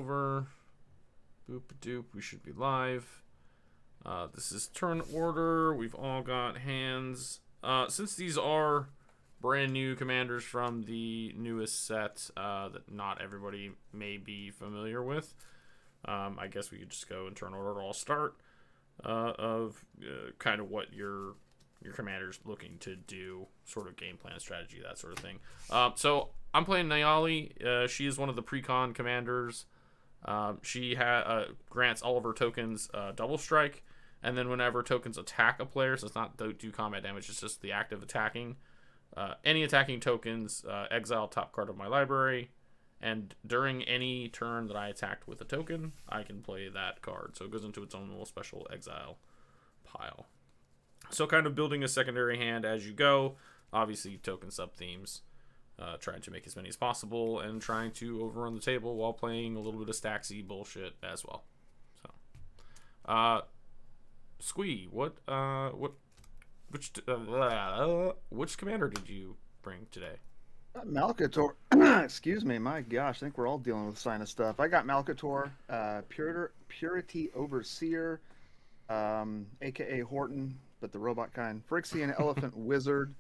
over. Boop doop. We should be live. This is turn order. We've all got hands. Since these are brand new commanders from the newest set that not everybody may be familiar with, I guess we could just go in turn order. I'll start of kind of what your commander's looking to do, sort of game plan, strategy, that sort of thing. So I'm playing Nayali. She is one of the pre-con commanders. She grants all of her tokens double strike, and then whenever tokens attack a player, so it's not do combat damage, it's just the act of attacking. Any attacking tokens exile top card of my library, and during any turn that I attacked with a token, I can play that card. So it goes into its own little special exile pile. So kind of building a secondary hand as you go. Obviously, token sub-themes. Trying to make as many as possible and trying to overrun the table while playing a little bit of Staxy bullshit as well. So, Squee, which commander did you bring today? Malcator. Excuse me. My gosh, I think we're all dealing with sinus stuff. I got Malcator, Purity Overseer, aka Horton, but the robot kind. Phyrexia Elephant Wizard.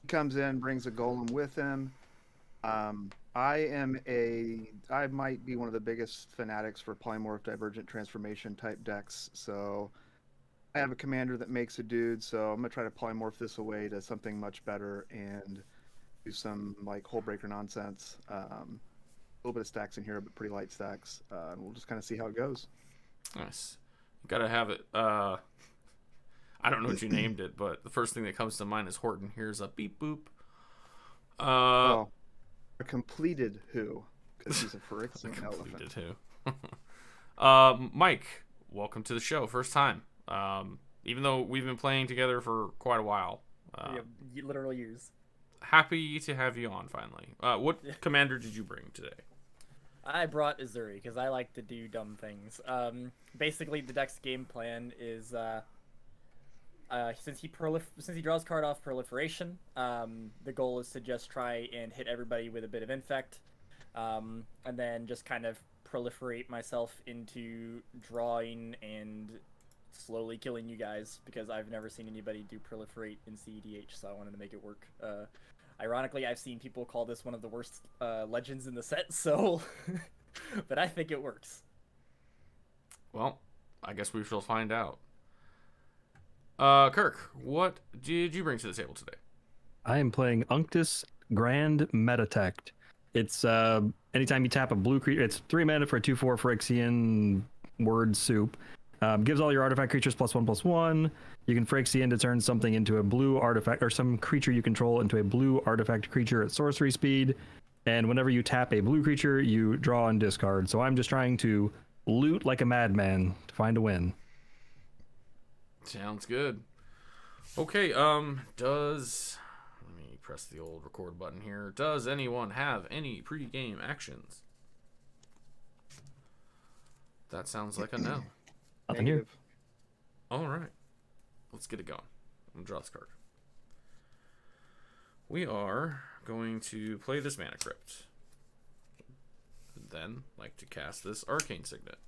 He comes in, brings a golem with him. I might be one of the biggest fanatics for polymorph divergent transformation type decks. So I have a commander that makes a dude, so I'm gonna try to polymorph this away to something much better and do some like hole breaker nonsense. A little bit of stacks in here, but pretty light stacks. And we'll just kind of see how it goes. Nice. You gotta have it. I don't know what you named it, but the first thing that comes to mind is Horton. Here's a beep boop. A completed who? Because he's a Phyrexian elephant. Completed who? Mike, welcome to the show. First time. Even though we've been playing together for quite a while. Literal years. Happy to have you on finally. What commander did you bring today? I brought Azuri because I like to do dumb things. Basically, the deck's game plan is since he draws card off proliferation, the goal is to just try and hit everybody with a bit of infect, and then just kind of proliferate myself into drawing and slowly killing you guys, because I've never seen anybody do proliferate in cEDH, so I wanted to make it work. Ironically, I've seen people call this one of the worst legends in the set, so but I think it works. Well, I guess we shall find out. Kirk, what did you bring to the table today? I am playing Unctus Grand Metatect. It's anytime you tap a blue creature, it's 3 mana for a 2/4 Phyrexian word soup. Gives all your artifact creatures +1/+1. You can Phyrexia to turn something into a blue artifact, or some creature you control into a blue artifact creature at sorcery speed. And whenever you tap a blue creature, you draw and discard. So I'm just trying to loot like a madman to find a win. Sounds good. Okay, let me press the old record button here. Does anyone have any pre-game actions? That sounds like a no. Nothing here. All right. Let's get it going. I'm going to draw this card. We are going to play this Mana Crypt. Then, like to cast this Arcane Signet.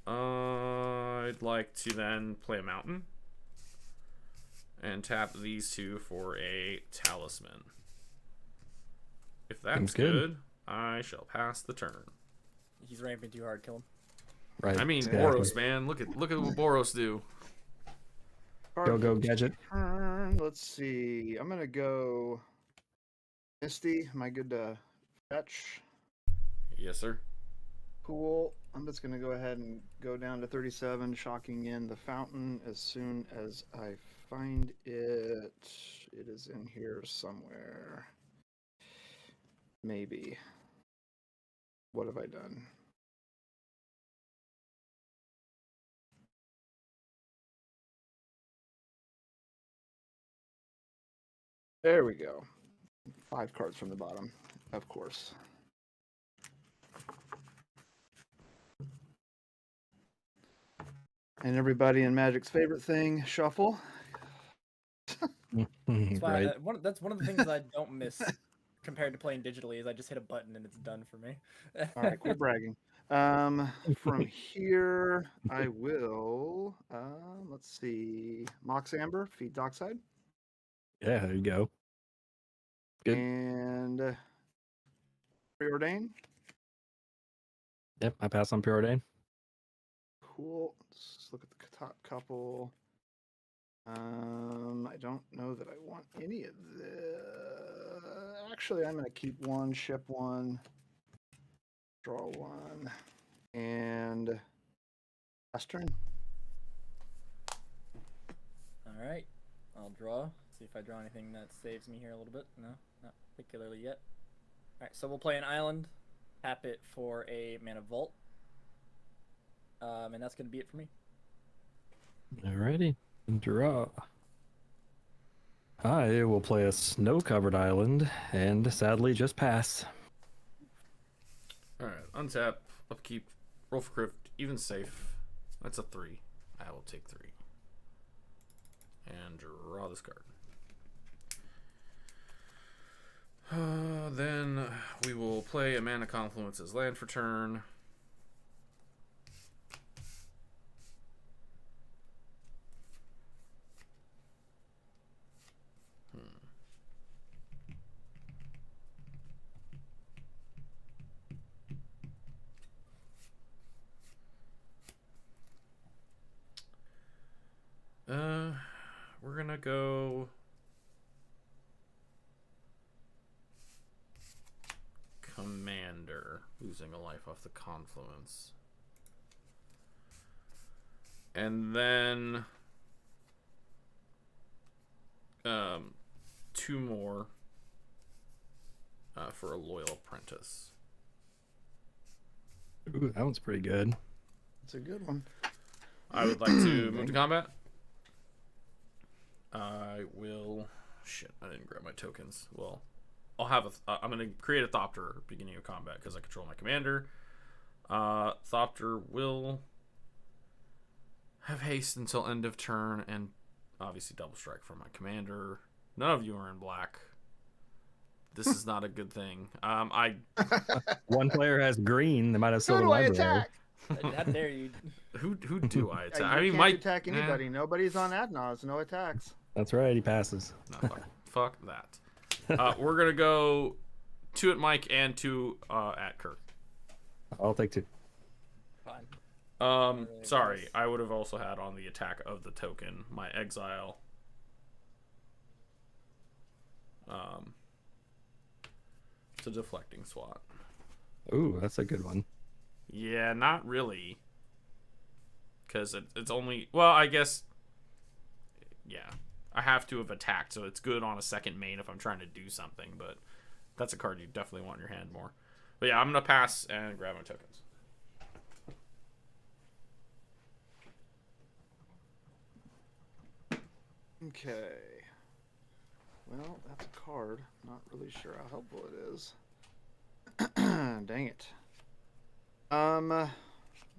I'd like to then play a Mountain. And tap these two for a Talisman. If that's good, I shall pass the turn. He's ramping too hard, kill him. Right. I mean, exactly. Boros, man. Look at what Boros do. Go, Gadget. Let's see. I'm going to go Misty. Am I good to fetch? Yes, sir. Cool. I'm just going to go ahead and go down to 37, shocking in the fountain as soon as I find it. It is in here somewhere. Maybe. What have I done? There we go. 5 cards from the bottom, of course. And everybody in Magic's favorite thing, shuffle. That's, why Right. that's one of the things I don't miss compared to playing digitally is I just hit a button and it's done for me. All right, quit bragging. From here, I will. Let's see. Mox Amber, feed Dockside, Yeah, there you go. Good. and Preordain. Yep, I pass on Preordain. Cool. Let's look at the top couple. I don't know that I want any of the. Actually, I'm going to keep one, ship one, draw one, and last turn. All right, I'll draw. See if I draw anything that saves me here a little bit. No, not particularly yet. All right, so we'll play an island, tap it for a mana vault, and that's gonna be it for me. Alrighty. Draw. I will play a snow-covered island and sadly just pass. Alright, untap, upkeep, roll for crypt, even safe. That's a 3. I will take 3. And draw this card. Then we will play a Mana Confluence as land for turn. We're gonna go Commander, losing a life off the Confluence. And then 2 more for a Loyal Apprentice. Ooh, that one's pretty good. It's a good one. I would like to move to combat. I will. Shit, I didn't grab my tokens. Well, I'll have a. I'm gonna create a Thopter beginning of combat because I control my commander. Thopter will have haste until end of turn, and obviously double strike from my commander. None of you are in black. This is not a good thing. One player has green. They might have Who Sylvan do I Library. attack? How dare you? Who do I attack? You I mean, can't Mike. attack anybody. Nobody's on Adnaz. No attacks. That's right. He passes. No, fuck that. We're gonna go 2 at Mike and 2 at Kirk. I'll take 2. Fine. Sorry, I would have also had on the attack of the token my exile. It's a deflecting SWAT. Ooh, that's a good one. Yeah, not really. Because it's only... Well, I guess... Yeah. I have to have attacked, so it's good on a second main if I'm trying to do something, but that's a card you definitely want in your hand more. But yeah, I'm going to pass and grab my tokens. Okay. Well, that's a card. Not really sure how helpful it is. Dang it.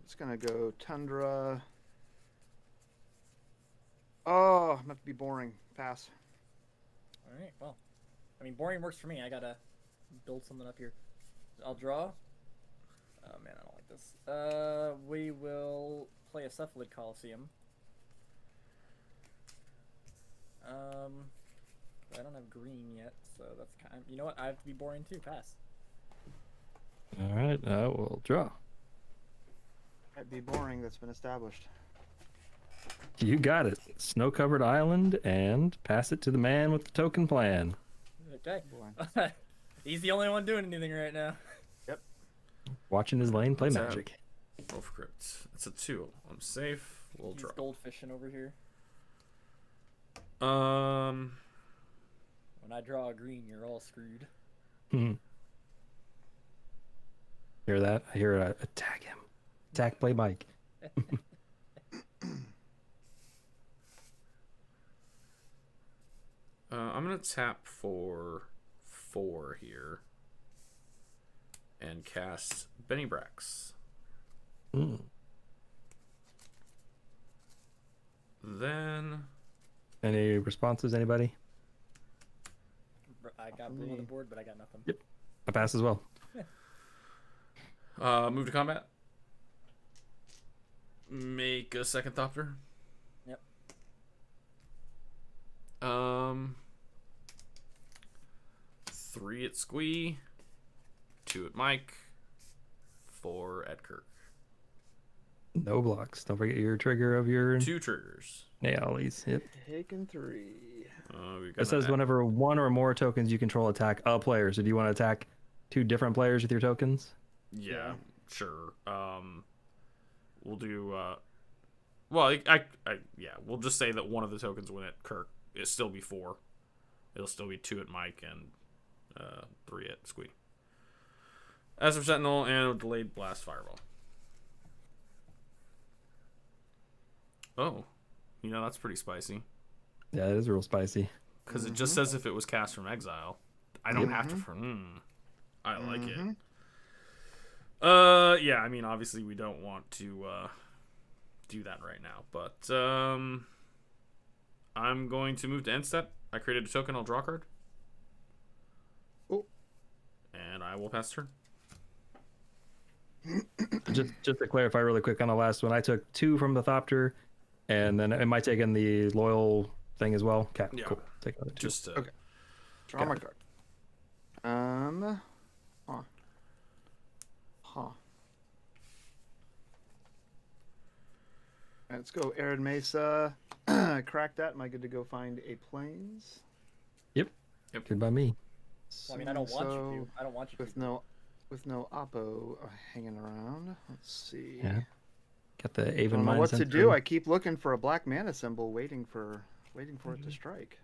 It's gonna go Tundra. Oh, I'm gonna have to be boring. Pass. All right. Well, I mean, boring works for me. I gotta build something up here. I'll draw. Oh man, I don't like this. We will play a Cephalid Coliseum. I don't have green yet, so that's kind of, you know what? I have to be boring too. Pass. All right, I will draw. Might be boring. That's been established. You got it. Snow-covered island, and pass it to the man with the token plan. Okay. He's the only one doing anything right now. Yep. Watching his lane play What's that? Magic. Roll for crypt. It's a 2. I'm safe. We'll He's draw. goldfishing over here. Um... When I draw a green, you're all screwed. Hmm. Hear that? I hear it. Attack him. Attack play Mike. I'm going to tap for 4 here and cast Benny Brax. Hmm. Then Any responses, anybody? I got for blue on the me. board, but I got nothing. Yep. I pass as well. Move to combat. Make a second Thopter. Yep. 3 at Squee, 2 at Mike, 4 at Kirk. No blocks. Don't forget your trigger of your 2 triggers. nailies. Yep. Taking 3. We've got It says whenever one or more tokens you control attack a player. So do you want to attack 2 different players with your tokens? Yeah, sure. We'll do. Well, yeah, we'll just say that one of the tokens went at Kirk. It'll still be 4. It'll still be 2 at Mike and 3 at Squee. As for Sentinel and a delayed blast fireball. Oh, that's pretty spicy. Yeah, it is real spicy. Because it just says if it was cast from exile. I don't have to. I like it. Yeah, I mean, obviously we don't want to do that right now, but I'm going to move to end step. I created a token. I'll draw a card. Oh. And I will pass turn. just to clarify really quick on the last one, I took 2 from the Thopter, and then am I taking the loyal thing as well? Okay, Yeah. cool. Take another 2. Just Okay. Draw my card. Let's go, Arid Mesa. Crack that. Am I good to go find a plains? Yep. Good by me. Well, I mean, I don't want you to. I don't want you with to. with no Oppo hanging around. Let's see. Yeah. Got the I Avon don't know Mine what to Sensor. do. I keep looking for a black mana symbol, waiting for it to strike.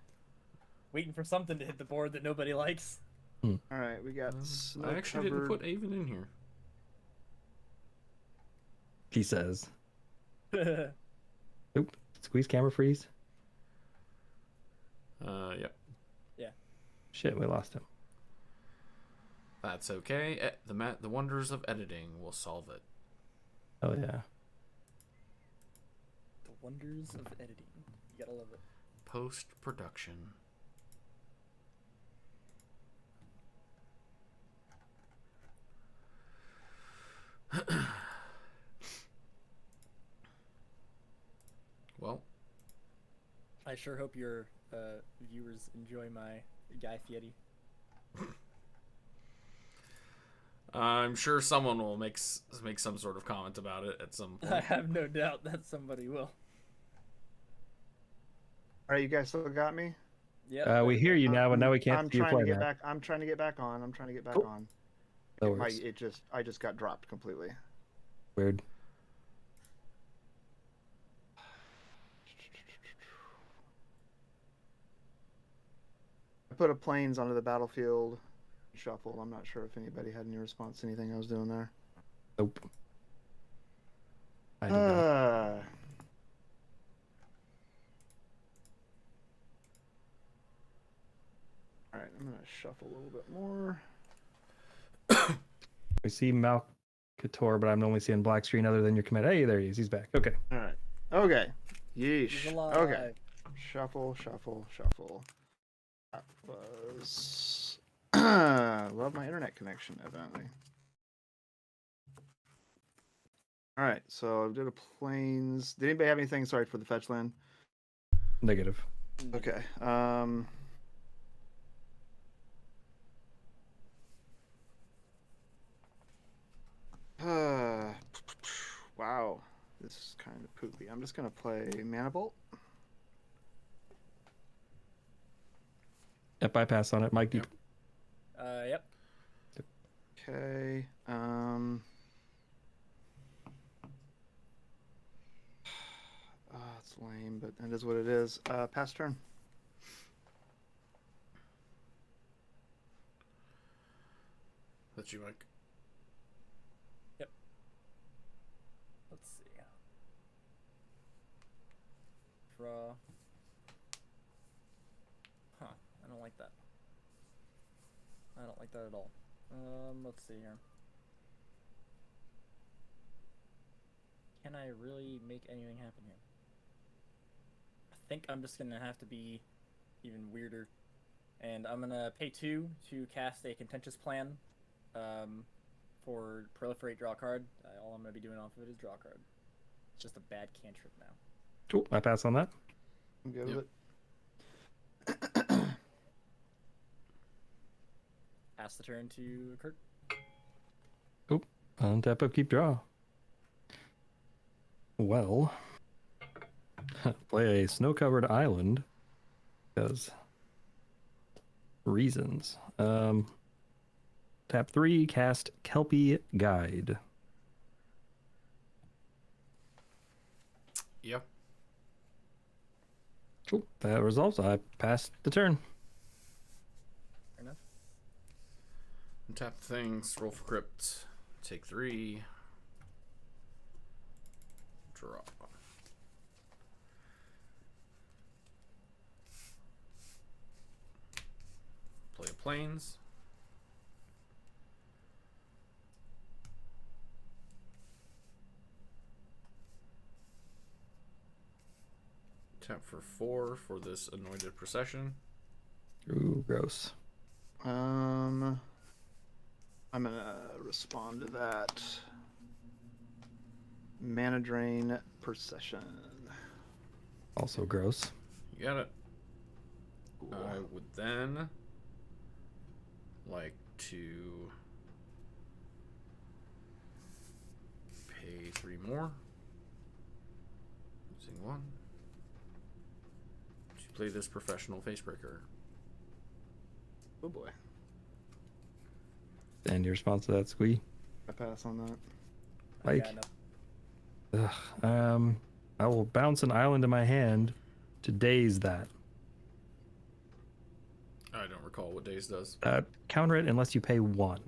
Waiting for something to hit the board that nobody likes. All right, we got. I actually didn't put Avon in here. He says. Yeah. Oop. Squeeze camera freeze. Yep. Shit, we lost him. That's okay. The wonders of editing will solve it. Oh yeah. The wonders of editing. You gotta love it. Post-production. Well, I sure hope your viewers enjoy my Guy Fieri. I'm sure someone will make some sort of comment about it at some I point. have no doubt that somebody will. All right, you guys still got me? Yeah. We hear you now, but now we can't I'm see you trying to play get that. back. I'm trying to get back on. I'm trying to get back Cool. on. No worries. I just got dropped completely. Weird. I put a plains onto the battlefield. Shuffle. I'm not sure if anybody had any response to anything I was doing there. Nope. I did not. All right, I'm gonna shuffle a little bit more. We see Malcator, but I'm only seeing black screen other than your commit. Hey, there he is. He's back. Okay. All right. Okay. He's Yeesh. alive. Okay. Shuffle, shuffle, shuffle. That was. Love my internet connection, evidently. All right, so I did a plains. Did anybody have anything? Sorry for the fetch land. Negative. Okay. Wow, this is kind of poopy. I'm just gonna play Mana Bolt. Yep, I pass on it. Mike, deep. Yep. Okay. It's lame, but that is what it is. Pass turn. That's you, Mike. Let's see. Draw. Huh. I don't like that. I don't like that at all. Let's see here. Can I really make anything happen here? I think I'm just gonna have to be even weirder And I'm gonna pay 2 to cast a Contentious Plan. For proliferate, draw a card. All I'm gonna be doing off of it is draw a card. It's just a bad cantrip now. Cool. I pass on that. I'm good Yep. with Pass the turn to Kirk. Untap up, keep draw. Well, play a snow-covered island because reasons. Tap 3, cast Kelpie Guide. Yep. Cool. That resolves. I passed the turn. Fair enough. Tap things. Roll for crypt. Take 3. Draw. Play planes. Tap for 4 for this anointed procession. Ooh, gross. I'm gonna respond to that. Mana drain procession. Also gross. You got it. Cool. I would then like to pay 3 more. Using 1. To play this professional facebreaker. Oh boy, And your response to that, Squee? I pass on that. Like, Yeah, no. I will bounce an island in my hand to daze that. I don't recall what days does. Counter it unless you pay 1.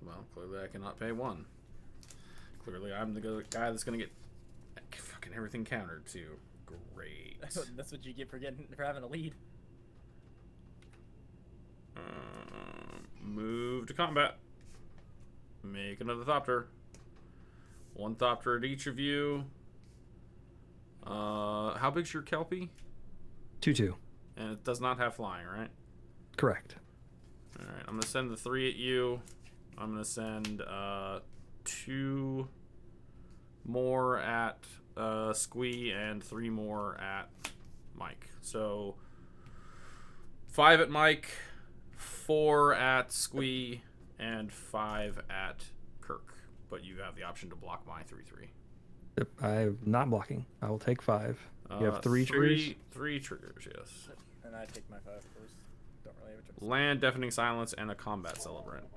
Well, clearly I cannot pay 1. Clearly I'm the guy that's gonna get fucking everything countered too. Great. That's what you get for having a lead. Move to combat. Make another Thopter. 1 Thopter at each of you. How big's your Kelpie? 2/2. And it does not have flying, right? Correct. Alright, I'm gonna send the 3 at you. I'm gonna send 2 more at Squee and 3 more at Mike. So 5 at Mike, 4 at Squee, and 5 at Kirk. But you have the option to block my 3/3. Yep, I'm not blocking. I will take 5. You have 3 triggers? 3 triggers, yes. And I take my 5, of course. Don't really have a choice. Land, Deafening Silence, and a Combat Celebrant.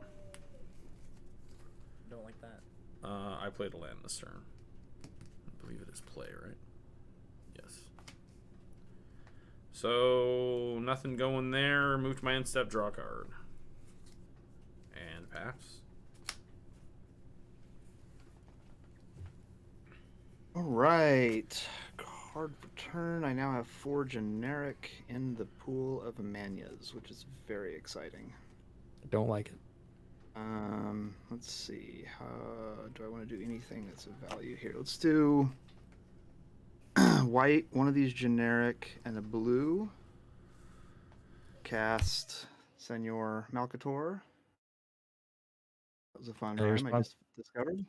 Don't like that. I played a land this turn. I believe it is play, right? Yes. So, nothing going there. Move to my end step, draw a card. And pass. All right, card for turn. I now have 4 generic in the pool of Manias, which is very exciting. I don't like it. Let's see. Do I want to do anything that's of value here? Let's do white, one of these generic, and a blue. Cast Senor Malcator. That was a fun Any rhyme I response? just discovered.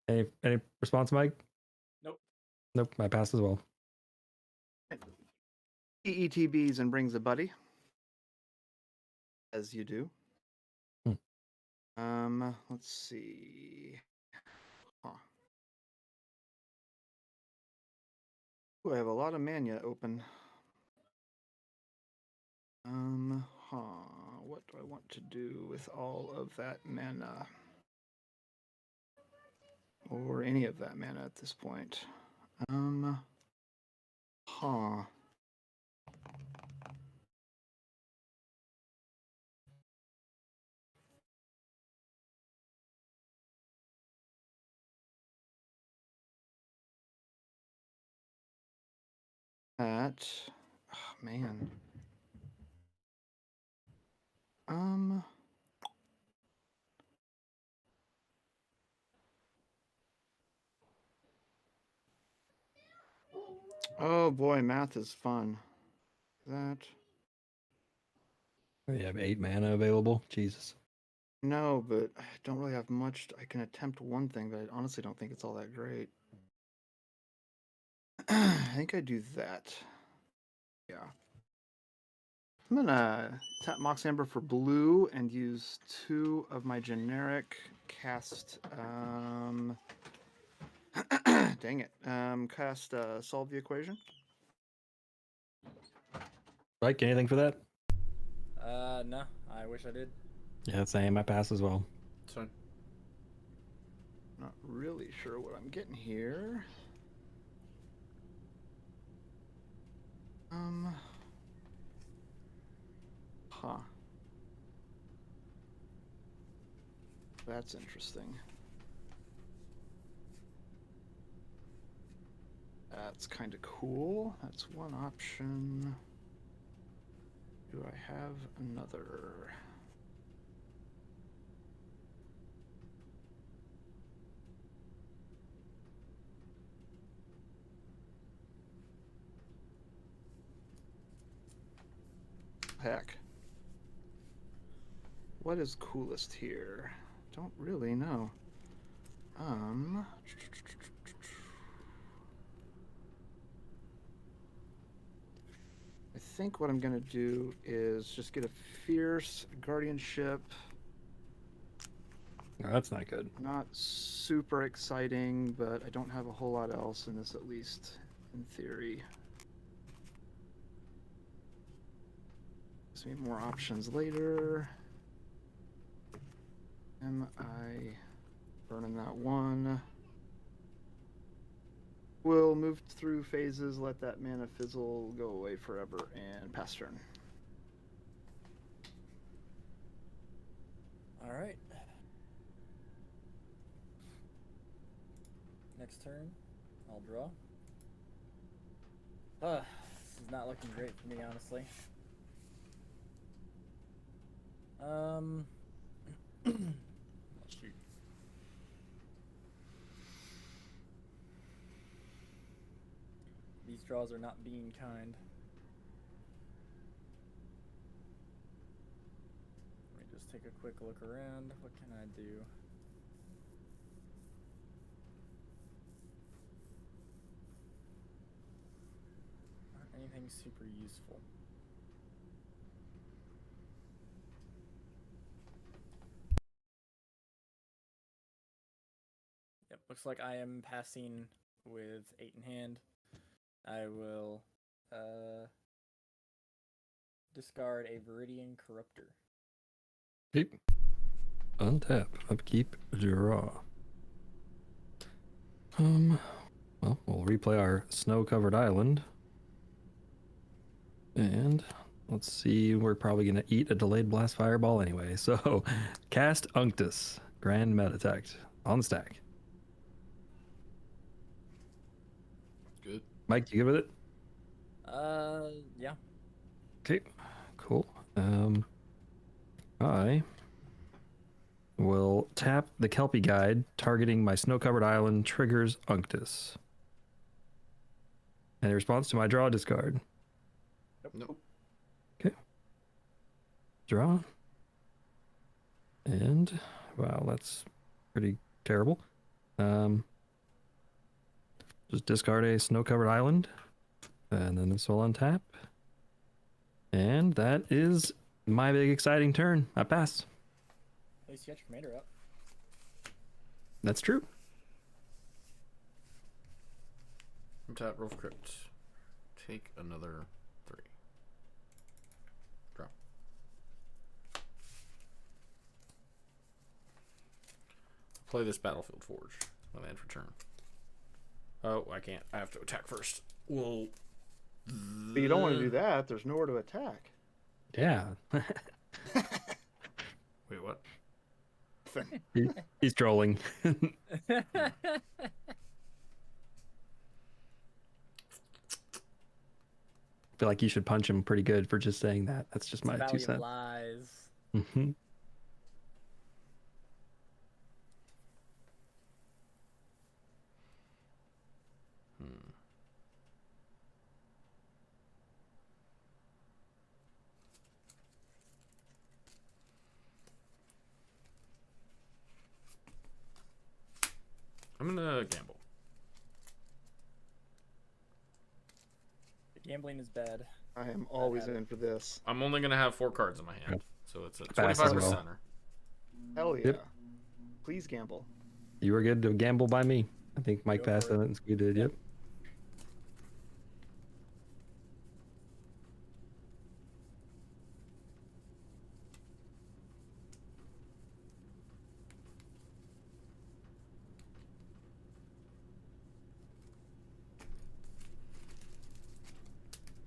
Any response, Mike? Nope. Nope, I passed as well. EETBs and brings a buddy. As you do. Let's see. Huh. Ooh, I have a lot of Mania open. What do I want to do with all of that mana? Or any of that mana at this point? That, oh, man. Oh boy, math is fun. That. You have 8 mana available. Jesus. No, but I don't really have much. I can attempt one thing, but I honestly don't think it's all that great. I think I do that. Yeah. I'm gonna tap Mox Amber for blue and use 2 of my generic cast. Dang it. Cast solve the equation. Like anything for that? No, I wish I did. Yeah, same. I pass as well. It's fine. Not really sure what I'm getting here. Huh. That's interesting. That's kind of cool. That's one option. Do I have another? Heck. What is coolest here? Don't really know. I think what I'm gonna do is just get a fierce guardianship. Oh, that's not good. Not super exciting, but I don't have a whole lot else in this, at least in theory. Gives me more options later. Am I burning that one? We'll move through phases, let that mana fizzle go away forever, and pass turn. All right. Next turn, I'll draw. This is not looking great for me, honestly. Shoot. These draws are not being kind. Let me just take a quick look around. What can I do? Not anything super useful. Yep, looks like I am passing with 8 in hand. I will discard a Viridian Corruptor. Keep. Untap. Upkeep. Draw. Well, we'll replay our snow-covered island. And let's see, we're probably gonna eat a delayed blast fireball anyway. So, cast Unctus. Grand Meditect. On the stack. Good. Mike, you good with it? Yeah. Okay, cool. I will tap the Kelpie Guide, targeting my snow-covered island, triggers Unctus. And in response to my draw, discard. Nope. Okay. Draw. And, wow, that's pretty terrible. Just discard a snow-covered island. And then this will untap. And that is my big exciting turn. I pass. At least you got your commander up. That's true. Tap Rolf Crypt. Take another 3. Drop. Play this Battlefield Forge. My land for turn. Oh, I can't. I have to attack first. Well, But you don't want to do that. There's nowhere to attack. Yeah. Wait, what? He's trolling. I feel like you should punch him pretty good for just saying that. That's just my 2 Valley of cents. Lies. Mm-hmm. I'm gonna gamble. Gambling is bad. I am always in for this. I'm only gonna have 4 cards in my hand, Yep. so it's a Pass as 25%. well. Hell yeah. Yep. Please gamble. You were good to gamble by me. I think Mike Go passed for on it. it and Squee did. Yep.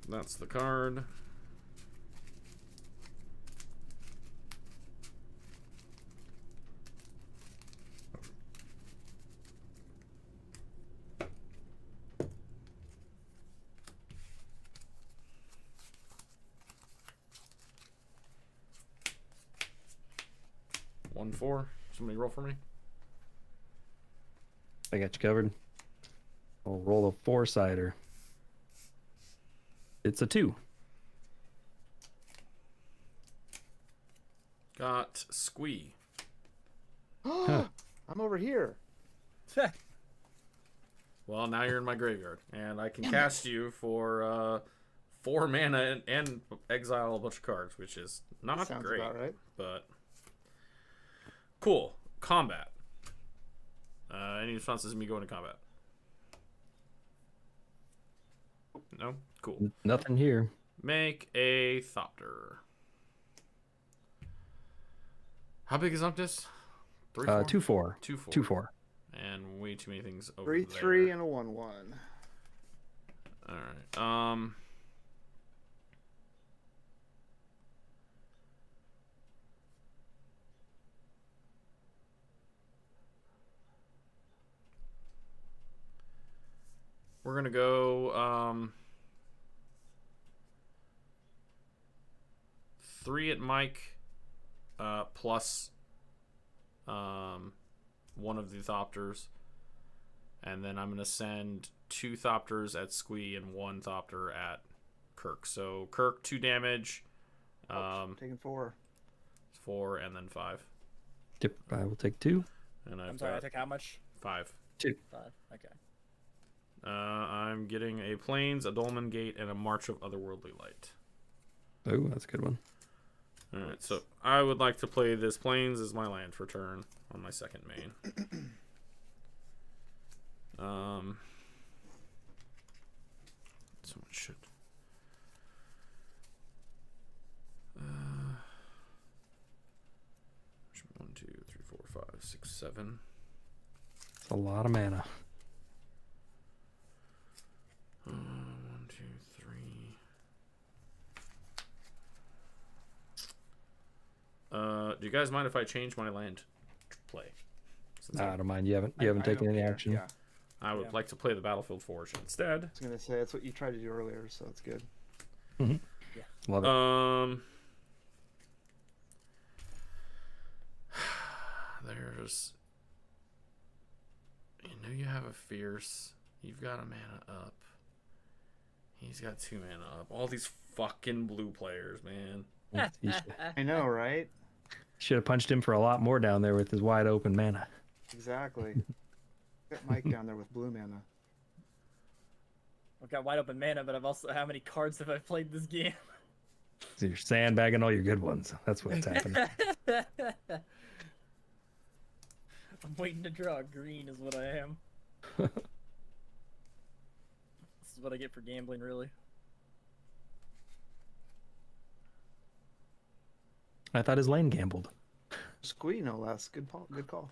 That's the card. One, 4. Somebody roll for me. I got you covered. I'll roll a 4-sider. It's a 2. Got Squee. I'm over here. Well, now you're in my graveyard, and I can cast you for 4 mana and exile a bunch of cards, which is not Sounds great. about right. But cool. Combat. Any responses to me going to combat? No? Cool. Nothing here. Make a Thopter. How big is Unctus? 3, 4? 2/4. 2, 4. 2/4. And way too many things over 3, there. 3, and a 1, 1. Alright. We're gonna go 3 at Mike, plus one of the Thopters, and then I'm gonna send 2 Thopters at Squee and 1 Thopter at Kirk. So Kirk 2 damage, Taking 4. 4 and then 5. Yep. I will take 2. And I've I'm sorry, I got took how much? 5. 2. 5. Okay. I'm getting a Plains, a Dolmen Gate, and a March of Otherworldly Light. Oh, that's a good one. Alright, so I would like to play this Plains as my land for turn on my second main. Someone should. 1, 2, 3, 4, 5, 6, 7. It's a lot of mana. 1, 2, 3. Do you guys mind if I change my land play? Since Nah, I don't mind. You haven't taken don't any care. action. Yeah. I would like to play the Battlefield Forge instead. I was going to say, that's what you tried to do earlier, so it's good. Love it. There's. You know you have a Fierce. You've got a mana up. He's got 2 mana up. All these fucking blue players, man. You I know, right? should have punched him for a lot more down there with his wide open mana. Exactly. Got Mike down there with blue mana. I've got wide open mana, but I've also how many cards have I played this game? So you're sandbagging all your good ones. That's what's happening. I'm waiting to draw green is what I am. This is what I get for gambling, really. I thought his lane gambled. Squee, no less. Good call. Good call.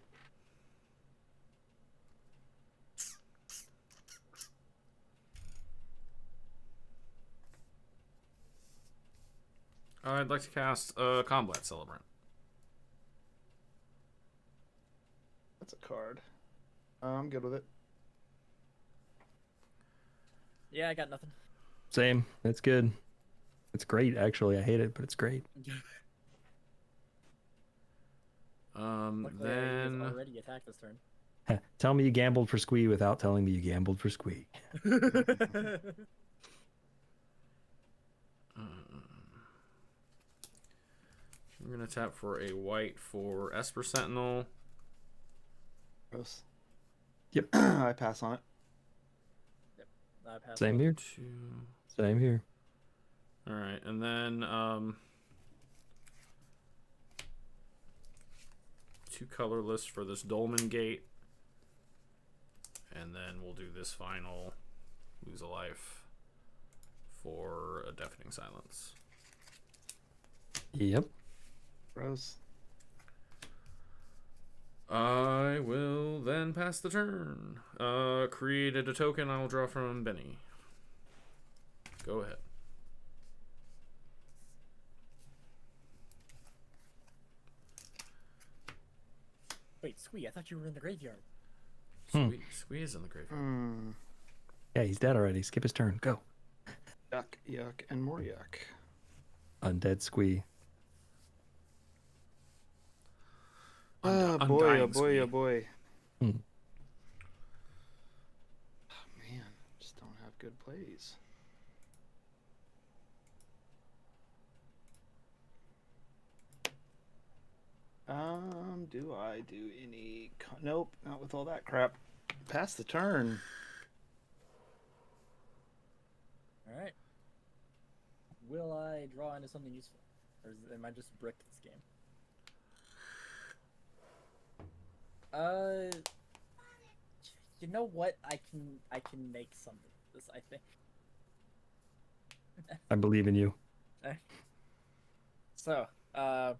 I'd like to cast a Combat Celebrant. That's a card. I'm good with it. Yeah, I got nothing. Same. It's good. It's great, actually. I hate it, but it's great. Luckily, I Then already attacked this turn. Tell me you gambled for Squee without telling me you gambled for Squee. I'm gonna tap for a white for Esper Sentinel. Gross. I pass on it. I pass Same on. here. 2. Same here. All right, and then 2 colorless for this Dolmen Gate, and then we'll do this final lose a life for a Deafening Silence. Yep. Gross. I will then pass the turn. Created a token I will draw from Benny. Go ahead. Wait, Squee, I thought you were in the graveyard. Squee is in the graveyard. Yeah, he's dead already. Skip his turn. Go. Yuck, yuck, and more yuck. Undead Squee. Oh boy, oh Undying boy, Squee. oh boy. Hmm. Oh, man, just don't have good plays. Do I do any? Nope, not with all that crap. Pass the turn. All right. Will I draw into something useful, or am I just bricked this game? You know what? I can make something of this, I think. I believe in you. So, I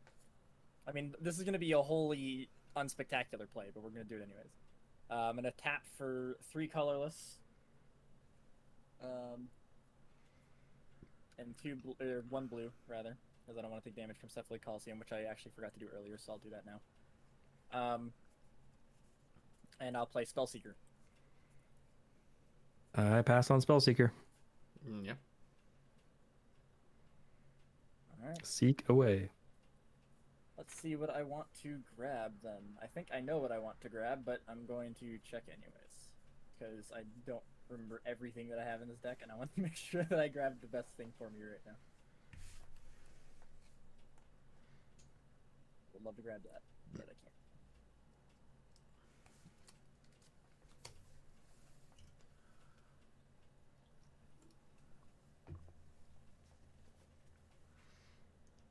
mean, this is gonna be a wholly unspectacular play, but we're gonna do it anyways. I'm gonna tap for 3 colorless, and 1 blue rather, because I don't want to take damage from Cephalid Coliseum, which I actually forgot to do earlier, so I'll do that now. And I'll play Spellseeker. I pass on Spellseeker. Yeah. All right. Seek away. Let's see what I want to grab then. I think I know what I want to grab, but I'm going to check anyways, because I don't remember everything that I have in this deck, and I want to make sure that I grab the best thing for me right now. Would love to grab that, but I can't.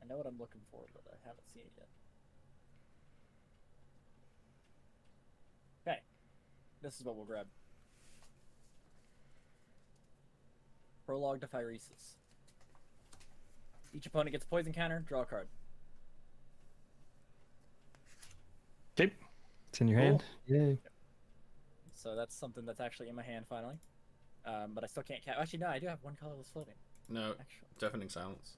I know what I'm looking for, but I haven't seen it yet. Okay, this is what we'll grab. Prologue to Phyrexia. Each opponent gets a poison counter, draw a card. Okay. It's in your hand. Yay. So that's something that's actually in my hand finally. But I still can't Actually, no, I do have 1 colorless floating. No, Actually. Deafening Silence.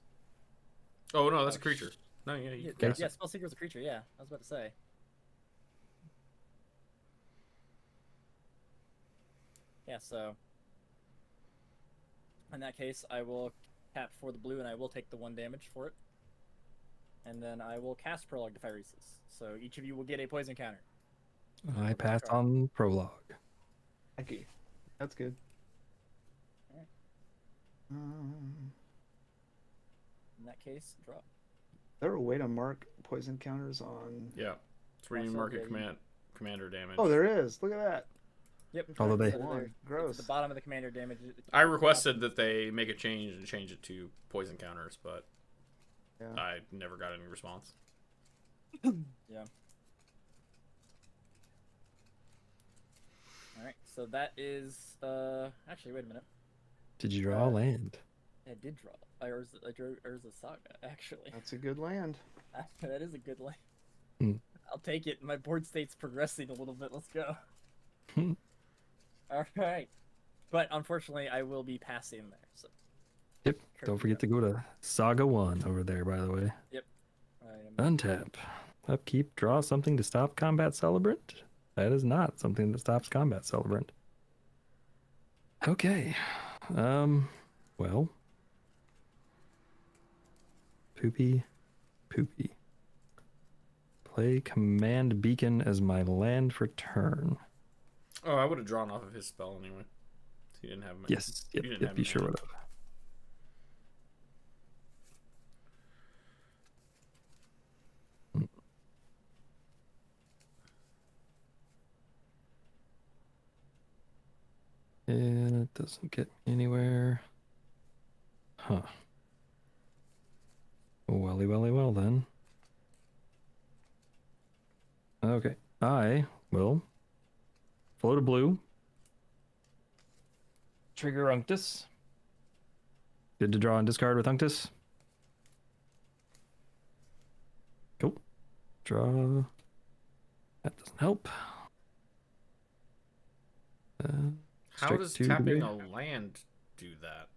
Oh no, that's Oh, a creature. No, yeah, you Yeah, cast yeah, it. Spellseeker's a creature, yeah. I was about to say. Yeah, so in that case, I will tap for the blue and I will take the 1 damage for it. And then I will cast Prologue to Phyrexia. So each of you will get a poison counter. I pass on Prologue. Thank you. That's good. Alright. In that case, draw. Is there a way to mark poison counters on? Yeah, it's where you Also, mark yeah, a commander damage. Oh, there is. Look at that. Yep. Although they- so One. it's Gross. at the bottom of the commander damage. I requested that they make a change and change it to poison counters, but Yeah. I never got any response. Yeah. Alright, so that is actually wait a minute. Did you draw a land? I did draw. I drew Urza Saga, actually. That's a good land. That is a good line. Hmm. I'll take it. My board state's progressing a little bit. Let's go. Hmm. Alright. But unfortunately I will be passing there, so Yep. Don't forget to go to Saga 1 over there, by the way. Yep. I am Untap. Upkeep. Draw something to stop Combat Celebrant. That is not something that stops Combat Celebrant. Okay. Well. Poopy. Play Command Beacon as my land for turn. Oh, I would have drawn off of his spell anyway. He didn't have him. Yes. You didn't Yep. have You him sure in. would have. doesn't get me anywhere. Huh. Welly, welly, well then. Okay, I will float a blue. Trigger Unctus. Good to draw and discard with Unctus. Cool. Draw. That doesn't help. How Straight does to the tapping grave. a land do that?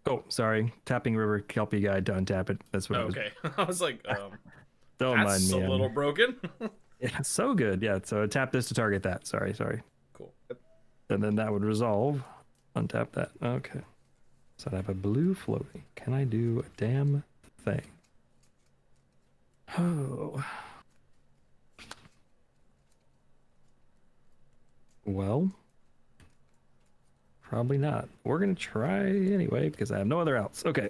Oh, sorry. Tapping River Kelpie Guide to untap it. That's what Oh, it was. okay. I was like, Don't that's mind me. a little broken. Yeah, so good. Yeah, so tap this to target that. Sorry. Cool. And then that would resolve. Untap that. Okay. So I have a blue floating. Can I do a damn thing? Oh. Well, probably not. We're gonna try anyway because I have no other outs. Okay.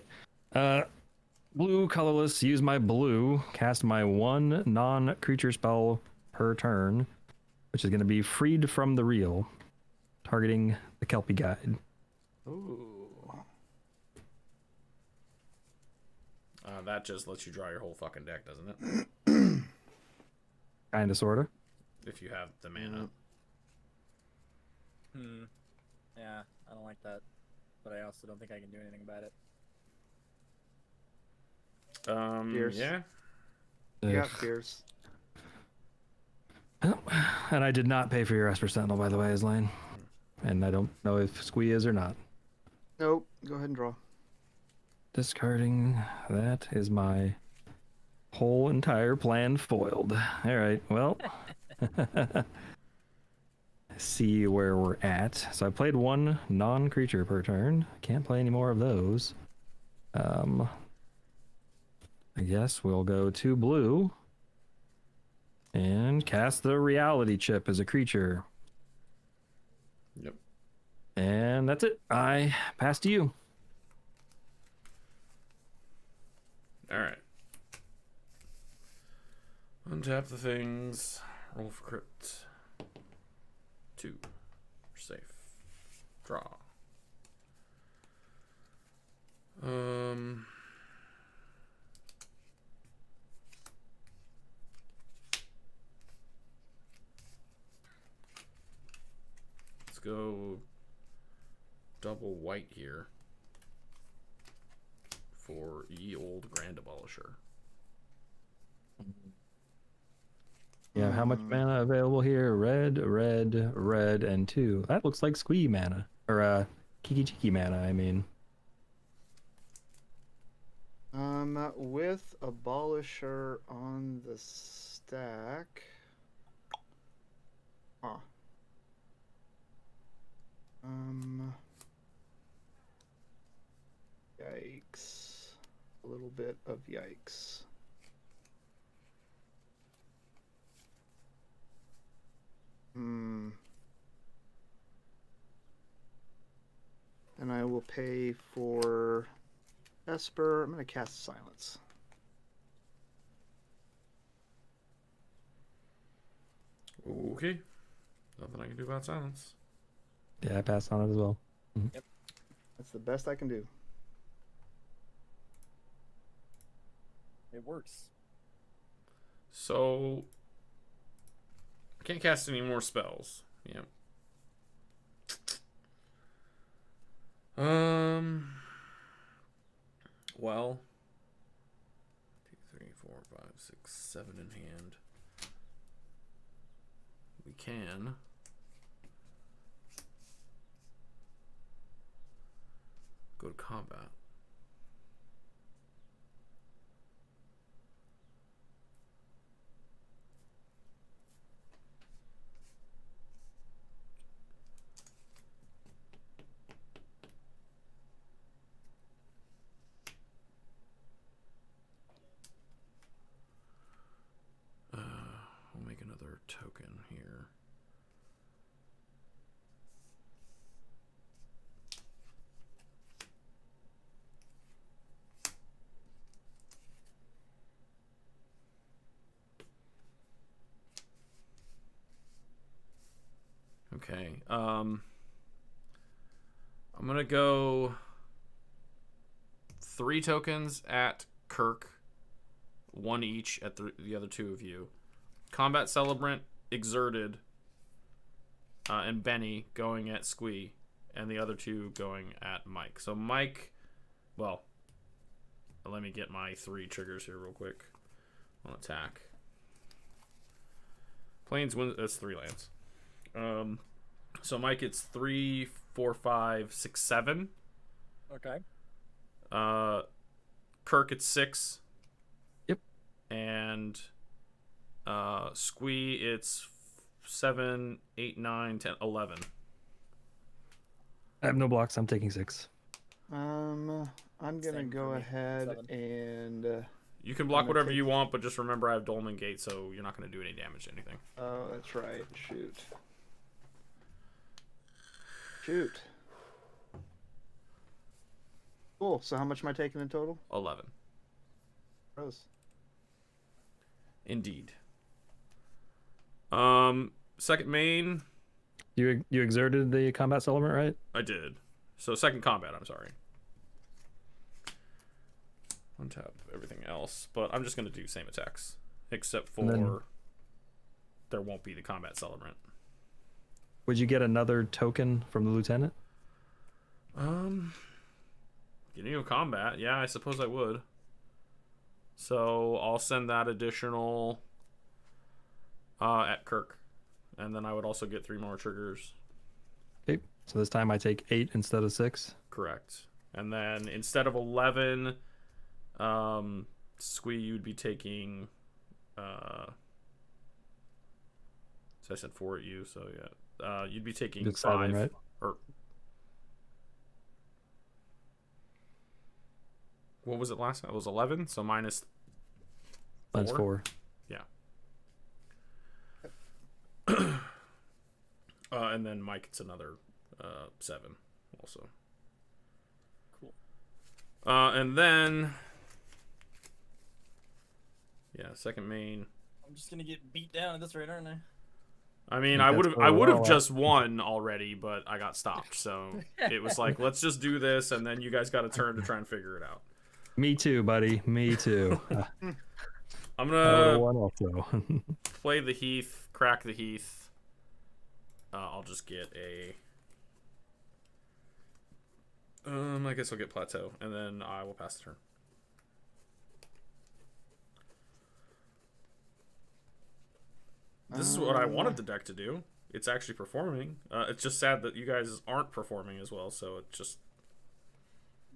Blue colorless. Use my blue. Cast my one non-creature spell per turn, which is gonna be freed from the reel, targeting the Kelpie Guide. Ooh. That just lets you draw your whole fucking deck, doesn't it? Kinda, sorta. If you have the mana. Yeah, I don't like that, but I also don't think I can do anything about it. Fierce. Yeah. You got Ugh. Fierce. Oh, and I did not pay for your Esper Sentinel, by the way, Islane. And I don't know if Squee is or not. Nope. Go ahead and draw. Discarding. That is my whole entire plan foiled. All right, well. See where we're at. So I played one non-creature per turn. Can't play any more of those. I guess we'll go to blue and cast the reality chip as a creature. Yep. And that's it. I pass to you. All right. Untap the things. Roll for crypt. 2. We're safe. Draw. Let's go double white here for ye old Grand Abolisher. Yeah, how much mana available here? Red, red, red, and 2. That looks like Squee mana. Or, Kiki Chiki mana, I mean. With Abolisher on the stack. Huh. Yikes. A little bit of yikes. And I will pay for Esper. I'm going to cast Silence. Okay. Nothing I can do about silence. Yeah, I passed on it as well. That's the best I can do. It works. So I can't cast any more spells. Yeah. Well, 2, 3, 4, 5, 6, 7 in hand. We can go to combat. We'll make another token here. Okay. I'm gonna go 3 tokens at Kirk, 1 each at the other 2 of you. Combat Celebrant, Exerted, and Benny going at Squee, and the other 2 going at Mike. So Mike, well, let me get my 3 triggers here real quick on attack. Plains wins. That's 3 lands. So Mike, it's 3, 4, 5, 6, 7. Okay. Kirk, it's 6. Yep. And Squee, it's 7, 8, 9, 10, 11. I have no blocks. I'm taking 6. I'm gonna Same go for me. ahead 7. and. You can block I'm gonna whatever take- you want, but just remember I have Dolmen Gate, so you're not going to do any damage to anything. Oh, that's right. Shoot. Shoot. Cool. So how much am I taking in total? 11. Gross. Indeed. Second main, You exerted the combat celebrant, right? I did. So second combat, I'm sorry. Untap everything else, but I'm just going to do same attacks, except for And then- there won't be the combat celebrant. Would you get another token from the lieutenant? Getting of combat, yeah, I suppose I would. So I'll send that additional at Kirk, and then I would also get 3 more triggers. Okay. So this time I take 8 instead of 6. Correct. And then instead of 11, Squee, you'd be taking. So I said 4 at you, so yeah. You'd be taking It's 5, 7, right? or what was it last time? It was 11, so minus 4. Mine's 4. Yeah. And then Mike, it's another 7 also. Cool. And then second main. I'm just gonna get beat down at this rate, aren't I? I mean, think I that's would have where I we're would have all at. just won already, but I got stopped. So it was like, let's just do this, and then you guys got a turn to try and figure it out. Me too, buddy. Me too. I'm I would gonna have won also. play the Heath, crack the Heath. I'll just get a. I guess I'll get Plateau, and then I will pass the turn. This is what I wanted the deck to do. It's actually performing. It's just sad that you guys aren't performing as well, so it just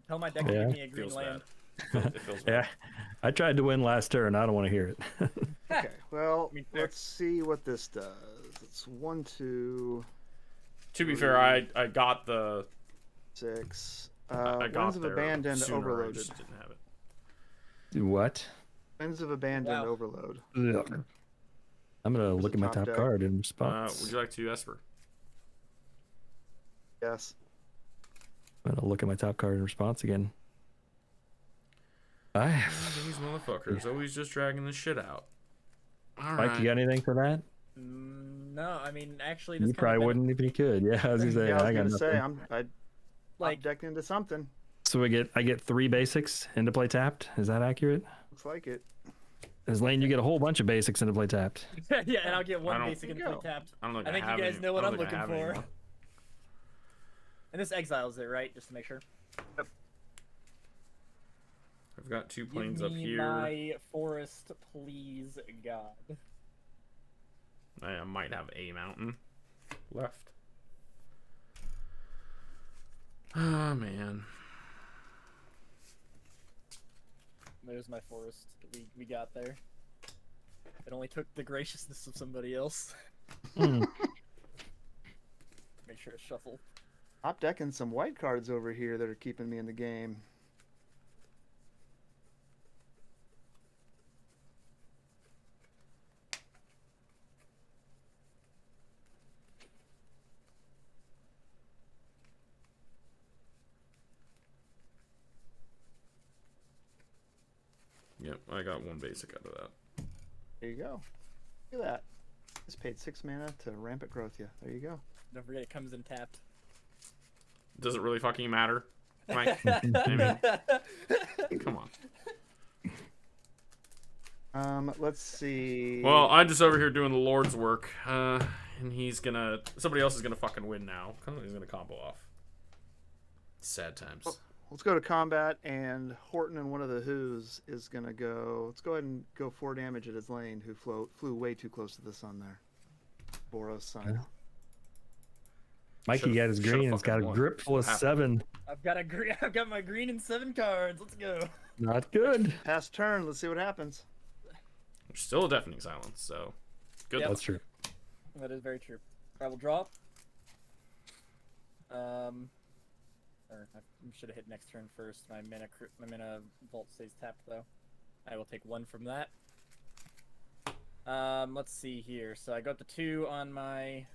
Tell my deck to Yeah. give me a green feels land. bad. It feels bad. Yeah. I tried to win last turn. I don't want to hear it. Okay. Well, I mean, fair. let's see what this does. It's 1, 2, To be fair, I got the 6. I got Winds of there Abandon sooner, I overloaded. just didn't have it. What? Winds of Abandon Wow. overload. Ugh. I'm going to look the at my top top deck? card in response. Would you like to Esper? Yes. I'm going to look at my top card in response again. These motherfuckers always just dragging the shit out. All Mike, right. you got anything for that? No, I mean actually, this You kind probably of wouldn't if you could. Yeah, I was gonna say. Yeah, I was I got gonna say nothing. I'm like decked into something. So I get 3 basics into play tapped. Is that accurate? Looks like it. As Lane, you get a whole bunch of basics into play tapped. yeah, and I'll get I one don't- basic and There you 3 tapped. I don't think I think you have guys any- know what I I'm don't think I looking have for. anymore. And this exiles it, right? Just to make sure. I've got 2 Give planes me up here. my forest, please, God. I might have a mountain left. Oh man. There's my forest. We got there. It only took the graciousness of somebody else. Hmm. Make sure to shuffle. Top decking some white cards over here that are keeping me in the game. Yep, I got 1 basic out of that. There you go. Look at that. Just paid 6 mana to rampant growth you. There you go. Don't forget it comes in tapped. does it really fucking matter, Mike? I mean, come on. Let's see. Well, I'm just over here doing the Lord's work, and somebody else is gonna fucking win now. He's gonna combo off. Sad times. Well, let's go to combat, and Horton and one of the Who's is gonna go. Let's go ahead and go 4 damage at his lane, who flew way too close to the sun there. Boros sun. Mikey got his green. It's got a grip full of 7. I've got my green and 7 cards. Let's go. Not good. Pass turn. Let's see what happens. There's still a deafening silence, so good. Yep. luck. That's true. That is very true. I will draw. Or I should have hit next turn first. My mana vault stays tapped though. I will take 1 from that. Let's see here. So I go up to 2 on my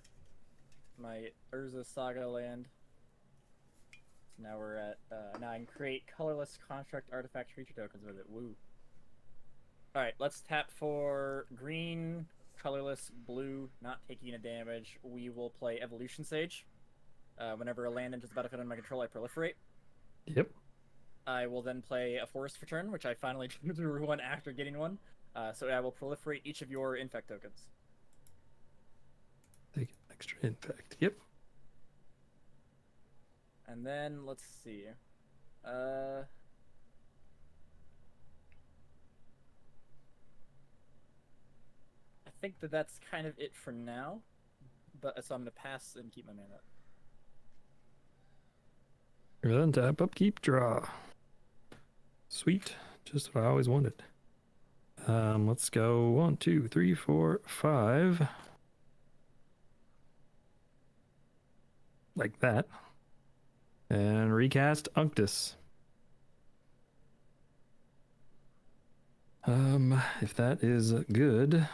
Urza Saga land. So now we're at now I can create colorless construct artifact creature tokens with it. Woo. All right, let's tap for green, colorless, blue, not taking a damage. We will play Evolution Sage. Whenever a land enters the battlefield under my control, I proliferate. Yep. I will then play a Forest for turn, which I finally drew one after getting one. So I will proliferate each of your Infect tokens. Take an extra infect. Yep. And then, let's see. I think that's kind of it for now. But so I'm going to pass and keep my mana up. Then tap, upkeep, draw. Sweet. Just what I always wanted. Let's go 1, 2, 3, 4, 5. Like that. And recast Unctus. If that is good,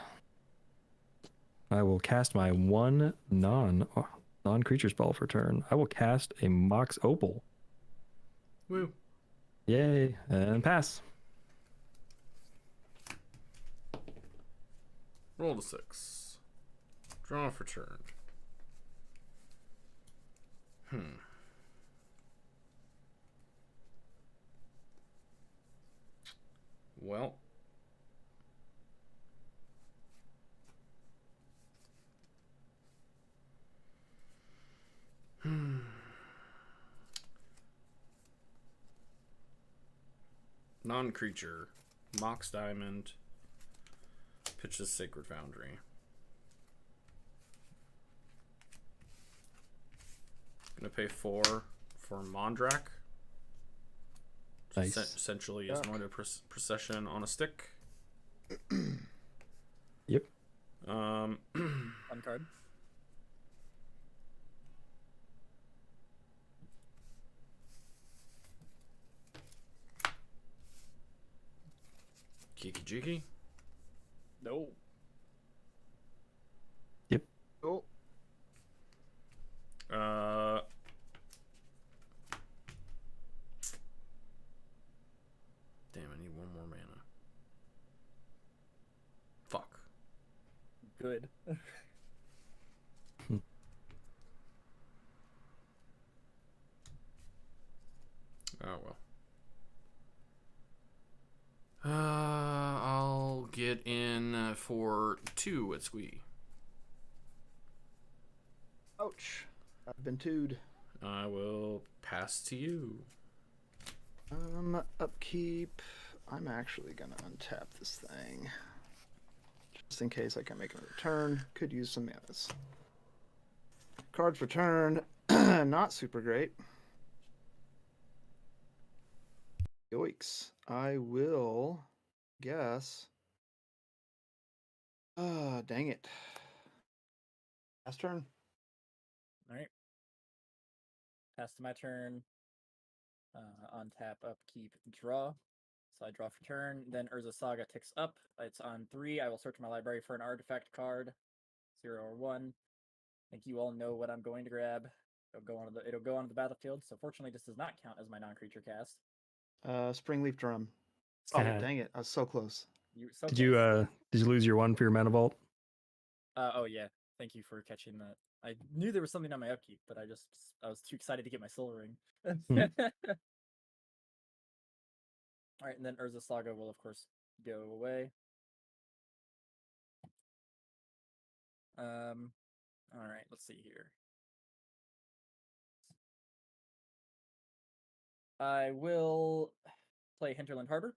I will cast my 1 non-creature spell for turn. I will cast a Mox Opal. Woo. Yay, and pass. Roll to 6. Draw for turn. Well. Non-creature. Mox Diamond. Pitches Sacred Foundry. Gonna pay 4 for Mondrak. Nice. Essentially is another procession on a stick. Yep. One card. Kiki Jiki. No. Yep. Oh, Damn, I need 1 more mana. Fuck. Good. Oh well. I'll get in for 2 at Squee. ouch. I've been tooed. I will pass to you. Upkeep. I'm actually gonna untap this thing. Just in case I can make a return. Could use some manas. Cards for turn. Not super great. Yoicks. I will guess. Dang it. Last turn. Alright. Pass to my turn. On tap, upkeep, draw. So I draw for turn. Then Urza Saga ticks up. It's on 3. I will search my library for an artifact card. 0 or 1. I think you all know what I'm going to grab. It'll go onto the battlefield. So fortunately, this does not count as my non-creature cast. Springleaf Drum. Oh, dang it. I was so close. Did you lose your 1 for your mana vault? Oh yeah. Thank you for catching that. I knew there was something on my upkeep, but I was too excited to get my silver ring. Mhm. All right, and then Urza Saga will of course go away. All right, let's see here. I will play Hinterland Harbor.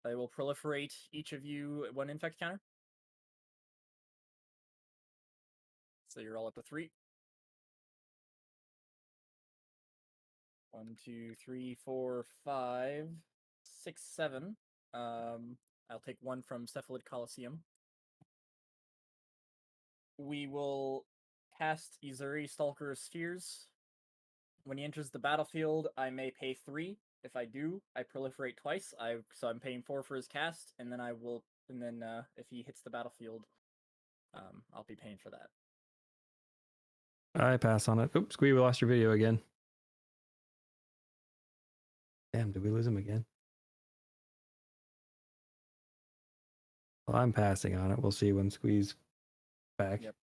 I will proliferate each of you 1 infect counter. So you're all up to 3. 1, 2, 3, 4, 5, 6, 7. I'll take 1 from Cephalid Coliseum. We will cast Izuri Stalker of Spheres. When he enters the battlefield, I may pay 3. If I do, I proliferate twice. So I'm paying 4 for his cast, and then if he hits the battlefield, I'll be paying for that. I pass on it. Oops, Squee, we lost your video again. Damn, did we lose him again? Well, I'm passing on it. We'll see when Squee's back. Yep.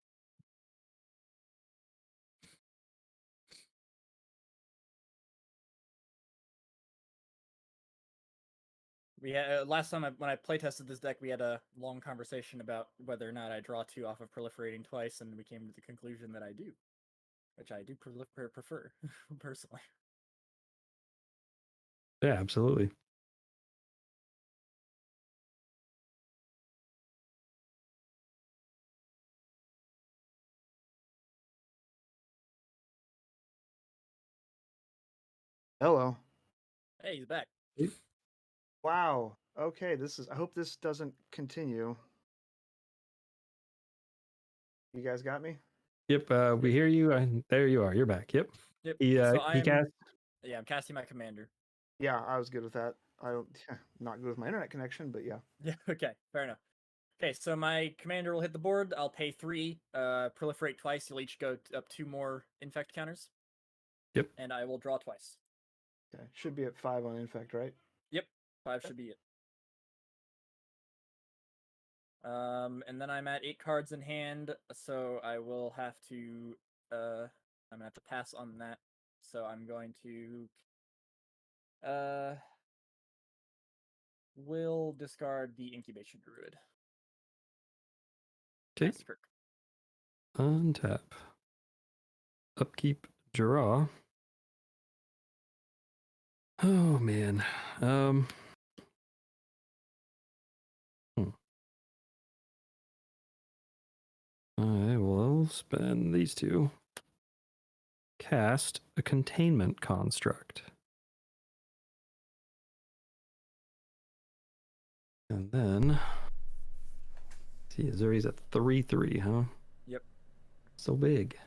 We had last time when I playtested this deck, we had a long conversation about whether or not I draw 2 off of proliferating twice, and we came to the conclusion that I do, which I do prefer personally. Yeah, absolutely. Hello. Hey, he's back. Wow. Okay, I hope this doesn't continue. You guys got me? Yep, we hear you. And there you are. You're back. Yep. Yep. He So he cast. I'm casting my commander. Yeah, I was good with that. I don't not good with my internet connection, but yeah. Yeah. Okay. Fair enough. Okay, so my commander will hit the board. I'll pay 3. Proliferate twice. You'll each go up 2 more infect counters. Yep. And I will draw twice. Okay. Should be at 5 on infect, right? Yep. 5 should be it. And then I'm at 8 cards in hand, so I will have to I'm gonna have to pass on that. So I'm going to will discard the Incubation Druid. Okay. Massacre. Untap. Upkeep. Draw. Oh man. I will spend these 2. Cast a containment construct. And then see, Azuri's at 3/3, huh? Yep. So big.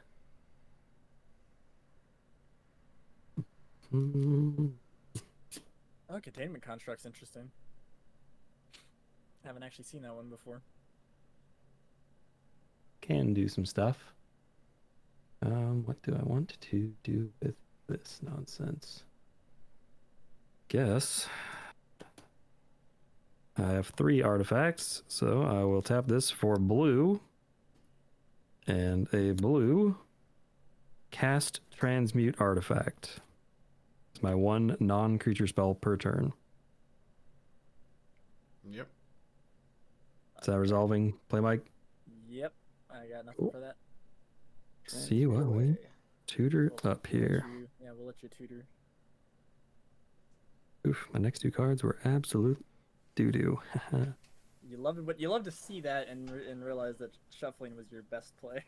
Mm, Oh, Containment Construct's interesting. Haven't actually seen that one before. can do some stuff. What do I want to do with this nonsense? Guess I have 3 artifacts, so I will tap this for blue and a blue cast transmute artifact. It's my 1 non-creature spell per turn. Yep. Is that resolving? Play Mike? Yep. I got nothing Cool. for that. See what we tutor up here. We'll let you tutor. Oof, my next 2 cards were absolute doo-doo. You love to see that and realize that shuffling was your best play.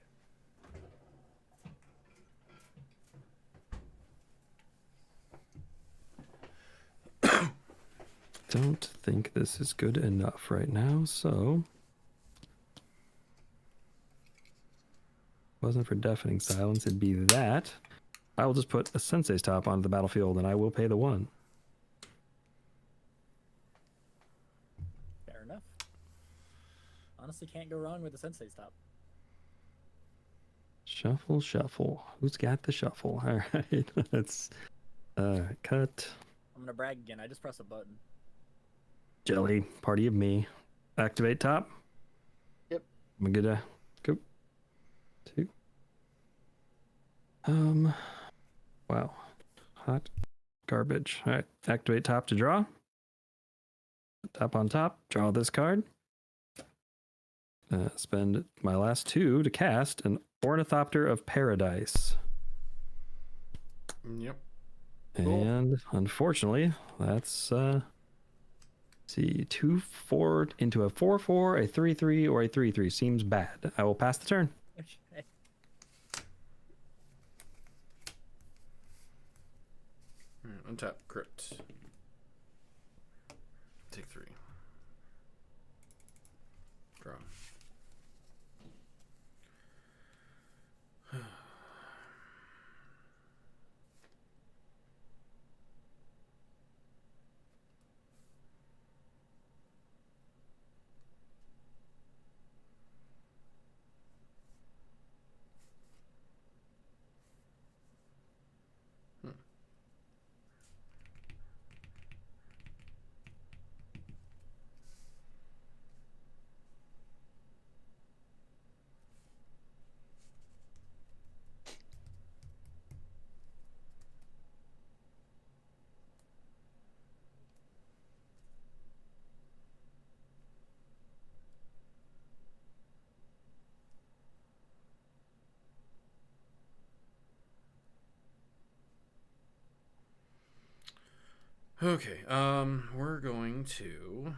Don't think this is good enough right now, so wasn't for deafening silence, it'd be that. I will just put a Sensei's Top onto the battlefield and I will pay the 1. Fair enough. Honestly, can't go wrong with the Sensei's Top. Shuffle, shuffle. Who's got the shuffle? All right, let's cut. I'm gonna brag again. I just press a button. Jelly, party of me. Activate top. Yep. I'm gonna go. 2. Wow. Hot garbage. All right. Activate top to draw. Top on top. Draw this card. Spend my last 2 to cast an Ornithopter of Paradise. Yep. Cool. And unfortunately, that's see 2/4 into a 4/4, a 3/3, or a 3/3 seems bad. I will pass the turn. Okay. Untap crypt. Take 3. Draw. Okay, we're going to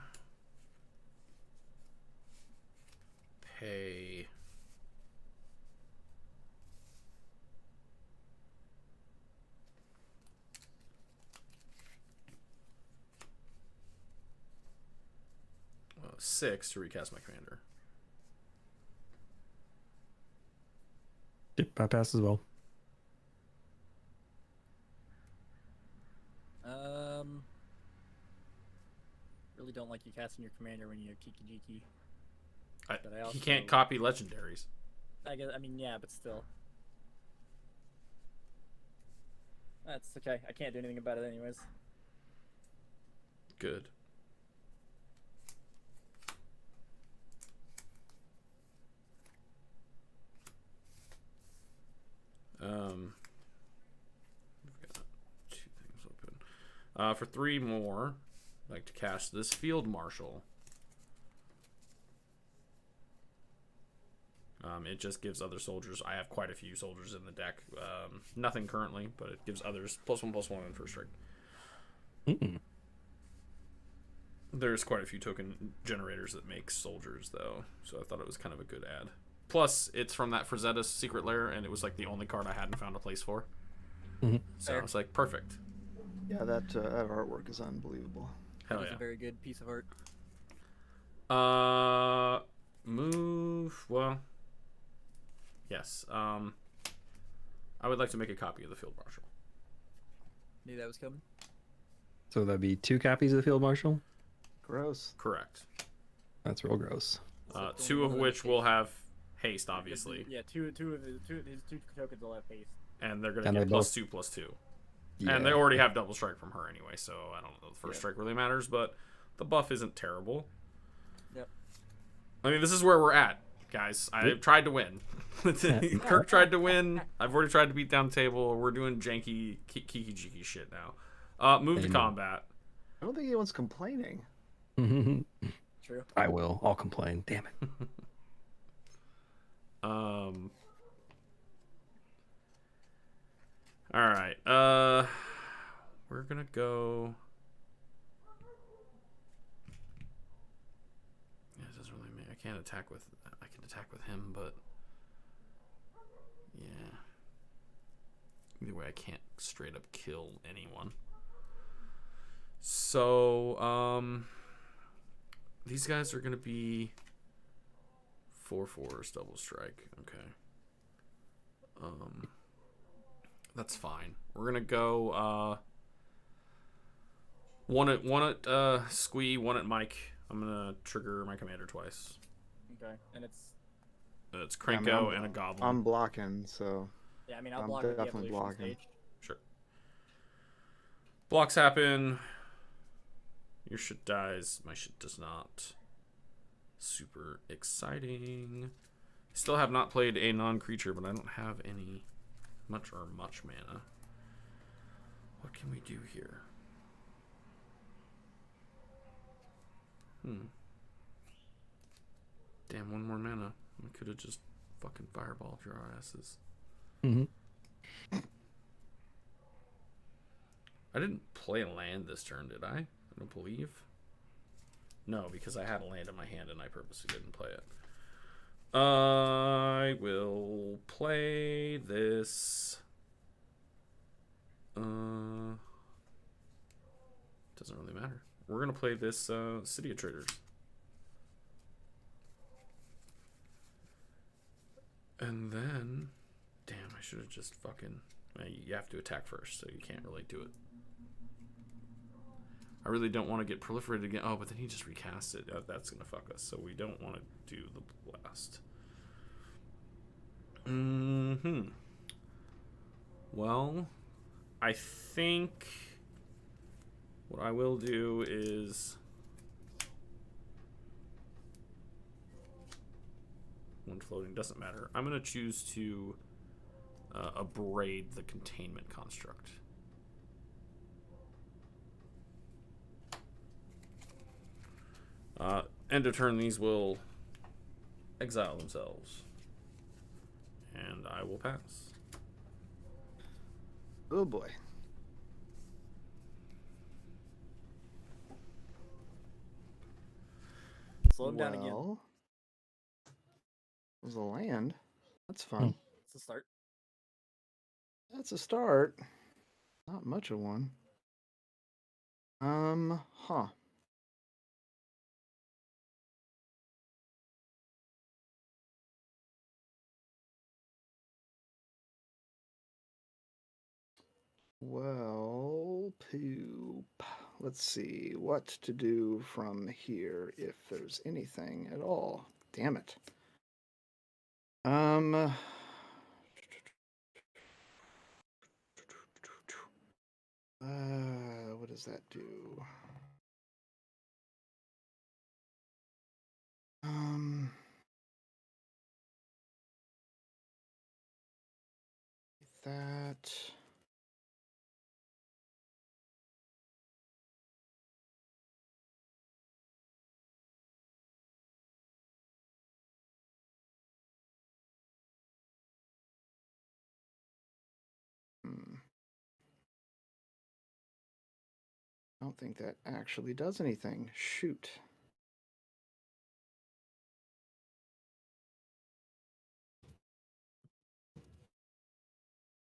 pay six to recast my commander. Yep, I pass as well. Really don't like you casting your commander when you have Kiki Jiki. He can't copy legendaries. I guess. I mean, yeah, but still. That's okay. I can't do anything about it anyways. Good. We've got 2 things open. For 3 more, I'd like to cast this Field Marshal. It just gives other soldiers. I have quite a few soldiers in the deck. Nothing currently, but it gives others +1/+1 on first strike. There's quite a few token generators that make soldiers, though, so I thought it was kind of a good add. Plus, it's from that Frazetta's Secret Lair, and it was like the only card I hadn't found a place for. So I was like, perfect. Yeah, that artwork is unbelievable. Hell It's yeah. a very good piece of art. Move. Well, yes. I would like to make a copy of the Field Marshal. Knew that was coming. So that'd be 2 copies of the Field Marshal? Gross. Correct. That's real gross. 2 of which will have haste, obviously. Yeah, two of his 2 tokens will have haste. And they're going And to they get both- +2/+2. Yeah. And they already have double strike from her anyway, so I don't know if the first strike really matters, but the buff isn't terrible. Yep. I mean, this is where we're at, guys. I've tried to win. Kirk tried to win. I've already tried to beat down the table. We're doing janky, kiki-jiki shit now. Move to Amen. combat. I don't think anyone's complaining. True. I will. I'll complain. Damn it. All right. We're gonna go. Yeah, it doesn't really make. I can't attack with. I can attack with him, but yeah. Either way, I can't straight up kill anyone. So, these guys are gonna be 4/4s double strike. Okay. That's fine. We're gonna go one at Squee, one at Mike. I'm gonna trigger my commander twice. Okay, and it's Krenko and a goblin. I'm blocking, so yeah. I mean, I'll I'm block at the definitely evolution blocking. stage. Sure. Blocks happen. Your shit dies. My shit does not. Super exciting. Still have not played a non-creature, but I don't have any much mana. What can we do here? Damn, one more mana. We could have just fucking fireballed your asses. I didn't play land this turn, did I? I don't believe. No, because I had a land in my hand and I purposely didn't play it. I will play this. Doesn't really matter. We're gonna play this City of Traders. And then, damn, I should have just fucking. You have to attack first, so you can't really do it. I really don't want to get proliferated again. Oh, but then he just recasts it. That's gonna fuck us. So we don't want to do the blast. Well, I think what I will do is one floating doesn't matter. I'm gonna choose to abrade the containment construct. End of turn, these will exile themselves. And I will pass. Oh boy. Slow him down again. Well, there's a land. That's fun. It's a start. That's a start. Not much of one. Huh. Well, poop. Let's see what to do from here, if there's anything at all. Damn it. What does that do? That. I don't think that actually does anything. Shoot.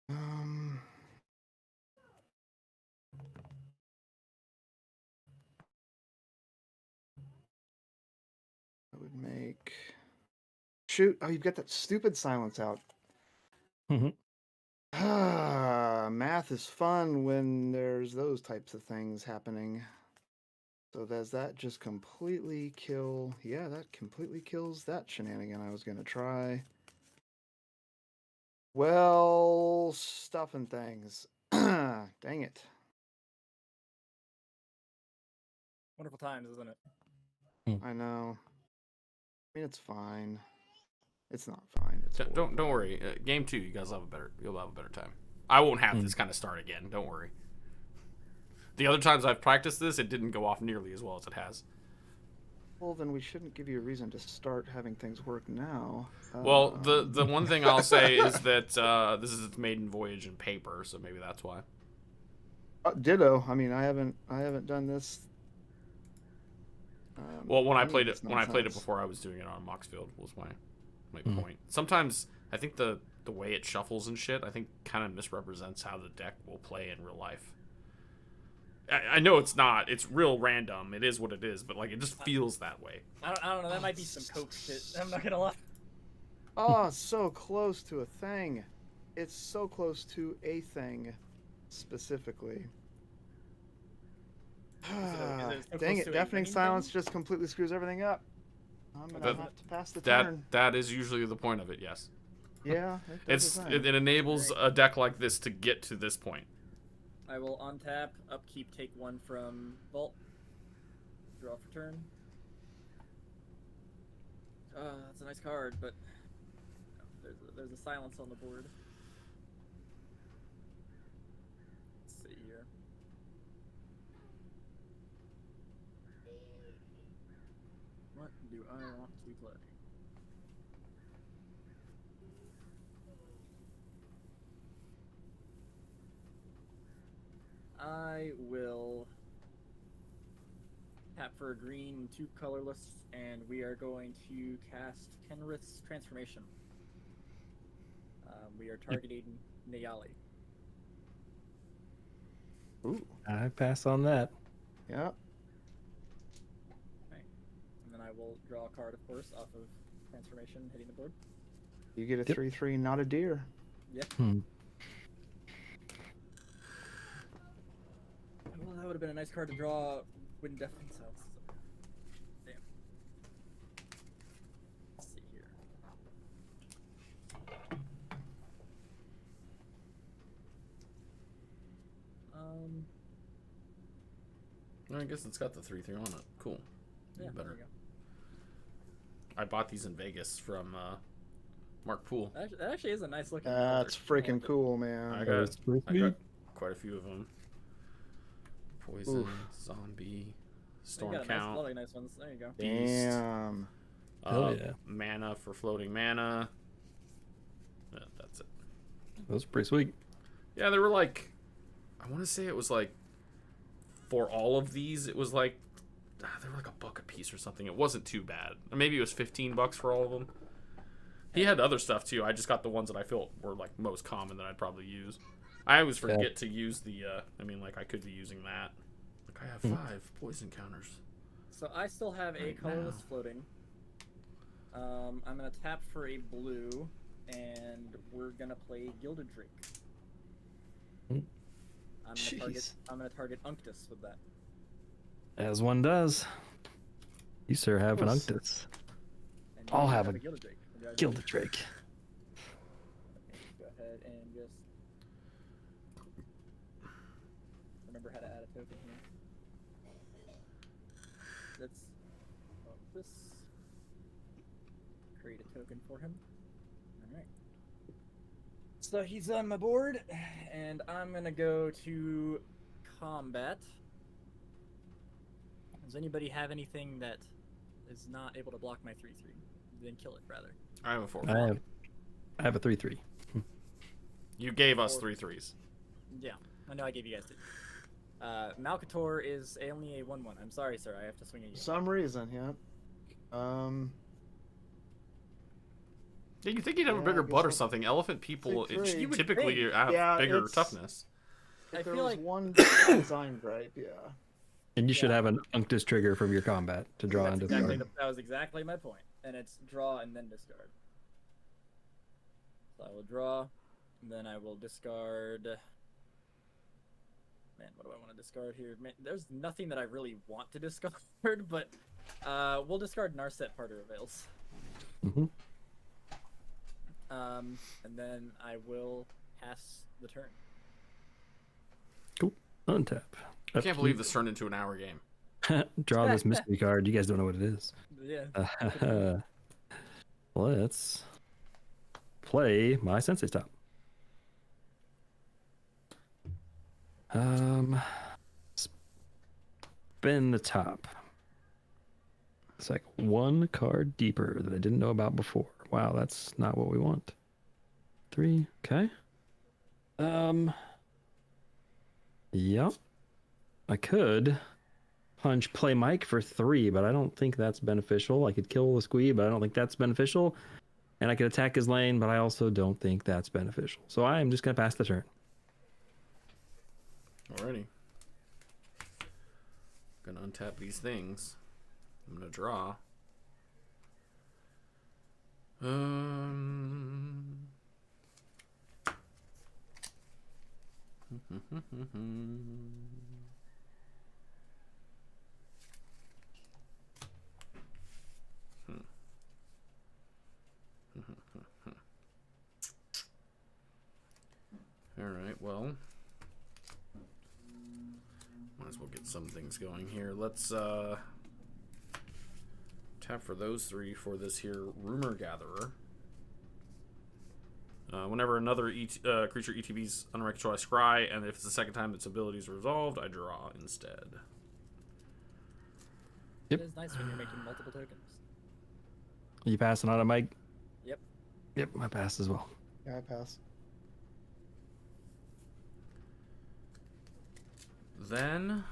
I would make. Shoot! Oh, you've got that stupid silence out. Math is fun when there's those types of things happening. So does that just completely kill? Yeah, that completely kills that shenanigan I was going to try. Well, stuff and things. Dang it. Wonderful times, isn't it? I know. I mean, it's fine. It's not fine. It's don't worry. Game 2, you guys you'll have a better time. I won't have this kind of start again. Don't worry. The other times I've practiced this, it didn't go off nearly as well as it has. Well, then we shouldn't give you a reason to start having things work now. Well, the one thing I'll say is that this is its maiden voyage in paper, so maybe that's why. Ditto. I mean, I haven't done this. Well, when I played it before, I was doing it on Moxfield. Was my point. Sometimes I think the way it shuffles and shit, I think kind of misrepresents how the deck will play in real life. I know it's not. It's real random. It is what it is, but like it just feels that way. I don't know. That might be some coke shit. I'm not gonna lie. Oh, so close to a thing. It's so close to a thing, specifically. Dang it! Deafening silence just completely screws everything up. I'm gonna have to pass the turn. That is usually the point of it. Yes. Yeah. It enables a deck like this to get to this point. I will untap, upkeep, take 1 from Vault. Draw for turn. That's a nice card, but There's a silence on the board. Let's see here. What do I want to play? I will tap for a green, 2 colorless, and we are going to cast Kenrith's Transformation. We are targeting Nayali. Ooh. I pass on that. Yeah. Okay. And then I will draw a card, of course, off of Transformation hitting the board. You get a Yep. 3/3, not a deer. Yep. Hmm. Well, that would have been a nice card to draw when Death Themselves. Damn. Let's see here. I guess it's got the 3/3 on it. Cool. Yeah, Better. there we go. I bought these in Vegas from Mark Poole. That actually is a nice looking. That's color. freaking cool, man. I That's got, pretty I got neat. quite a few of them. Poison, Oof. zombie, You storm got a count, lot of nice ones. There you go. beast. Damn. Hell yeah. Mana for floating mana. Yeah, that's it. Those are pretty sweet. Yeah, they were like, I want to say it was like, for all of these, it was like, they were like $1 a piece or something. It wasn't too bad. Or maybe it was $15 for all of them. He had other stuff too. I just got the ones that I felt were like most common that I'd probably use. I always forget to use the, I could be using that. Like I have 5 poison counters. So I still have a Right colorless now. floating. I'm gonna tap for a blue, and we're gonna play Gilded Drake. Hmm. I'm gonna target Unctus with that. As one does. You, sir, have an Yes. Unctus. And I'll you have a Gilded Drake. Gilded Drake. Okay, go ahead and just remember how to add a token here. Let's this. Create a token for him. Alright. So he's on my board, and I'm gonna go to combat. Does anybody have anything that is not able to block my 3/3? Then kill it, rather. I have a 4. I have a 3/3. You gave us 4. 3/3s. Yeah, I know I gave you guys 2. Malcator is only a 1/1. I'm sorry, sir. I have to swing at you. Some reason, yeah. Yeah, you think you'd have a Yeah, bigger I guess butt or I'll something. Elephant people take 3. You would typically think. have Yeah, bigger it's- toughness. I If there feel was like one design gripe, yeah. And you should Yeah. have an Unctus trigger from your combat to draw that's into exactly the that was exactly my point. And it's draw and then discard. So I will draw, and then I will discard. Man, what do I want to discard here? Man, there's nothing that I really want to discard, but we'll discard Narset Parter Avails. Mhm. And then I will pass the turn. untap. I can't believe this turned into an hour game. Draw this mystery card. You guys don't know what it is. Yeah. Let's play my Sensei Stop. Spin the top. It's like one card deeper that I didn't know about before. Wow, that's not what we want. 3, okay. Yep. I could punch play Mike for 3, but I don't think that's beneficial. I could kill the Squee, but I don't think that's beneficial. And I could attack his lane, but I also don't think that's beneficial. So I am just going to pass the turn. Alrighty. Gonna untap these things. I'm gonna draw. Alright, well. Might as well get some things going here. Let's tap for those 3 for this here Rumor Gatherer. Whenever another creature ETBs unranked control, I scry, and if it's the second time its ability is resolved, I draw instead. Yep. It is nice when you're making multiple tokens. You passing on it, Mike? Yep. Yep, I passed as well. Yeah, I pass. Then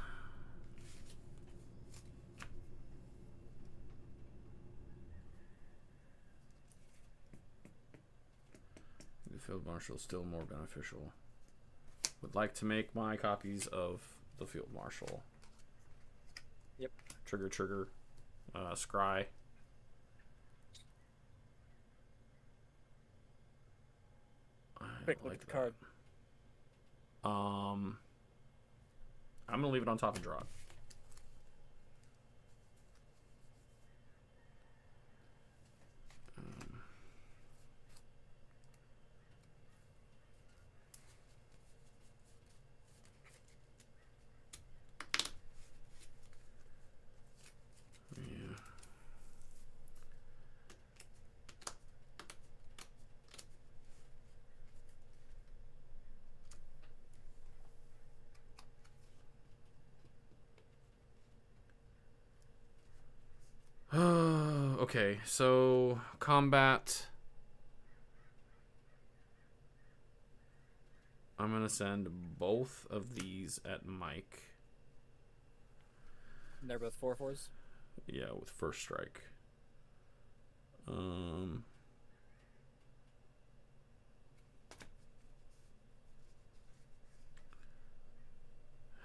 the Field Marshal is still more beneficial. Would like to make my copies of the Field Marshal. Yep. Trigger, scry. Quick look at the card. I'm gonna leave it on top and draw it. Yeah. Okay, so combat. I'm gonna send both of these at Mike. And they're both 4/4s. Yeah, with first strike.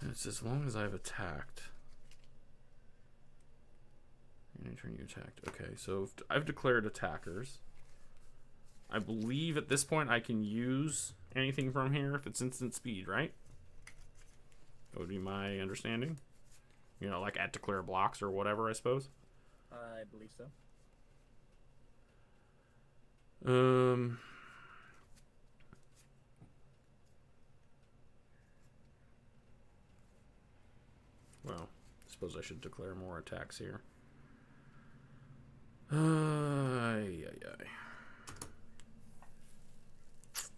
It's as long as I've attacked. Anytime you attacked. Okay, so I've declared attackers. I believe at this point I can use anything from here if it's instant speed, right? That would be my understanding. You know, like at declare blocks or whatever, I suppose. I believe so. Well, I suppose I should declare more attacks here.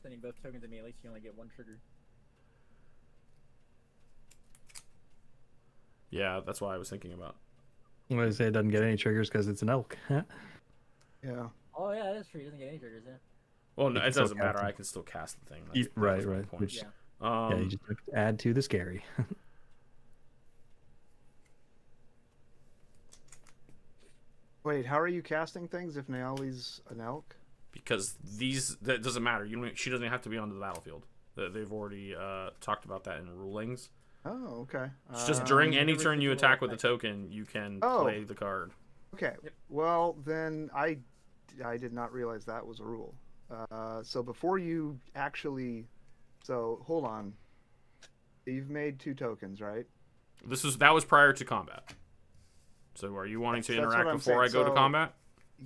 Sending both tokens at me, at least you only get one trigger. Yeah, that's why I was thinking about. I'm going to say it doesn't get any triggers because it's an elk. Yeah. Oh yeah, that's true. He doesn't get any triggers, yeah. Well, no, You it can still doesn't matter. cast it. I can still cast the thing. Right, was my right. point. Which, Yeah. yeah, you just have to add to the scary. Wait, how are you casting things if Naali's an elk? Because that doesn't matter. She doesn't have to be onto the battlefield. They've already talked about that in rulings. Oh, okay. It's just during any never turn you residual attack with a effect. token, you can Oh. play the card. Okay. Yep. Well, then I did not realize that was a rule. So before you actually, so hold on. You've made 2 tokens, right? That was prior to combat. So are you wanting to That's what interact I'm before I saying. go to So- combat?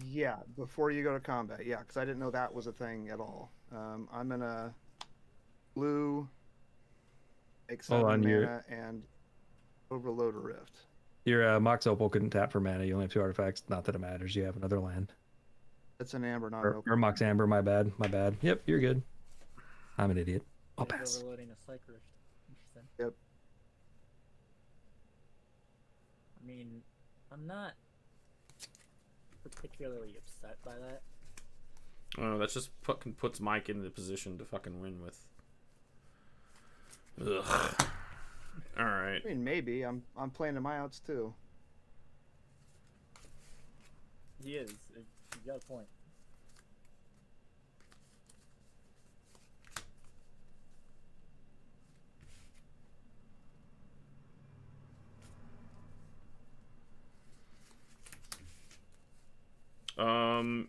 Yeah, before you go to combat. Yeah, because I didn't know that was a thing at all. I'm gonna blue, make 7 Hold on, mana, and overload a rift. Your Mox Opal couldn't tap for mana. You only have 2 artifacts. Not that it matters. You have another land. It's an amber, not an Or Mox Amber, my bad. My bad. Yep, you're good. I'm an idiot. I'll He's pass. overloading a Psych Rift. Interesting. Yep. I mean, I'm not particularly upset by that. Oh, that just puts Mike in the position to fucking win with. Ugh. All right. I mean, maybe I'm playing to my outs too. He is. You got a point.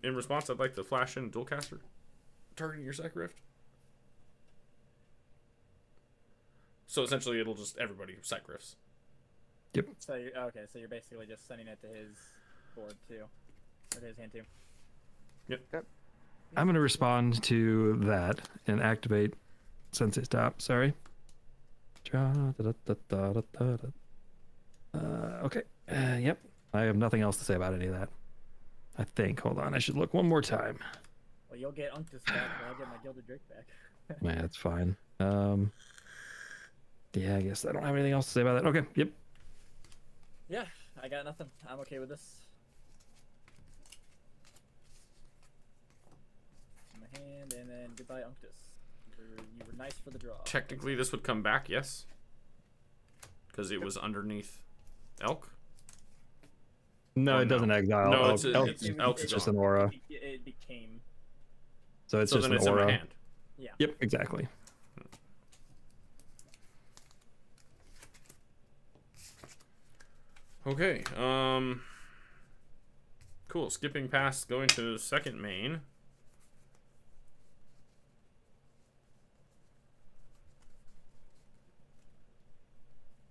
In response, I'd like to flash in dual caster, targeting your Psych Rift. So essentially, it'll just everybody Psych Rifts. So okay, so you're basically just sending it to his board too, or to his hand too. Yep. I'm going to respond to that and activate Sensei Stop. Sorry. Okay. Yep. I have nothing else to say about any of that. I think. Hold on. I should look one more time. Well, you'll get Unctus back, but I'll get my Gilded Drake back. Yeah, that's fine. Yeah, I guess I don't have anything else to say about that. Okay, yep. Yeah, I got nothing. I'm okay with this. In my hand, and then goodbye, Unctus. You were nice for the draw. Technically, this would come back, yes? Because it was underneath Elk? No, Oh, it doesn't no. exile. No, Elk, it's a- Elk- it's- It- Elk's it's it- just gone. an aura. It became. So it's So just then an it's in aura. my hand. Yeah. Yep, exactly. Okay, cool. Skipping past going to second main.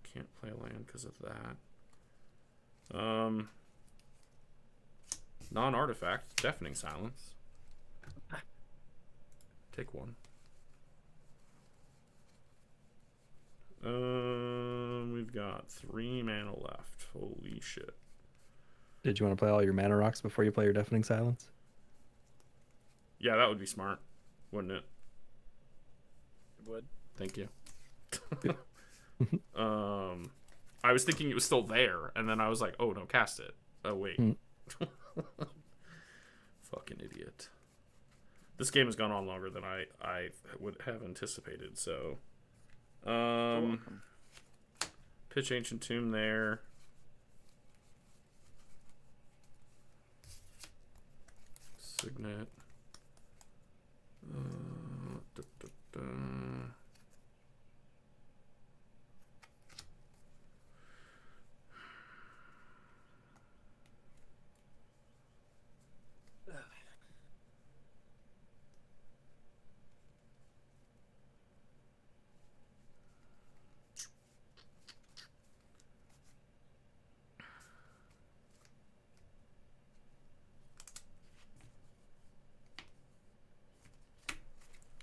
Can't play land because of that. Non-artifact, Deafening Silence. Take one. We've got 3 mana left. Holy shit. Did you want to play all your mana rocks before you play your Deafening Silence? Yeah, that would be smart, wouldn't it? It would. Thank you. I was thinking it was still there, and then I was like, oh no, cast it. Oh wait. Fucking idiot. This game has gone on longer than I would have anticipated, so pitch Ancient Tomb there. Signet. Da, da, da.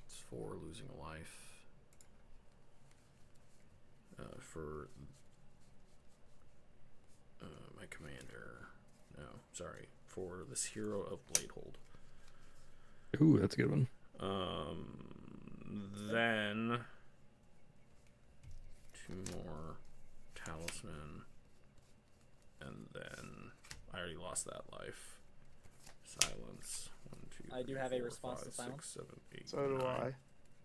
It's 4 losing a life. For my commander. No, sorry. For this hero of Bladehold. Ooh, that's a good one. Then 2 more Talisman. And then I already lost that life. Silence. 1, 2, I do 3, have a 4, response 5, to silence. 6, 7, 8, So do 9. I.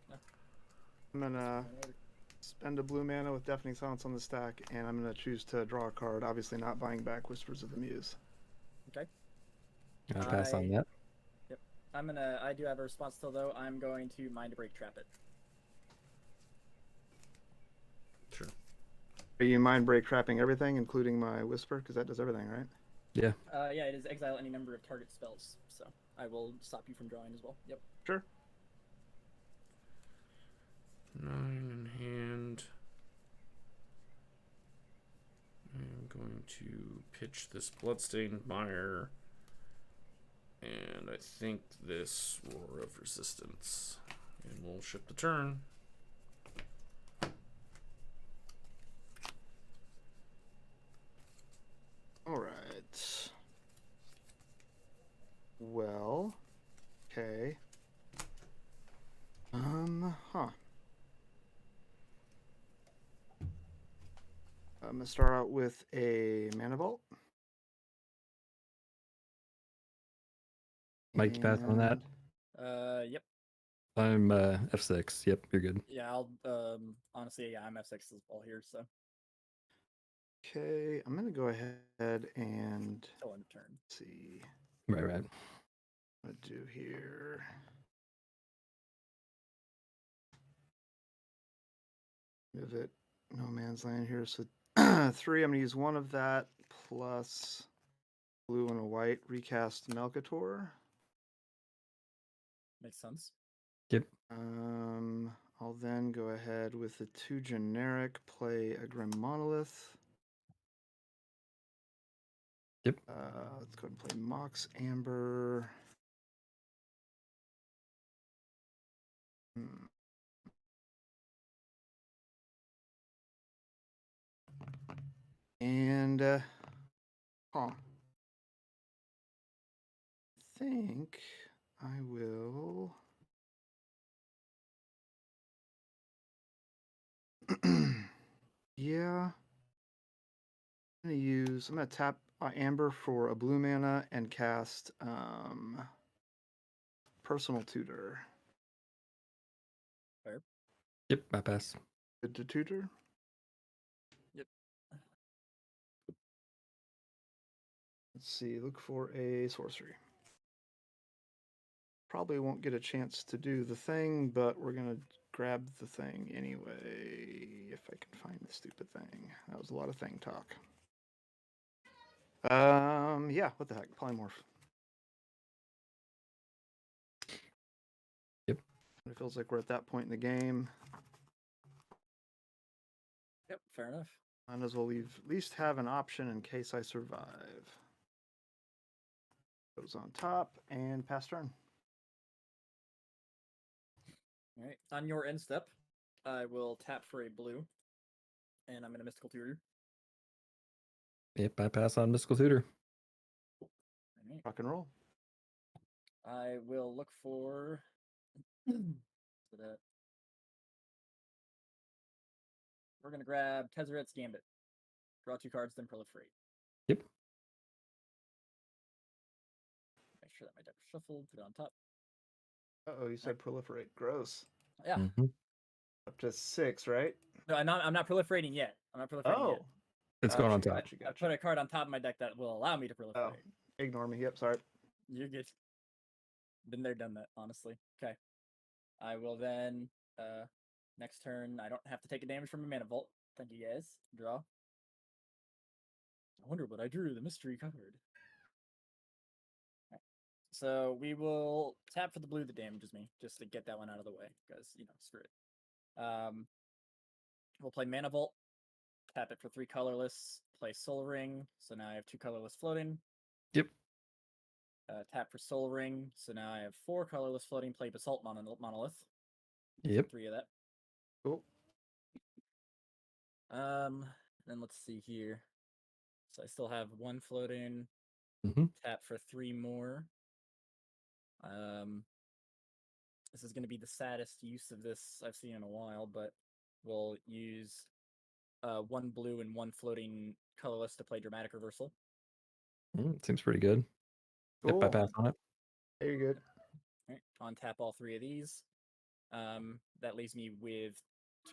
Yeah. I'm gonna spend a blue mana with Deafening Silence on the stack, and I'm gonna choose to draw a card. Obviously, not buying back Whispers of the Muse. Okay. I'll pass on that. Yep. I do have a response still though. I'm going to Mind Break Trap it. Sure. Are you mind break trapping everything, including my Whisper? Because that does everything, right? Yeah. Yeah, it is exile any number of target spells, so I will stop you from drawing as well. Yep. Sure. 9 in hand. I'm going to pitch this Bloodstained Mire. And I think this Roar of Resistance. And we'll ship the turn. All right. Well, okay. Huh. I'm gonna start out with a Mana Vault. Mike, you pass on that? Yep. I'm F6. Yep, you're good. Yeah, I'll honestly, yeah, I'm F6 as well here, so Okay, I'm gonna go ahead and till end of turn. see Right. what I do here. Move it, no man's land here. So 3, I'm gonna use 1 of that plus blue and a white. Recast Melkator. Makes sense. I'll then go ahead with the 2 generic, play a Grim Monolith. Yep. Let's go ahead and play Mox Amber. And I think I will. Yeah. I'm gonna tap Amber for a blue mana and cast Personal Tutor. Yep, I pass. Good to tutor. Yep. Let's see, look for a sorcery. Probably won't get a chance to do the thing, but we're gonna grab the thing anyway, if I can find the stupid thing. That was a lot of thing talk. Yeah, what the heck, polymorph. Yep. It feels like we're at that point in the game. Yep, fair enough. Might as well leave, at least have an option in case I survive. Goes on top and pass turn. All right. On your end step, I will tap for a blue, and I'm going to Mystical Tutor. Yep, I pass on Mystical Tutor. All right. Rock and roll. I will look for so that we're going to grab Tezzeret's Gambit. Draw 2 cards, then proliferate. Yep. Make sure that my deck is shuffled. Put it on top. Uh-oh, you said proliferate. Gross. Yeah. Mhm. Up to 6, right? No, I'm not proliferating yet. I'm not proliferating yet. Oh. It's going on top. Gotcha. I put a card on top of my deck that will allow me to proliferate. Oh, ignore me. Yep, sorry. You're good. Been there, done that, honestly. Okay. I will then, next turn, I don't have to take a damage from a Mana Vault. Thank you, guys. Draw. I wonder what I drew. The mystery card. Okay. So we will tap for the blue that damages me, just to get that one out of the way, because, screw it. We'll play Mana Vault. Tap it for 3 colorless. Play Soul Ring. So now I have 2 colorless floating. Yep. Tap for Soul Ring. So now I have 4 colorless floating. Play Basalt Monolith. Yep. 3 of that. Cool. Then let's see here. So I still have 1 floating. Mhm. Tap for 3 more. This is going to be the saddest use of this I've seen in a while, but we'll use 1 blue and 1 floating colorless to play Dramatic Reversal. Seems pretty good. Cool. Yep, I pass on it. There you good. All right, on tap all 3 of these. That leaves me with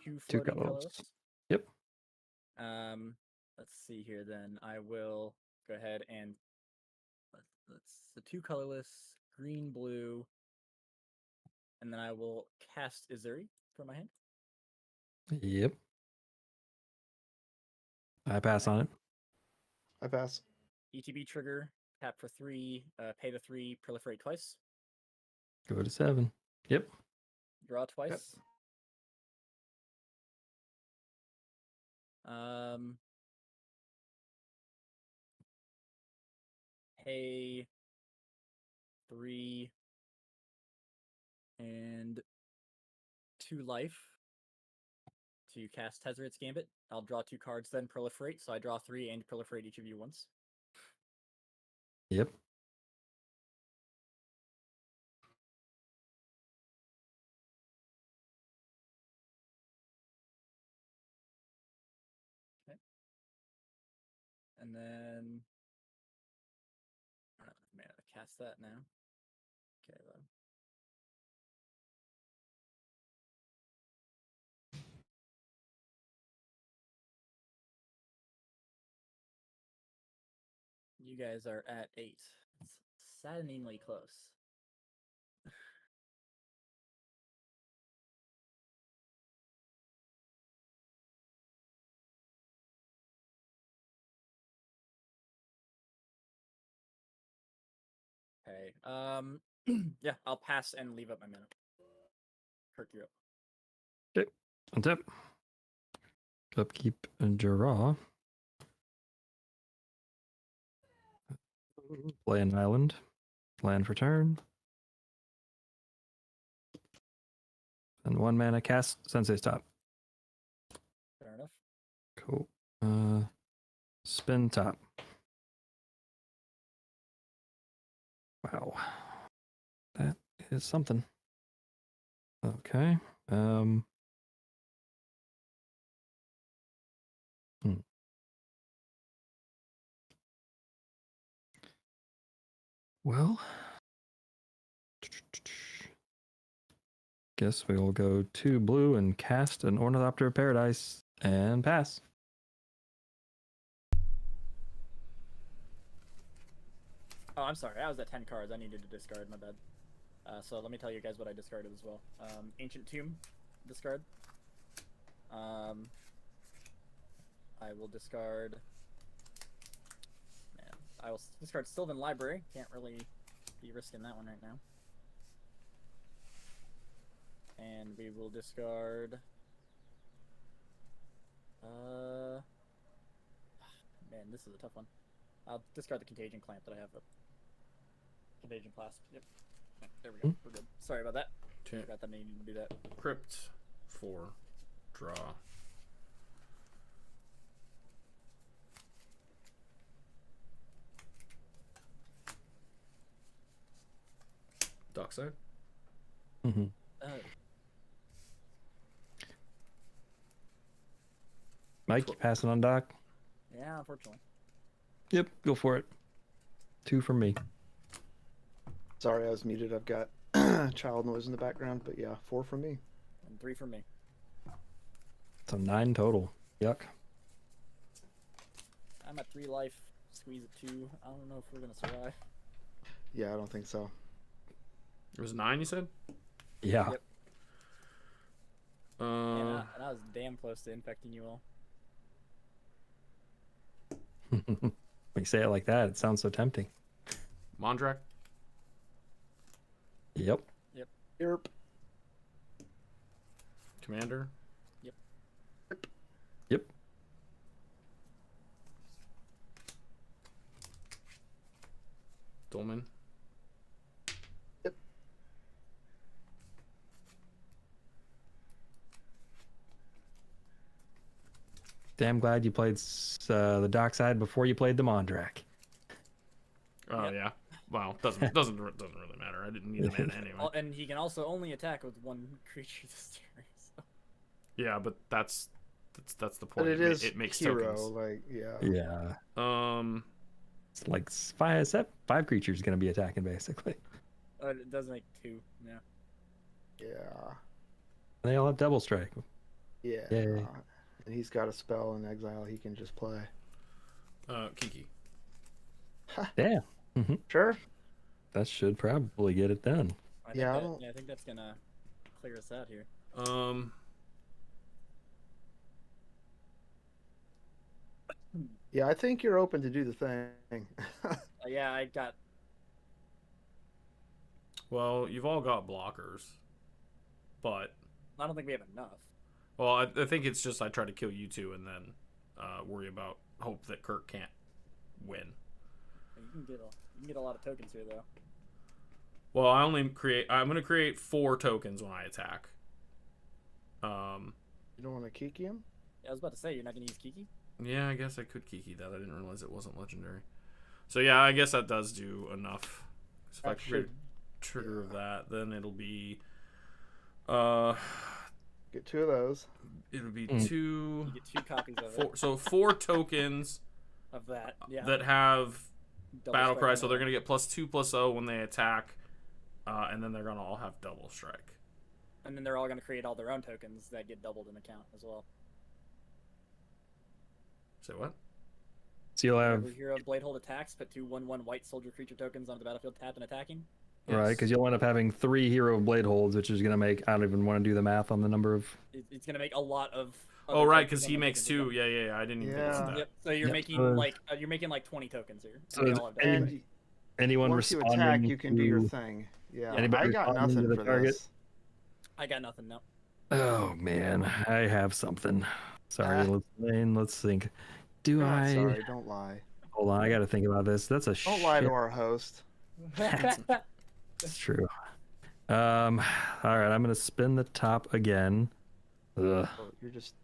2 2 floating colors. colorless. Yep. Let's see here. Then I will go ahead and let's the 2 colorless, green, blue, and then I will cast Izuri from my hand. Yep. I pass on it. I pass. ETB trigger, tap for 3, pay the 3, proliferate twice, Go to 7. Yep. draw twice. Pay 3 and 2 life to cast Tezzeret's Gambit. I'll draw 2 cards, then proliferate. So I draw 3 and proliferate each of you once. Yep. Okay. And then man, I cast that now. Okay, then. You guys are at 8. It's saddeningly close. Okay. Yeah, I'll pass and leave up my mana. Kirk, you're up. Okay. Untap. Upkeep and draw. Play an island. Land for turn. And 1 mana cast Sensei's Top. Fair enough. Cool. Spin top. Wow. That is something. Okay. Well, guess we will go 2 blue and cast an Ornithopter of Paradise and pass. Oh, I'm sorry. I was at 10 cards. I needed to discard. My bad. So let me tell you guys what I discarded as well. Ancient Tomb, discard. I will discard. Man, I will discard Sylvan Library. Can't really be risking that one right now. And we will discard. Man, this is a tough one. I'll discard the Contagion Clamp that I have up. Contagion Clasp. Yep. There we go. We're good. Sorry about that. Forgot that I needed to do that. Crypt 4. Draw. Dockside. Mm-hmm. Mike, you passing on dock? Yeah, unfortunately. Yep, go for it. 2 from me. Sorry, I was muted. I've got child noise in the background, but yeah, 4 from me. And 3 from me. So 9 total. Yuck. I'm at 3 life. Squeeze at 2. I don't know if we're gonna survive. Yeah, I don't think so. It was 9, you said? Yeah. Yep. And I was damn close to infecting you all. When you say it like that, it sounds so tempting. Mondrak. Yep. Yep. Commander. Yep. Dolmen. Yep. Damn glad you played the dockside before you played the Mondrak. Oh Yep. yeah. Well, doesn't really matter. I didn't need the mana anyway. And he can also only attack with 1 creature this turn. So. Yeah, but that's the point. But it is it makes hero, tokens. like, yeah. Yeah. It's like 5 creatures going to be attacking, basically. It does make 2, yeah. Yeah. They all have double strike. Yeah. Yay. And he's got a spell in exile he can just play. Kiki. Yeah. Mm-hmm. Sure. That should probably get it done. I think that's gonna clear us out here. Yeah, I think you're open to do the thing. Yeah, I got. Well, you've all got blockers, but I don't think we have enough. well, I think it's just I try to kill you two and then worry about hope that Kirk can't win. You can get a lot of tokens here though. Well, I'm going to create 4 tokens when I attack. You don't want to kiki him? Yeah, I was about to say you're not gonna use Kiki. Yeah, I guess I could Kiki that. I didn't realize it wasn't legendary. So yeah, I guess that does do enough. So if I create a trigger of that, then it'll be Get 2 of those. it'll be You 2 get 2 copies of 4 so 4 tokens of that. Yeah. that have Double battle strike cry, on so it. they're going to get +2/+0 when they attack, and then they're going to all have double strike. And then they're all gonna create all their own tokens that get doubled in the count as well. Say what? So you'll have, Every hero of Bladehold attacks, put 2 1/1 white soldier creature tokens onto the battlefield, tapped and attacking. right, because you'll end up having 3 hero blade holds, which is going to make, I don't even want to do the math on the number of. It's gonna make a lot of. Oh other right, tokens because on he the makes tokens as 2. Yeah. I didn't even think Yeah. of well. that. Yep. So you're Yep. making like 20 tokens here. So And they it's all have double any- strike. And Anyone once you responding attack, you can do your to- thing. Yeah. Anybody I got responding to nothing the for target? this. I got nothing. No. Oh man, I have something. Sorry, let's think. Do God, I? sorry, don't lie. Hold on, I got to think about this. That's a Don't lie to our host. That's true. All right, I'm gonna spin the top again. Ugh. Oh, you're just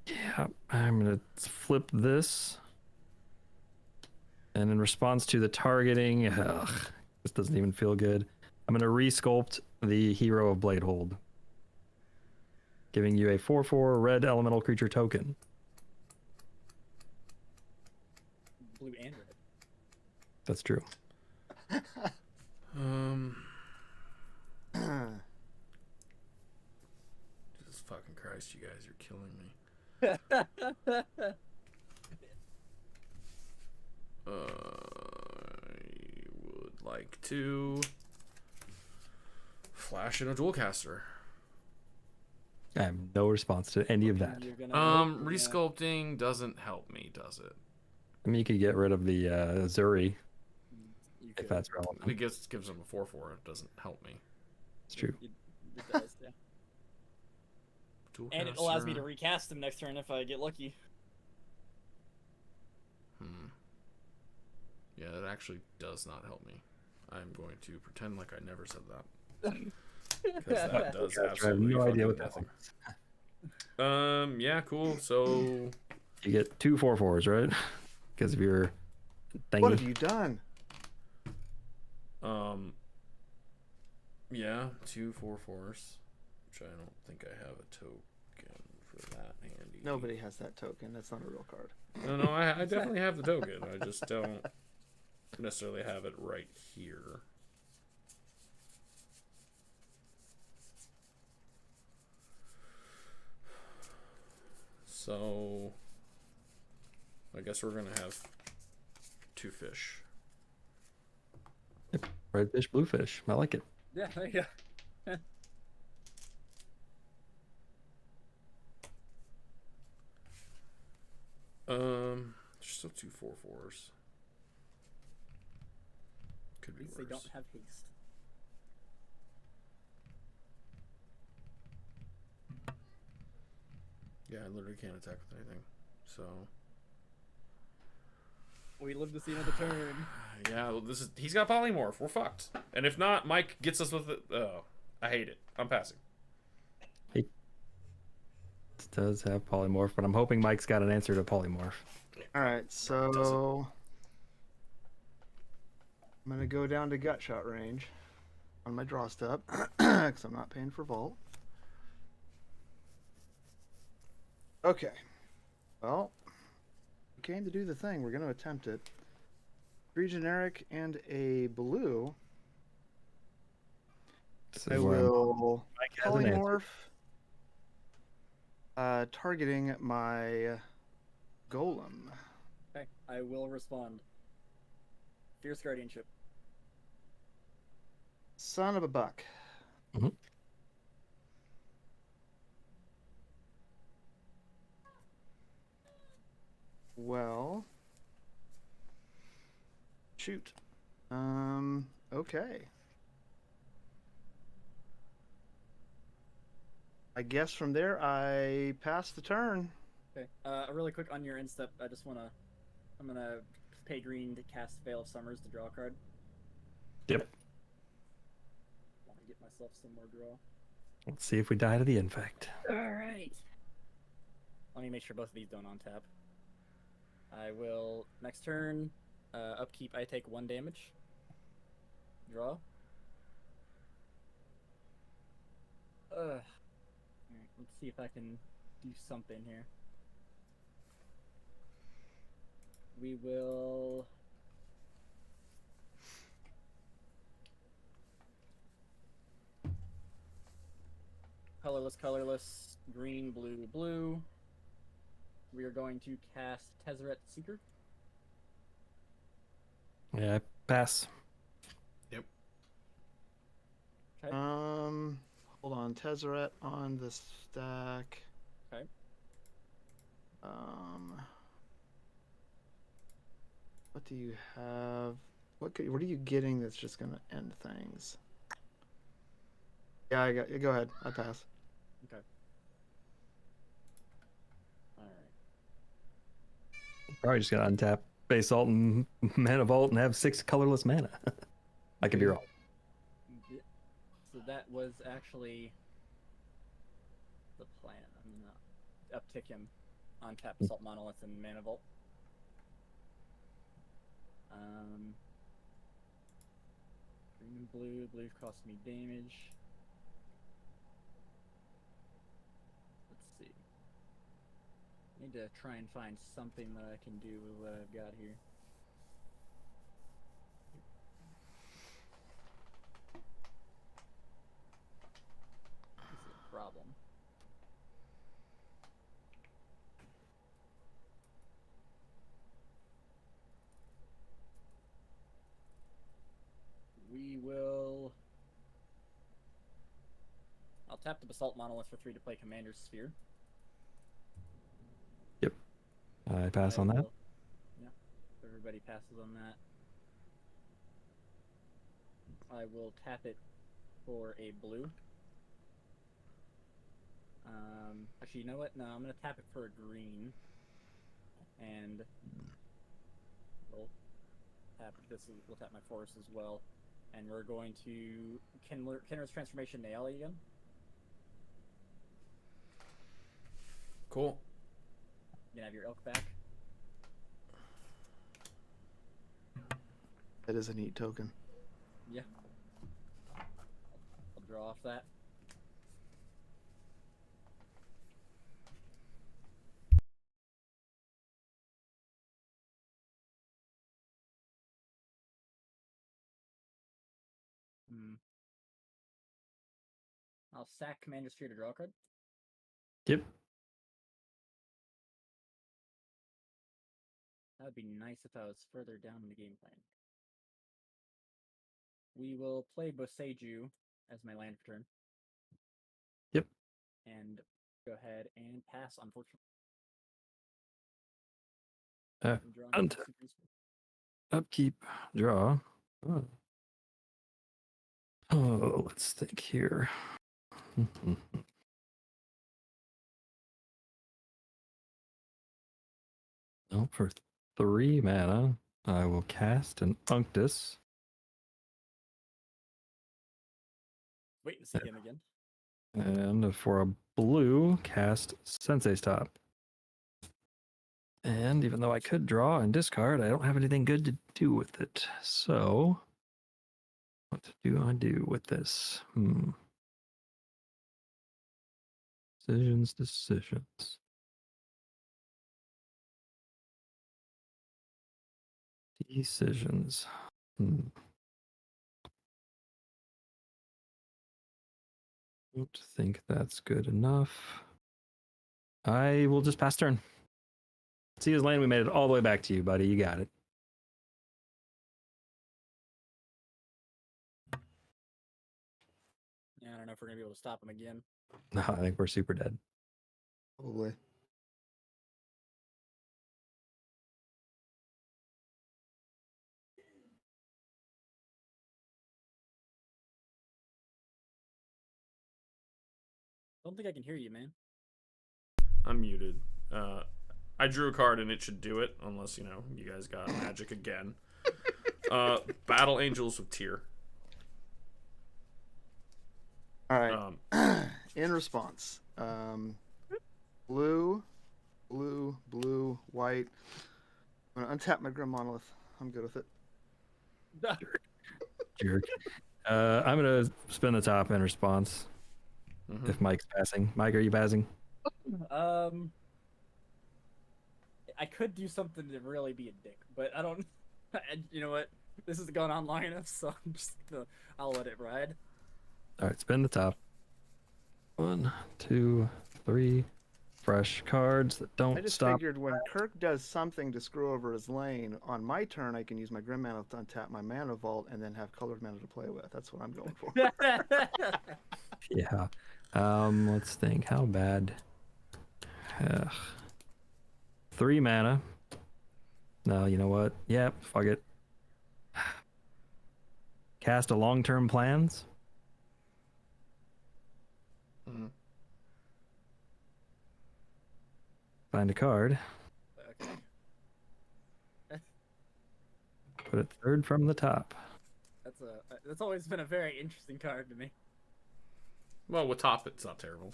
Yeah, I'm gonna flip this. And in response to the targeting, This doesn't even feel good. I'm going to resculpt the Hero of Bladehold, giving you a 4/4 red elemental creature token. Blue and red. That's true. Jesus fucking Christ, you guys are killing me. I would like to flash in a dualcaster. I have no response to any of that. Resculpting doesn't help me, does it? I mean, you could get rid of the Zuri You if could. that's relevant. It gives him a 4/4. It doesn't help me. It's true. It does, yeah. And it allows me to Dualcaster. recast him next turn if I get lucky. Yeah, that actually does not help me. I'm going to pretend like I never said that. Because that does I have absolutely no idea fucking what that nothing. Yeah, cool. So You get 2 4/4s, right? Because of your thingy. What have you done? yeah, 2 4/4s, which I don't think I have a token for that handy. Nobody has that token. That's not a real card. No, I definitely have the token. I just don't necessarily have it right here. So I guess we're gonna have 2 fish. Red fish, blue fish. I like it. Yeah, there you go. There's still 2 4/4s. Could At be least they worse. don't have haste. Yeah, I literally can't attack with anything. So We live to see another turn. yeah, well, he's got polymorph. We're fucked. And if not, Mike gets us with it. Oh, I hate it. I'm passing. It does have polymorph, but I'm hoping Mike's got an answer to polymorph. All right, so I'm gonna go down to gut shot range on my draw step because I'm not paying for vault. Okay. Well, we came to do the thing. We're gonna attempt it. 3 generic and a blue. This I is where will Mike has an answer. polymorph, targeting my golem. Okay, I will respond. Fierce Guardianship. Son of a buck. Mhm. Well, shoot. Okay. I guess from there I pass the turn. Okay. Really quick on your instep, I'm gonna pay green to cast Veil of Summers to draw a card. Yep. Want to get myself some more draw. Let's see if we die to the infect. All right. Let me make sure both of these don't untap. I will next turn. Upkeep. I take 1 damage. Draw. Alright, let's see if I can do something here. We will. Colorless, green, blue, blue. We are going to cast Tezzeret Seeker. Yeah, pass. Okay. Hold on. Tezzeret on the stack. Okay. What do you have? What are you getting that's just gonna end things? Yeah, go ahead. I pass. Okay. Alright. Probably just gonna untap base alt and mana vault and have 6 colorless mana. I could be wrong. So that was actually the plan. I'm gonna uptick him on tap Assault Monolith and Mana Vault. Green and blue. Blue cost me damage. Let's see. Need to try and find something that I can do with what I've got here. This is a problem. We will. I'll tap the Basalt Monolith for 3 to play Commander's Sphere. Yep. I pass on that. Yeah, everybody passes on that. I will tap it for a blue. Actually, you know what? No, I'm gonna tap it for a green, and we'll tap this. We'll tap my forest as well, and we're going to Kenra's Transformation Nail again. Cool. You can have your elk back. That is a neat token. Yeah. I'll draw off that. I'll sack Commander's Sphere to draw a card. Yep. That would be nice if I was further down in the game plan. We will play Boseiju as my land for turn. Yep. And go ahead and pass, unfortunately. Upkeep, draw. Oh, let's think here. No, for 3 mana, I will cast an Unctus. Wait to see him again. And for a blue, cast Sensei's Top. And even though I could draw and discard, I don't have anything good to do with it. So, what do I do with this? Decisions. Decisions. Don't think that's good enough. I will just pass turn. See his lane, we made it all the way back to you, buddy. You got it. Yeah, I don't know if we're going to be able to stop him again. No, I think we're super dead. Probably. Don't think I can hear you, man. I'm muted. I drew a card and it should do it, unless, you know, you guys got magic again. Battle Angels with Tear. All right. In response, blue, white. I'm gonna untap my Grim Monolith. I'm good with it. Jerk. I'm gonna spin the top in response. Mm-hmm. If Mike's passing. Mike, are you passing? I could do something to really be a dick, but I don't. You know what? This has gone on long enough, so I'm just I'll let it ride. All right, spin the top. 1, 2, 3. Fresh cards that don't I just stop. figured when Kirk does something to screw over his lane, on my turn I can use my Grim Mana to untap my Mana Vault and then have colored mana to play with. That's what I'm going for. Yeah. Let's think. How bad? 3 mana. No, you know what? Yep, fuck it. Cast a long-term plans. Mm-hmm. Find a card. Okay. Put it third from the top. That's always been a very interesting card to me. Well, with top, it's not terrible.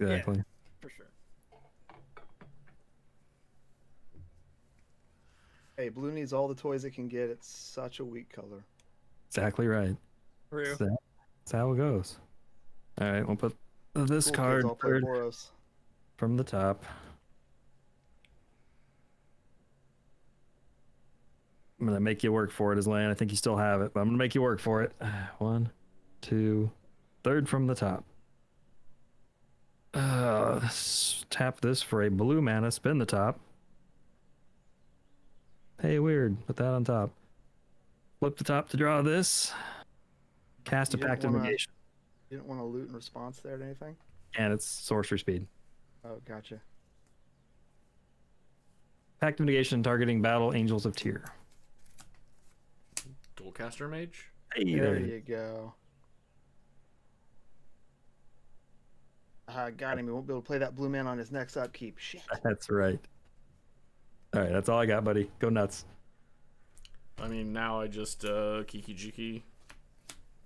Exactly. Yeah, for sure. Hey, blue needs all the toys it can get. It's such a weak color. Exactly right. True. That's how it goes. All right, we'll put this Cool card kids all play third Boros. from the top. I'm gonna make you work for it, Aslan. I think you still have it, but I'm gonna make you work for it. 1, 2, third from the top. Tap this for a blue mana. Spin the top. Hey, weird. Put that on top. Flip the top to draw this. Cast a You didn't Pact of wanna- Negation. You didn't want to loot in response there to anything? And it's sorcery speed. Oh, gotcha. Pact of Negation targeting battle Angels of Tyr. Dual caster mage. Hey, There you go. Got him. He won't be able to play that blue man on his next upkeep. Shit. That's right. All right, that's all I got, buddy. Go nuts. I mean, now I just Kiki Jiki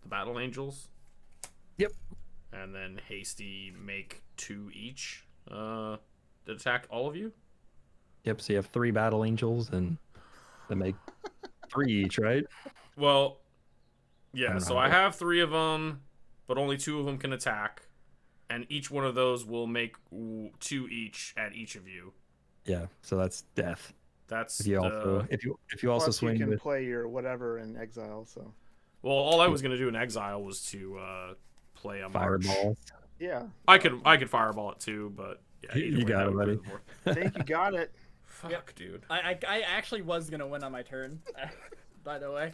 the battle angels. Yep. And then hasty make 2 each. To attack all of you. Yep. So you have 3 battle angels, and they make 3 each, right? Well, I yeah. don't So know. I have 3 of them, but only 2 of them can attack, and each one of those will make 2 each at each of you. Yeah. So that's death. That's If you also if you also Plus, swing you can with play your whatever in exile. So well, all I was gonna do in exile was to play a march. fireballs. yeah, I could fireball it too, but yeah, You either way, got that it, would buddy. be more- I think you got it. Fuck, Yep. dude. I actually was gonna win on my turn. By the way,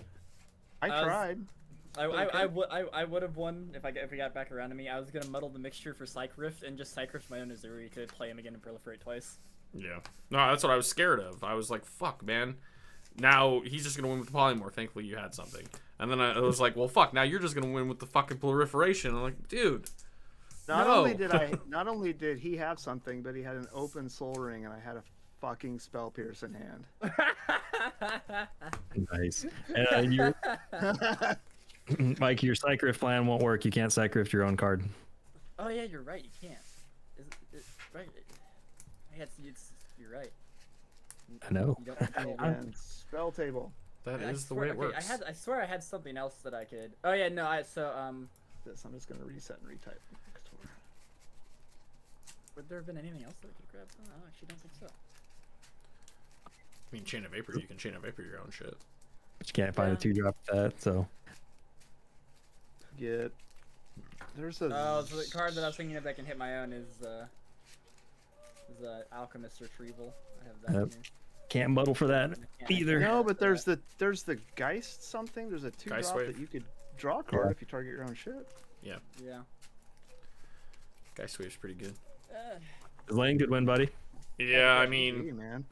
I I was- tried. I would have won if he got back around to me. I was gonna muddle the mixture for Psych Rift and just Psych Rift my own Azuri to play him again and proliferate twice. Yeah. No, that's what I was scared of. I was like, fuck, man. Now he's just gonna win with the polymorph. Thankfully, you had something. And then I was like, well, fuck. Now you're just gonna win with the fucking proliferation. I'm like, dude. Not No. not only did he have something, but he had an open soul ring, and I had a fucking spell pierce in hand. Nice. And Mike, your Psych Rift plan won't work. You can't Psych Rift your own card. Oh yeah, you're right. You can't. Right. Yeah, you're right. I know. You don't, And spell table. That I is the swear- way it okay, works. I swear I had something else that I could. Oh yeah, no. This I'm just gonna reset and retype. Would there have been anything else that I could grab? Oh, I actually don't think so. I mean, Chain of Vapor. You can Chain of Vapor your own shit. But you can't find a Yeah. 2-drop with that, so There's a. Oh, so the card that I was thinking of that can hit my own is Alchemist Retrieval. I have that. Yep. here. can't muddle for that Can't either. No, but there's the Geist something. There's a 2-drop Geist Wave. that you could draw a card Yeah. if you target your own shit. Yeah. Geist Wave's pretty good. Lane, good win, buddy. Yeah, I Hey, mean, man.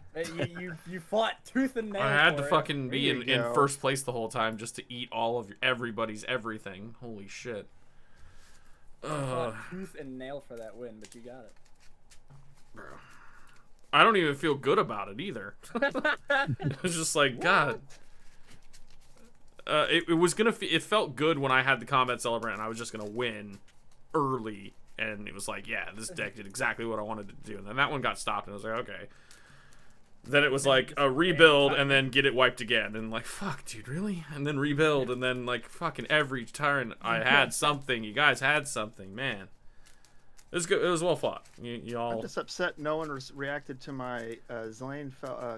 You fought tooth and nail. I had to for it. fucking be There you in go. first place the whole time just to eat all of everybody's everything. Holy shit. You fought tooth and nail for that win, but you got it. Bro. I don't even feel good about it either. It's just like, God. It was gonna. It felt good when I had the combat celebrant and I was just gonna win early, and it was like, yeah, this deck did exactly what I wanted to do. And then that one got stopped, and I was like, okay. Then it was like a rebuild and then get it wiped again, and like, fuck, dude, really? And then rebuild, and then like fucking every turn I had something. You guys had something, man. It was good. It was well fought. You I'm all. just upset no one reacted to my Zlane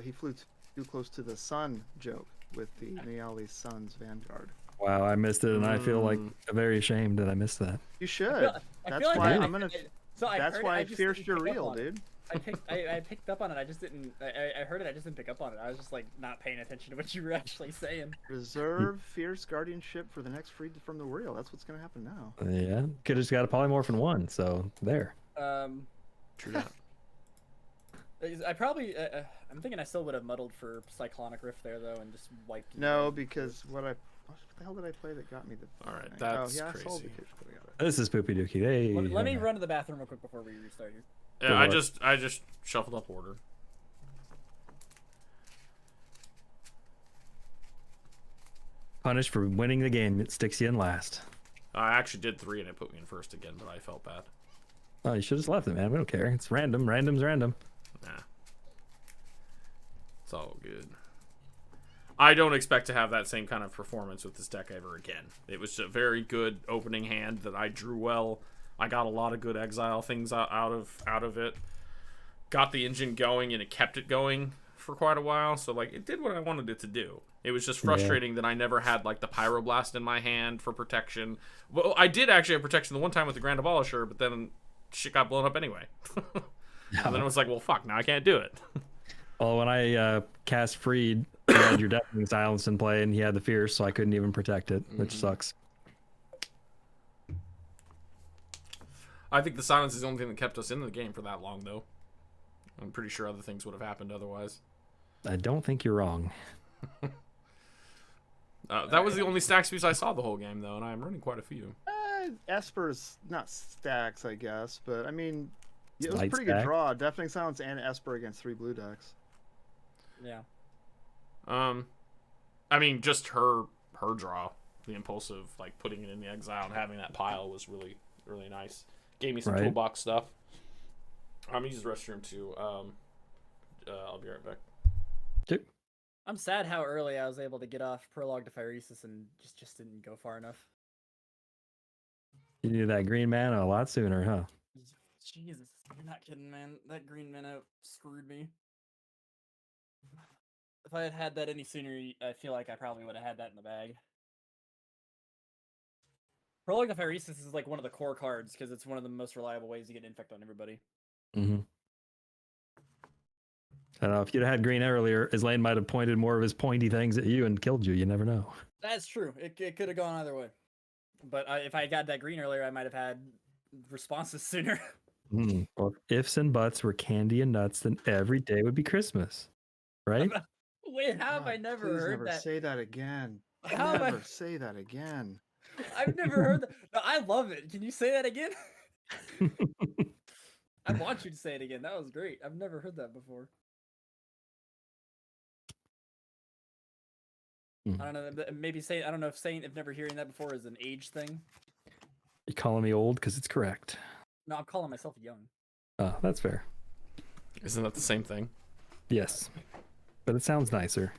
he flew too close to the sun joke with the Niali Sun's Vanguard. Wow, I missed it, and I feel like very ashamed that I missed that. You should. I That's feel like why I- I'm gonna. So I That's heard why it, I just fierced didn't your pick up reel, on it. dude. I picked up on it. I just didn't. I heard it. I just didn't pick up on it. I was just like not paying attention to what you were actually saying. Reserve fierce guardianship for the next freed from the reel. That's what's gonna happen now. Yeah, could have just got a polymorph in one, so there. True that. I probably. I'm thinking I still would have muddled for Cyclonic Rift there though, and just wiped. it No, out. because what the hell did I play that got me the? All right, thing? that's oh, yeah, I sold crazy. the Kish, but I got it. This is Poopy Dookie. Hey. Let me run to the bathroom real quick before we restart here. Yeah, Good I luck. just shuffled up order. Punished for winning the game. It sticks you in last. I actually did 3 and it put me in first again, but I felt bad. Oh, you should have just left it, man. We don't care. It's random. Random's random. Nah. It's all good. I don't expect to have that same kind of performance with this deck ever again. It was a very good opening hand that I drew well. I got a lot of good exile things out of it. Got the engine going, and it kept it going for quite a while. So like, it did what I wanted it to do. It was just frustrating that I never had like the Pyroblast in my hand for protection. Well, I did actually have protection the one time with the Grand Abolisher, but then shit got blown up anyway. And then it was like, well, fuck, now I can't do it. Well, when I cast Freed, you had your Deafening Silence in play, and he had the Fierce, so I couldn't even protect it, which sucks. I think the silence is the only thing that kept us in the game for that long, though. I'm pretty sure other things would have happened otherwise. I don't think you're wrong. That was the only stack speeds I saw the whole game, though, and I'm running quite a few. Esper's not stacks, I guess, but I mean, it was a Light pretty stack. good draw. Deafening Silence and Esper against 3 blue decks. Yeah. I mean, just her draw, the impulsive, like putting it in the exile and having that pile was really, really nice. Gave me some Right. toolbox stuff. I'm gonna use the restroom too. I'll be right back. Yep. I'm sad how early I was able to get off Prologue to Phyresis and just didn't go far enough. You knew that green mana a lot sooner, huh? Jesus, you're not kidding, man. That green mana screwed me. If I had had that any sooner, I feel like I probably would have had that in the bag. Prologue to Phyresis is like one of the core cards because it's one of the most reliable ways to get infect on everybody. Mm-hmm. I don't know, if you'd had green earlier, his lane might have pointed more of his pointy things at you and killed you. You never know. That's true. It could have gone either way. But if I got that green earlier, I might have had responses sooner. Well, if ifs and buts were candy and nuts, then every day would be Christmas, right? Wait, how have God, I never please heard never that? say that again. How have I- Never say that again. I've never heard that. No, I love it. Can you say that again? I want you to say it again. That was great. I've never heard that before. I don't know. Maybe say I don't know if never hearing that before is an age thing. You calling me old because it's correct. No, I'm calling myself young. Oh, that's fair. Isn't that the same thing? Yes, but it sounds nicer.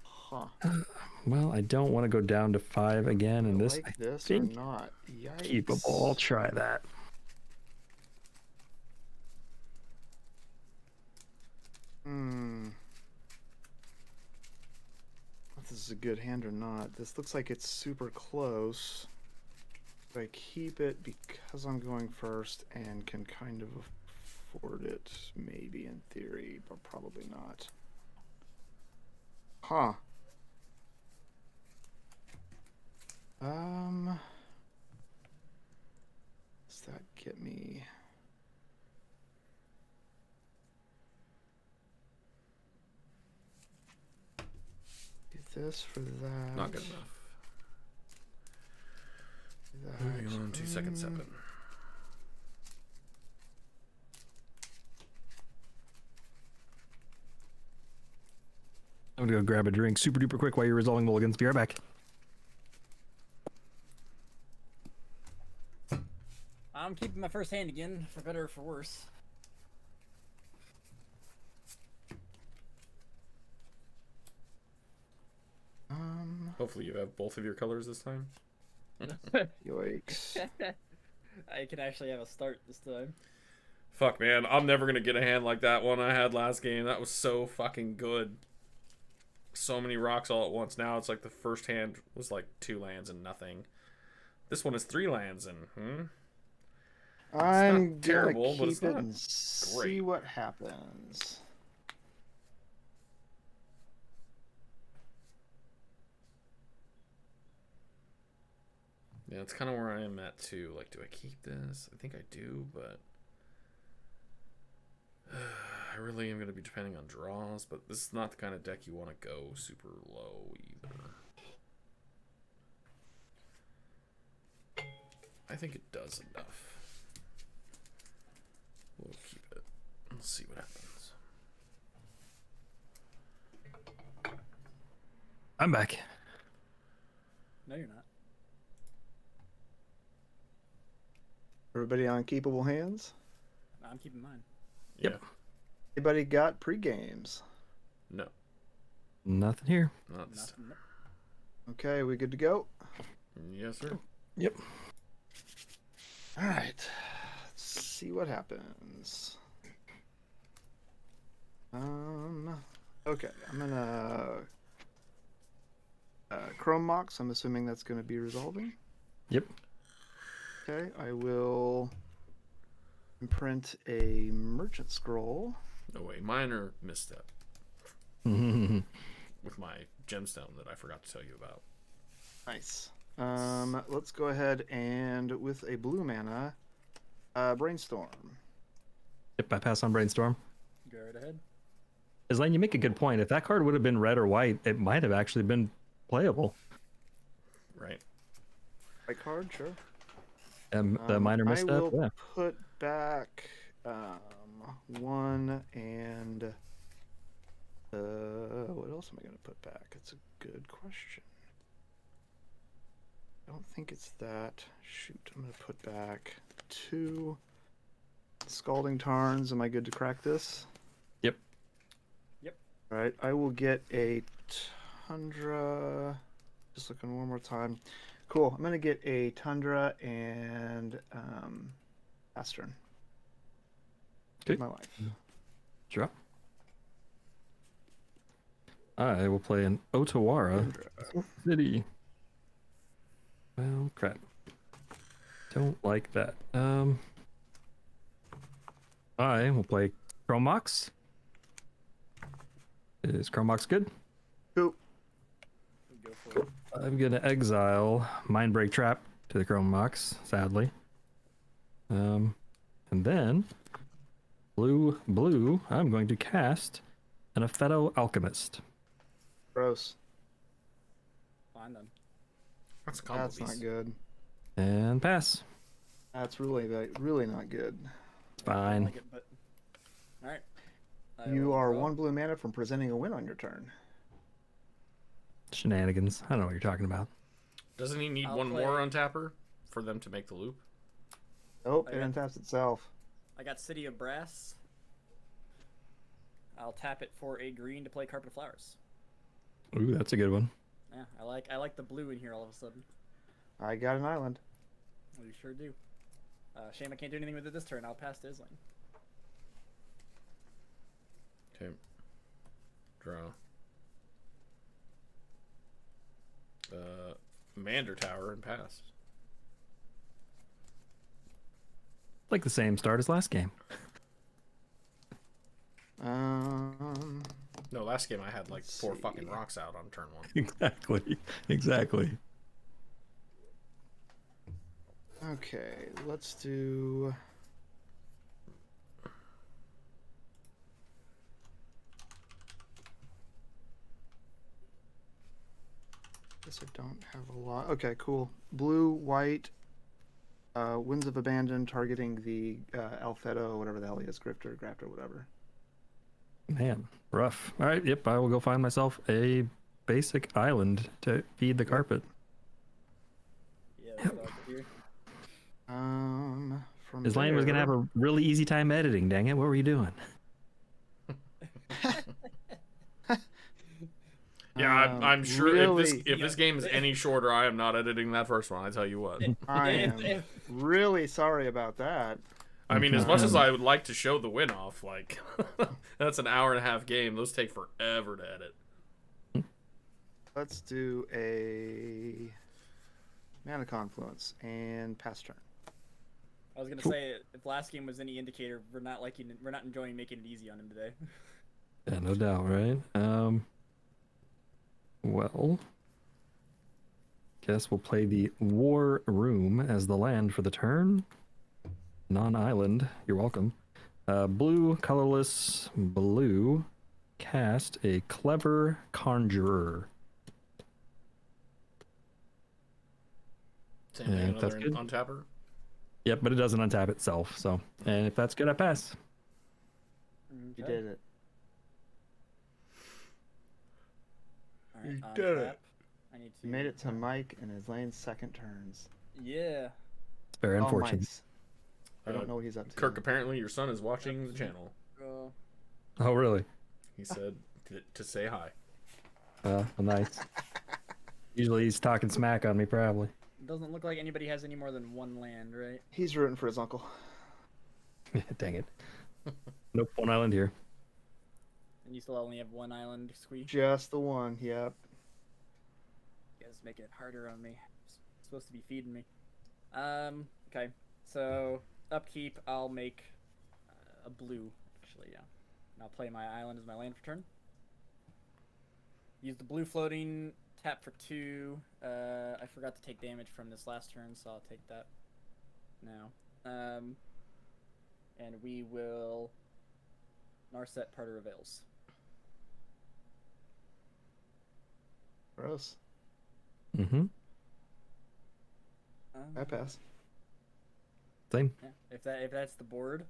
Huh. Well, I don't want to go down to 5 again, and this like I this or think not? Yikes. keepable. I'll try that. If this is a good hand or not. This looks like it's super close. But I keep it because I'm going first and can kind of afford it, maybe in theory, but probably not. Huh. Does that get me? Do this for that. Not good enough. That. Moving on to second 7. I'm gonna go grab a drink super duper quick while you're resolving mulligans. Be right back. I'm keeping my first hand again, for better or for worse. Hopefully you have both of your colors this time. Yikes. I can actually have a start this time. Fuck, man. I'm never going to get a hand like that one I had last game. That was so fucking good. So many rocks all at once. Now it's like the first hand was like 2 lands and nothing. This one is 3 lands and, I'm terrible, gonna but it's keep it not and see great. what happens. Yeah, it's kind of where I am at too. Like, do I keep this? I think I do, but I really am going to be depending on draws. But this is not the kind of deck you want to go super low either. I think it does enough. We'll keep it. We'll see what happens. I'm back. No, you're not. Everybody on keepable hands? No, I'm keeping mine. Yeah. Yep. Anybody got pre-games? No, Nothing here. not this time. Nothing. Okay, we good to go? Yes, sir. Yep. All right. Let's see what happens. Okay, I'm gonna Chrome Mox. I'm assuming that's gonna be resolving. Yep. Okay, I will imprint a merchant scroll. No way. Minor misstep Mhm. with my gemstone that I forgot to tell you about. Nice. Let's go ahead and with a blue mana, brainstorm. Yep, I pass on Brainstorm. Go right ahead. Islane, you make a good point. If that card would have been red or white, it might have actually been playable. Right. White card, sure. The minor misstep. I will Yeah. put back one and what else am I going to put back? It's a good question. I don't think it's that. Shoot, I'm going to put back 2 Scalding Tarns. Am I good to crack this? Yep. Yep. All right, I will get a Tundra. Just looking one more time. Cool. I'm gonna get a Tundra and Astern. Okay. My life. Draw. I will play an Otawara Tundra. City. Well, crap. Don't like that. I will play Chromox. Is Chromox good? Cool. Go for it. I'm gonna exile Mindbreak Trap to the Chromox, sadly. And then blue, I'm going to cast an Apheto Alchemist. Gross. Fine then. That's a combo That's piece. not good. And pass. That's really not good. It's fine. Like it, but... All right. I You will are draw. 1 blue mana from presenting a win on your turn. Shenanigans. I don't know what you're talking about. Doesn't he need I'll one play- more on tapper for them to make the loop? Nope, I it got- untaps itself. I got City of Brass. I'll tap it for a green to play Carpet Flowers. Ooh, that's a good one. Yeah, I like the blue in here all of a sudden. I got an island. We sure do. Shame I can't do anything with it this turn. I'll pass to Islane. Okay. Draw. Mander Tower and pass. Like the same start as last game. No, last game I had like Let's 4 see. fucking rocks out on turn 1. Exactly. Okay, let's do. Guess I don't have a lot. Okay, cool. Blue, white, Winds of Abandon targeting the Alpheto, whatever the hell he is, Grifter, Grafter, whatever. Man, rough. All right, yep, I will go find myself a basic island to feed the carpet. Yeah, that's what I like to hear. From Islane was gonna have a really easy time editing. Dang it! What were you doing? Yeah, I'm sure really, if this game is any shorter, I am not editing that first one. I tell you what. I am really sorry about that. I mean, as much as I would like to show the win off, like that's an hour and a half game. Those take forever to edit. Let's do a Mana Confluence and pass turn. I was gonna say if last game was any indicator, we're not enjoying making it easy on him today. Yeah, no doubt, right? Well, guess we'll play the War Room as the land for the turn. Non-island, you're welcome. Blue, colorless, blue, cast a Clever Conjurer. Same thing, Yeah, that's another good. untapper. Yep, but it doesn't untap itself, so. And if that's good, I pass. You did it. Alright, You on did it. tap, I need to. You made it to Mike and Islane's second turns. Yeah. It's very unfortunate. Mike's. I don't know what he's up to. Kirk, apparently your son is watching the channel. Oh, really? He said to say hi. Well, nice. Usually he's talking smack on me, probably. Doesn't look like anybody has any more than one land, right? He's rooting for his uncle. Dang it. Nope, one island here. And you still only have one island, Squee. Just the one, yep. You guys make it harder on me. It's supposed to be feeding me. Okay. So, upkeep, I'll make a blue, actually, yeah. And I'll play my island as my land for turn. Use the blue floating, tap for 2. I forgot to take damage from this last turn, so I'll take that now. And we will Narset Parter of Veils. Gross. Mm-hmm. I pass. Same. Yeah. If that's the board,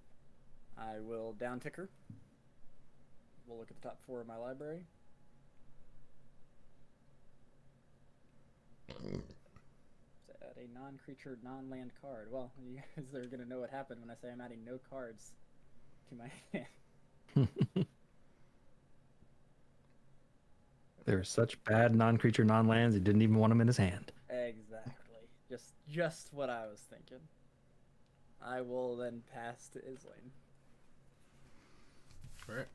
I will down ticker. We'll look at the top 4 of my library. Add a non-creature, non-land card. Well, you guys are gonna know what happened when I say I'm adding no cards to my hand. They were such bad non-creature, non-lands, he didn't even want them in his hand. Exactly. Just what I was thinking. I will then pass to Islane. Alright.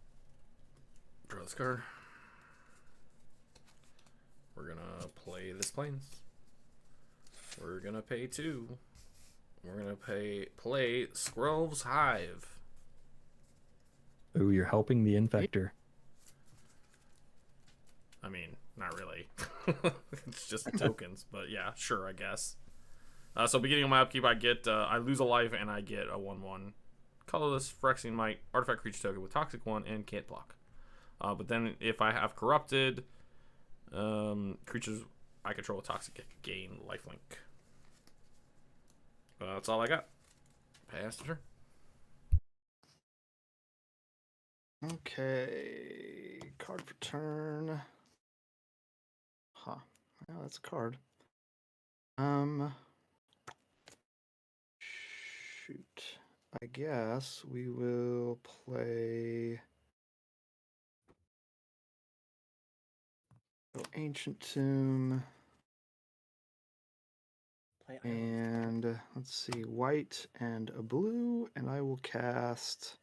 Draw this card. We're gonna play this Plains. We're gonna pay 2. We're gonna play Squirrel's Hive. Ooh, you're helping the infector. I mean, not really. It's just tokens, but yeah, sure, I guess. So beginning of my upkeep, I lose a life and I get a 1/1 colorless Phyrexian Might artifact creature token with Toxic 1 and can't block. But then if I have corrupted creatures I control with Toxic gain lifelink. That's all I got. Pass the turn. Okay. Card for turn. Huh. Yeah, that's a card. Shoot. I guess we will play Ancient Tomb Play island. and let's see, white and a blue, and I will cast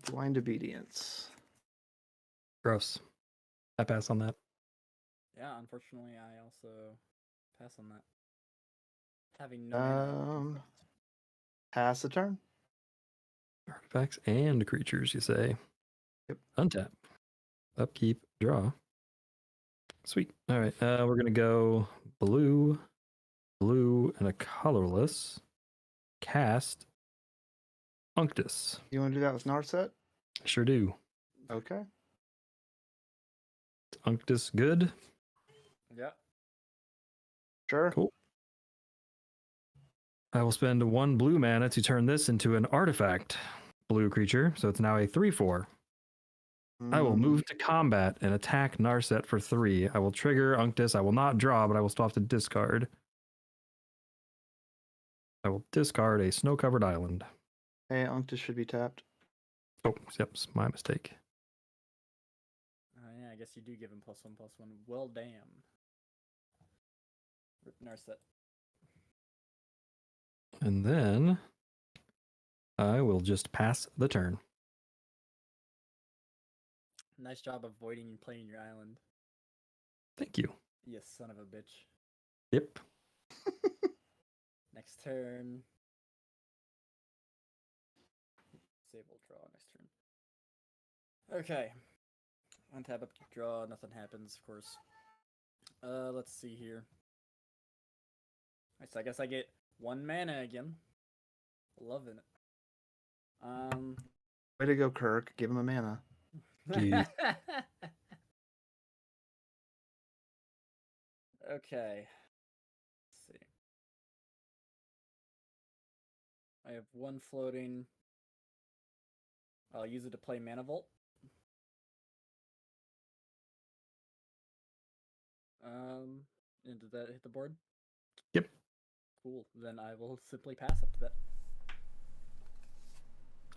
Blind Obedience. Gross. I pass on that. Yeah, unfortunately, I also pass on that. Having no mana. Pass the turn. Artifacts and creatures, you say? Yep. Untap. Upkeep. Draw. Sweet. All right. We're gonna go blue, blue, and a colorless. Cast. Unctus. You want to do that with Narset? Sure do. Okay. Unctus good. Yeah. Sure. Cool. I will spend 1 blue mana to turn this into an artifact blue creature, so it's now a 3/4. I will move to combat and attack Narset for 3. I will trigger Unctus. I will not draw, but I will still have to discard. I will discard a snow-covered island. Hey, Unctus should be tapped. Oh, yep, it's my mistake. Yeah, I guess you do give him +1/+1. Well, damn. Rip Narset. And then I will just pass the turn. Nice job avoiding playing your island. Thank you. You son of a bitch. Yep. Next turn. Sable draw next turn. Okay. Untap, upkeep, draw. Nothing happens, of course. Let's see here. Alright, so I guess I get 1 mana again. Loving it. Way to go, Kirk. Give him a mana. Jeez. Okay. Let's see. I have 1 floating. I'll use it to play Mana Vault. And did that hit the board? Yep. Cool. Then I will simply pass up to that.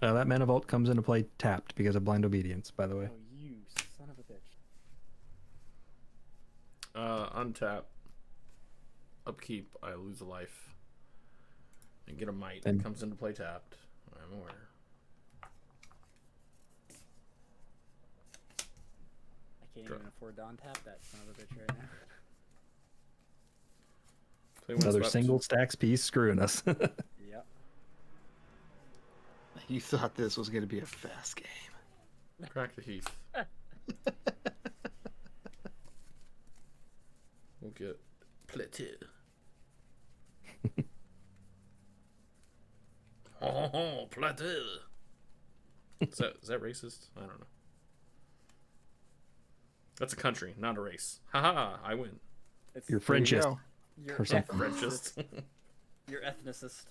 That Mana Vault comes into play tapped because of Blind Obedience, by the way. Oh, you son of a bitch. Untap. Upkeep, I lose a life. And get a might. And- It comes into play tapped. I'm aware. I can't even afford to untap that son of a bitch right now. Play one Another swept. single stacks piece screwing us. Yep. You thought this was going to be a fast game. Crack the Heath. We'll get plated. Oh, plated. Is that racist? I don't know. That's a country, not a race. Haha, I win. It's You're There you Frenchist. go. you're or something. Frenchist. You're ethnicist.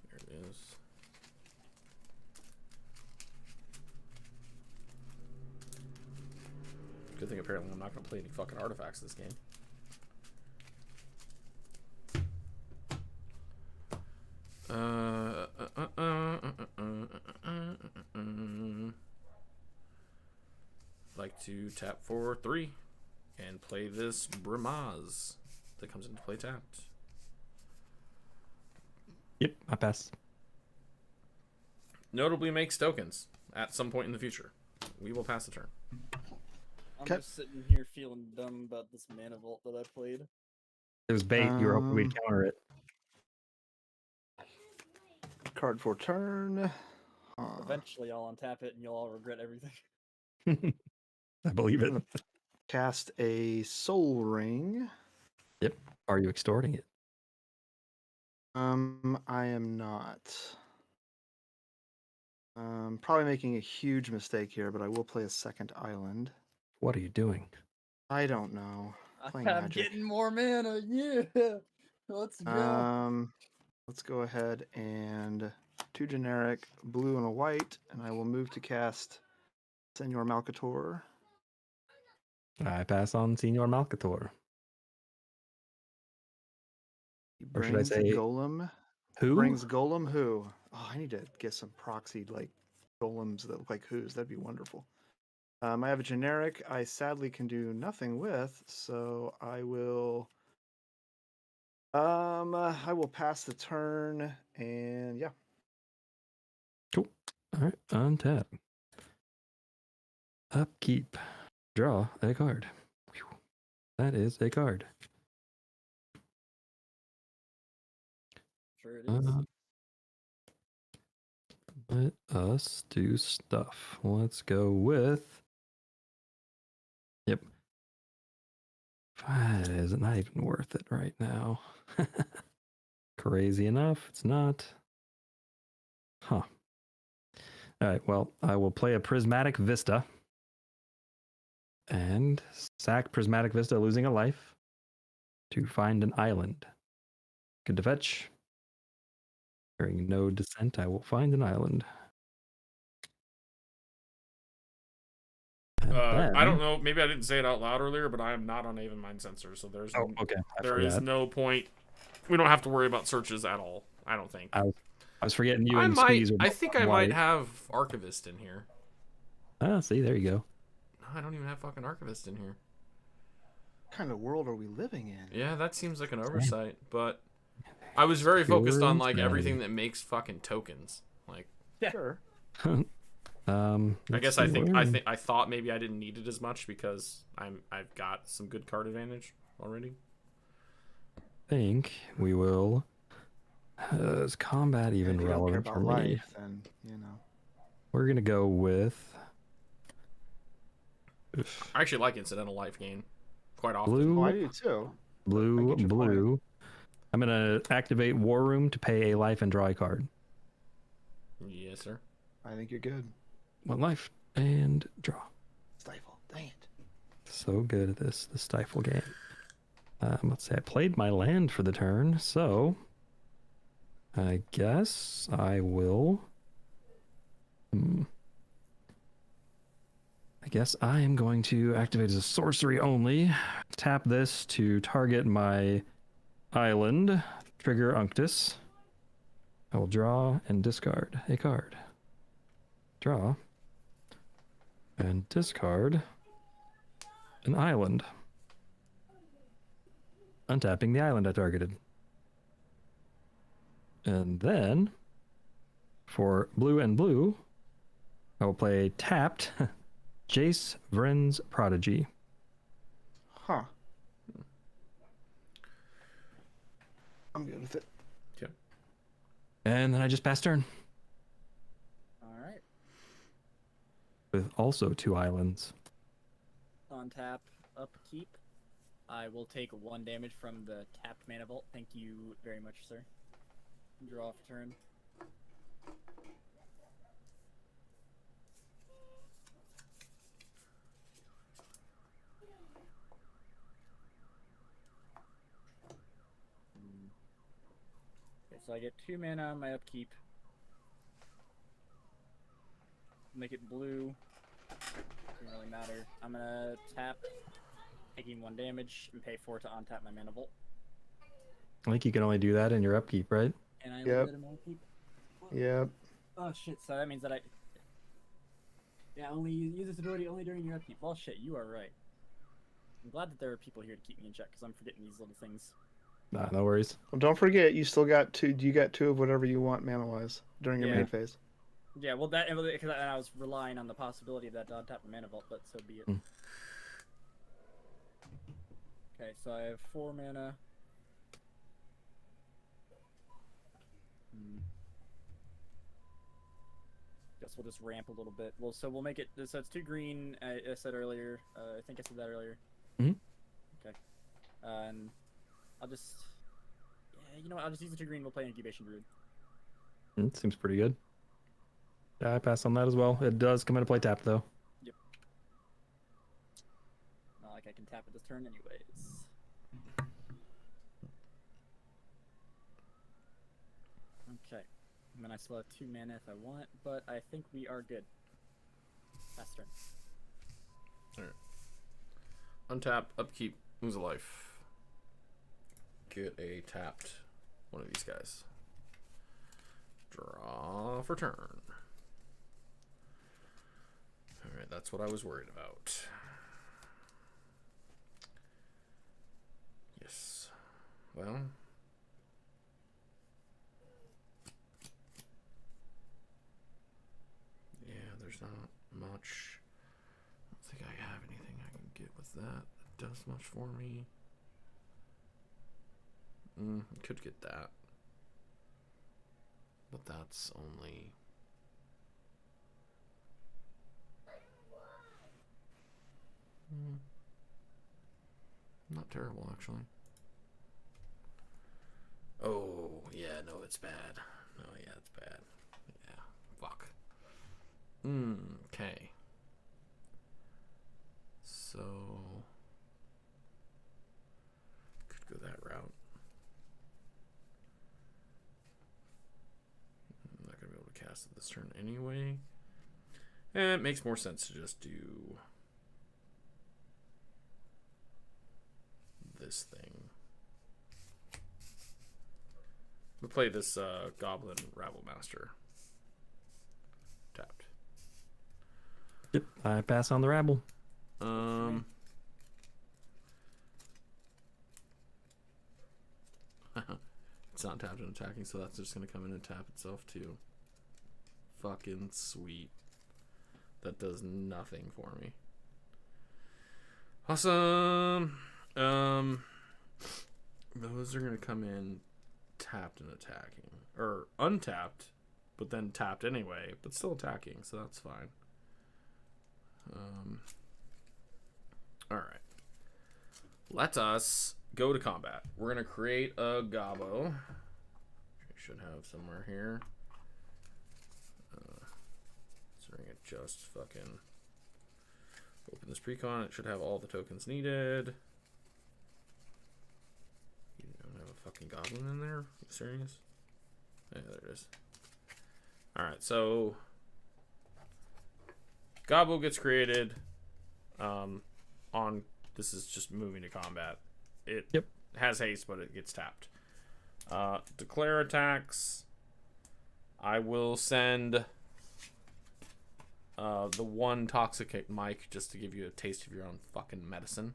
There it is. Good thing apparently I'm not going to play any fucking artifacts this game. Like to tap for 3 and play this Brimaz that comes into play tapped. Yep, I pass. Notably makes tokens at some point in the future. We will pass the turn. I'm Okay. just sitting here feeling dumb about this Mana Vault that I played. It was bait. You were hoping we'd Um, counter it. Card for turn. Eventually, I'll untap it and you'll all regret everything. I believe it. Cast a Soul Ring. Are you extorting it? I am not. Probably making a huge mistake here, but I will play a second island. What are you doing? I don't know. Playing I'm Magic. getting more mana. Yeah. Let's go. Let's go ahead and 2 generic, blue and a white, and I will move to cast Senor Malcator. I pass on Senor Malcator. He Or should I brings say Golem. Who? Brings Golem who? Oh, I need to get some proxied like golems that look like who's. That'd be wonderful. I have a generic I sadly can do nothing with, so I will pass the turn and yeah. Cool. All right, untap. Upkeep. Draw a card. Whew. That is a card. Sure it is. Let us do stuff. Let's go with. Yep. That is not even worth it right now. Crazy enough, it's not. Huh. All right, well, I will play a Prismatic Vista. And sack Prismatic Vista, losing a life, to find an island. Good to fetch. Hearing no descent, I will find an island. And I don't then- know. Maybe I didn't say it out loud earlier, but I am not on Aven Mind Sensor, so there's Oh, okay. there is no point. We don't have to worry about searches at all. I don't think. I was forgetting you I and might. Squeeze are I both think on I white. might have Archivist in here. Ah, see, there you go. No, I don't even have fucking Archivist in here. What kind of world are we living in? Yeah, that seems like an oversight, but I was very focused on like everything that makes fucking tokens. Like, Sure. I let's guess see, I thought maybe I didn't need it as much because I've got some good card advantage already. think we will. Is combat even If you don't care relevant for about me? life, then you know. We're gonna go with I actually like incidental life gain quite often. blue. Oh, I do too. I Blue, get your point. blue. I'm gonna activate War Room to pay a life and draw a card. Yes, sir. I think you're good. 1 life and draw. Stifle. Dang it. So good at this, the Stifle game. Let's say I played my land for the turn, so I guess I will. I I guess I am going to activate as a sorcery only. Tap this to target my island. Trigger Unctus. I will draw and discard a card. Draw and discard an island. Untapping the island I targeted. And then, for blue and blue, I will play tapped Jace Vren's Prodigy. Huh. I'm good with it. Yep. And then I just pass turn All right. with also 2 islands. On tap, upkeep. I will take 1 damage from the tapped mana vault. Thank you very much, sir. Draw off turn. Okay, so I get 2 mana on my upkeep. Make it blue. Doesn't really matter. I'm gonna tap, taking 1 damage, and pay 4 to untap my mana vault. I think you can only do that in your upkeep, right? And I Yep. leave it in my upkeep. Yep. Oh shit! So that means that I. Yeah, only use this ability only during your upkeep. Well, shit, you are right. I'm glad that there are people here to keep me in check because I'm forgetting these little things. Nah, no worries. Well, don't forget, you still got 2. You got 2 of whatever you want mana-wise during your Yeah. main phase. Yeah, well, that because I was relying on the possibility of that untap mana vault, but so be it. Mm. Okay, so I have 4 mana. Guess we'll just ramp a little bit. Well, so we'll make it. So it's 2 green. I said earlier. I think I said that earlier. Mhm. Okay. And I'll just. Yeah, you know what? I'll just use the 2 green. We'll play Incubation Druid. Seems pretty good. Yeah, I pass on that as well. It does come into play tap, though. Not like I can tap it this turn, anyways. Okay. And then I still have 2 mana if I want, but I think we are good. Last turn. Untap, upkeep, lose a life. Get a tapped one of these guys. Draw for turn. Alright, that's what I was worried about. Yes. Well. Yeah, there's not much. I don't think I have anything I can get with that does much for me. Could get that. But that's only... not terrible, actually. Oh, yeah, no, it's bad. No, yeah, it's bad. Yeah, fuck. Okay. So... could go that route. I'm not going to be able to cast it this turn anyway. And it makes more sense to just do this thing. We'll play this Goblin Rabble Master. Tapped. Yep, I pass on the rabble. It's not tapped and attacking, so that's just gonna come in and tap itself too. Fucking sweet. That does nothing for me. Awesome. Those are gonna come in tapped and attacking, or untapped, but then tapped anyway, but still attacking, so that's fine. All right. Let us go to combat. We're gonna create a Gobbo. Which I should have somewhere here. So we're gonna just fucking open this precon. It should have all the tokens needed. You don't have a fucking goblin in there? Are you serious? Yeah, there it is. Alright, so Gobbo gets created. On this is just moving to combat. It Yep. has haste, but it gets tapped. Declare attacks. I will send the one Toxicate Mike just to give you a taste of your own fucking medicine.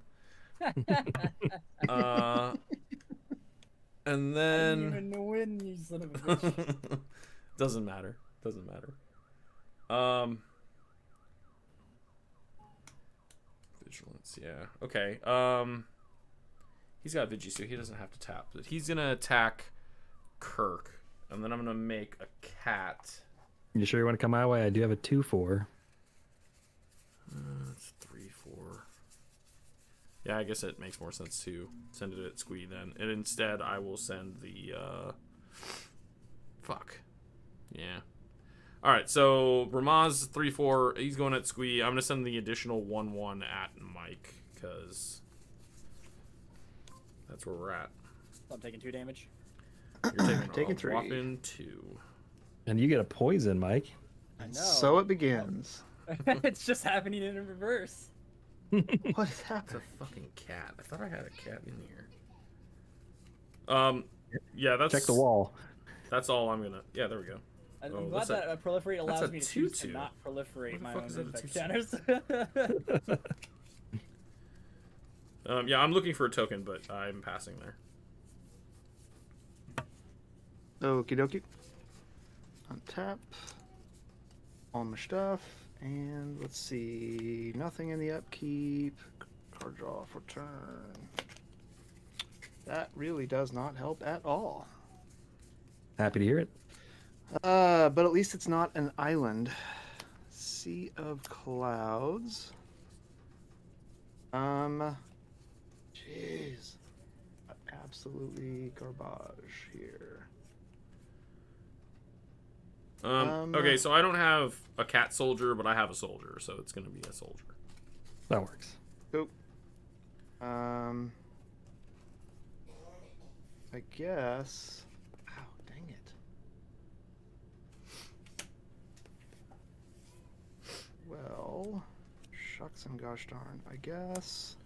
And then I didn't even win, you son of a bitch. doesn't matter. Doesn't matter. Vigilance, yeah. Okay. He's got Vigi, so he doesn't have to tap. But he's gonna attack Kirk, and then I'm gonna make a cat. You sure you want to come my way? I do have a 2/4. That's 3/4. Yeah, I guess it makes more sense to send it at Squee then. And instead, I will send the fuck. Yeah. All right. So Ramaz 3/4. He's going at Squee. I'm gonna send the additional 1/1 at Mike because that's where we're at. I'm taking 2 damage. You're taking Taking 3. whopping 2. And you get a poison, Mike. I know. So it begins. It's just happening in reverse. What is It's happening? a fucking cat. I thought I had a cat in here. Yeah, that's Check the wall. That's all I'm gonna. Yeah, there we go. I'm Oh, glad that's a- that proliferate that's allows a me to choose to 2/2. not proliferate What the my fuck own is that, a infect 2/2? counters. Yeah, I'm looking for a token, but I'm passing there. Okie dokie. Untap. All my stuff. And let's see. Nothing in the upkeep. Card draw for turn. That really does not help at all. Happy to hear it. But at least it's not an island. Sea of Clouds. Jeez. Absolutely garbage here. Okay, so I don't have a cat soldier, but I have a soldier, so it's gonna be a soldier. That works. Cool. I guess. Ow, dang it. Well, shucks and gosh darn. I guess.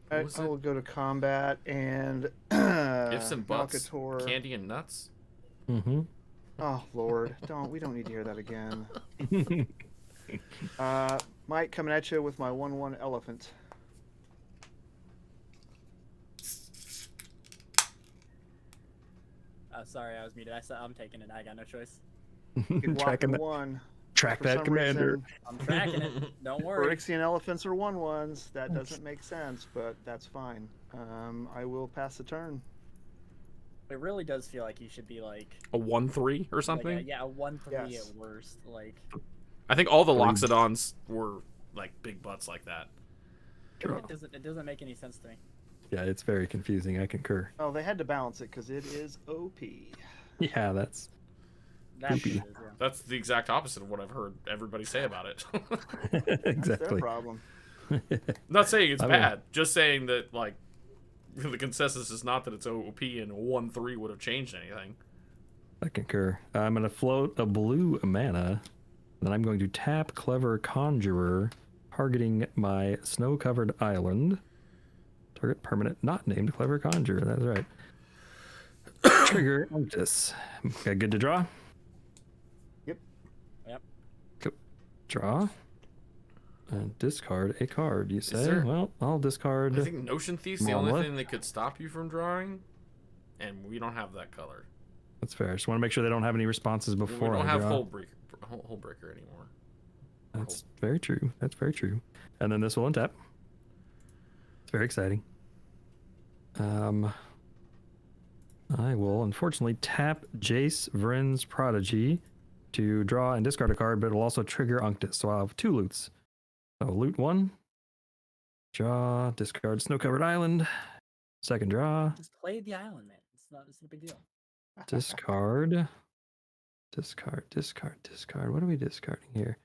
What was I it? will go to combat and Gifts and butts, Malkator. candy and nuts. Mm-hmm. Oh Lord, we don't need to hear that again. Mike, coming at you with my 1/1 elephant. Sorry, I was muted. I'm taking it. I got no choice. You can walk Tracking in that, one. track For that some commander. reason, I'm tracking it. Don't worry. Phyrexian elephants are 1/1s. That doesn't make sense, but that's fine. I will pass the turn. It really does feel like you should be like A 1/3 or something. Like a 1/3 Yes. at worst. Like I think all the Or you- Loxodons were like big butts like that. it doesn't make any sense to me. Yeah, it's very confusing. I concur. Oh, they had to balance it because it is OP. Yeah, that's That's Creepy. what it is, yeah. That's the exact opposite of what I've heard everybody say about it. That's their exactly. problem. Not saying it's I mean- bad, just saying that like the consensus is not that it's OP and 1/3 would have changed anything. I concur. I'm going to float a blue mana. Then I'm going to tap Clever Conjurer, targeting my snow-covered island. Target permanent not named Clever Conjurer. That's right. Trigger Unctus. Okay, good to draw? Yep. Cool. Draw. And discard a card, you say? there- Well, I'll discard. I think Notion Thief's the only Monolith. thing that could stop you from drawing, and we don't have that color. That's fair. Just want to make sure they don't have any responses We before don't I have draw. Hull Breaker anymore. That's very true. That's very true. And then this will untap. It's very exciting. I will unfortunately tap Jace Vryn's Prodigy to draw and discard a card, but it'll also trigger Unctus. So I'll have 2 loots. So loot 1. Draw, discard Snow-Covered Island. Second draw, Just play the island, man. It's not a big deal. discard. Discard. What are we discarding here?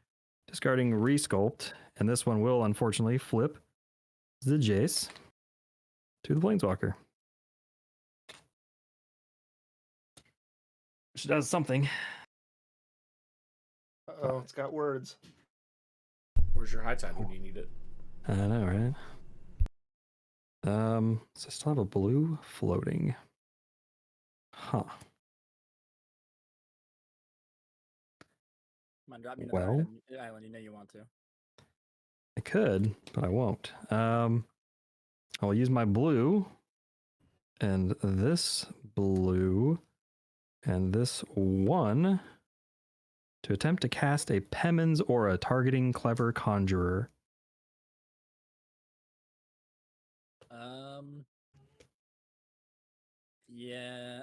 Discarding Resculpt. And this one will unfortunately flip the Jace to the Planeswalker. which does something. Oh, it's got words. Where's your high tide when you need it? I know, right? So I still have a blue floating. Huh. Come on, drop me another Well, island. You know you want to. I could, but I won't. I'll use my blue and this blue and this one to attempt to cast a Pemmons aura targeting Clever Conjurer. Yeah,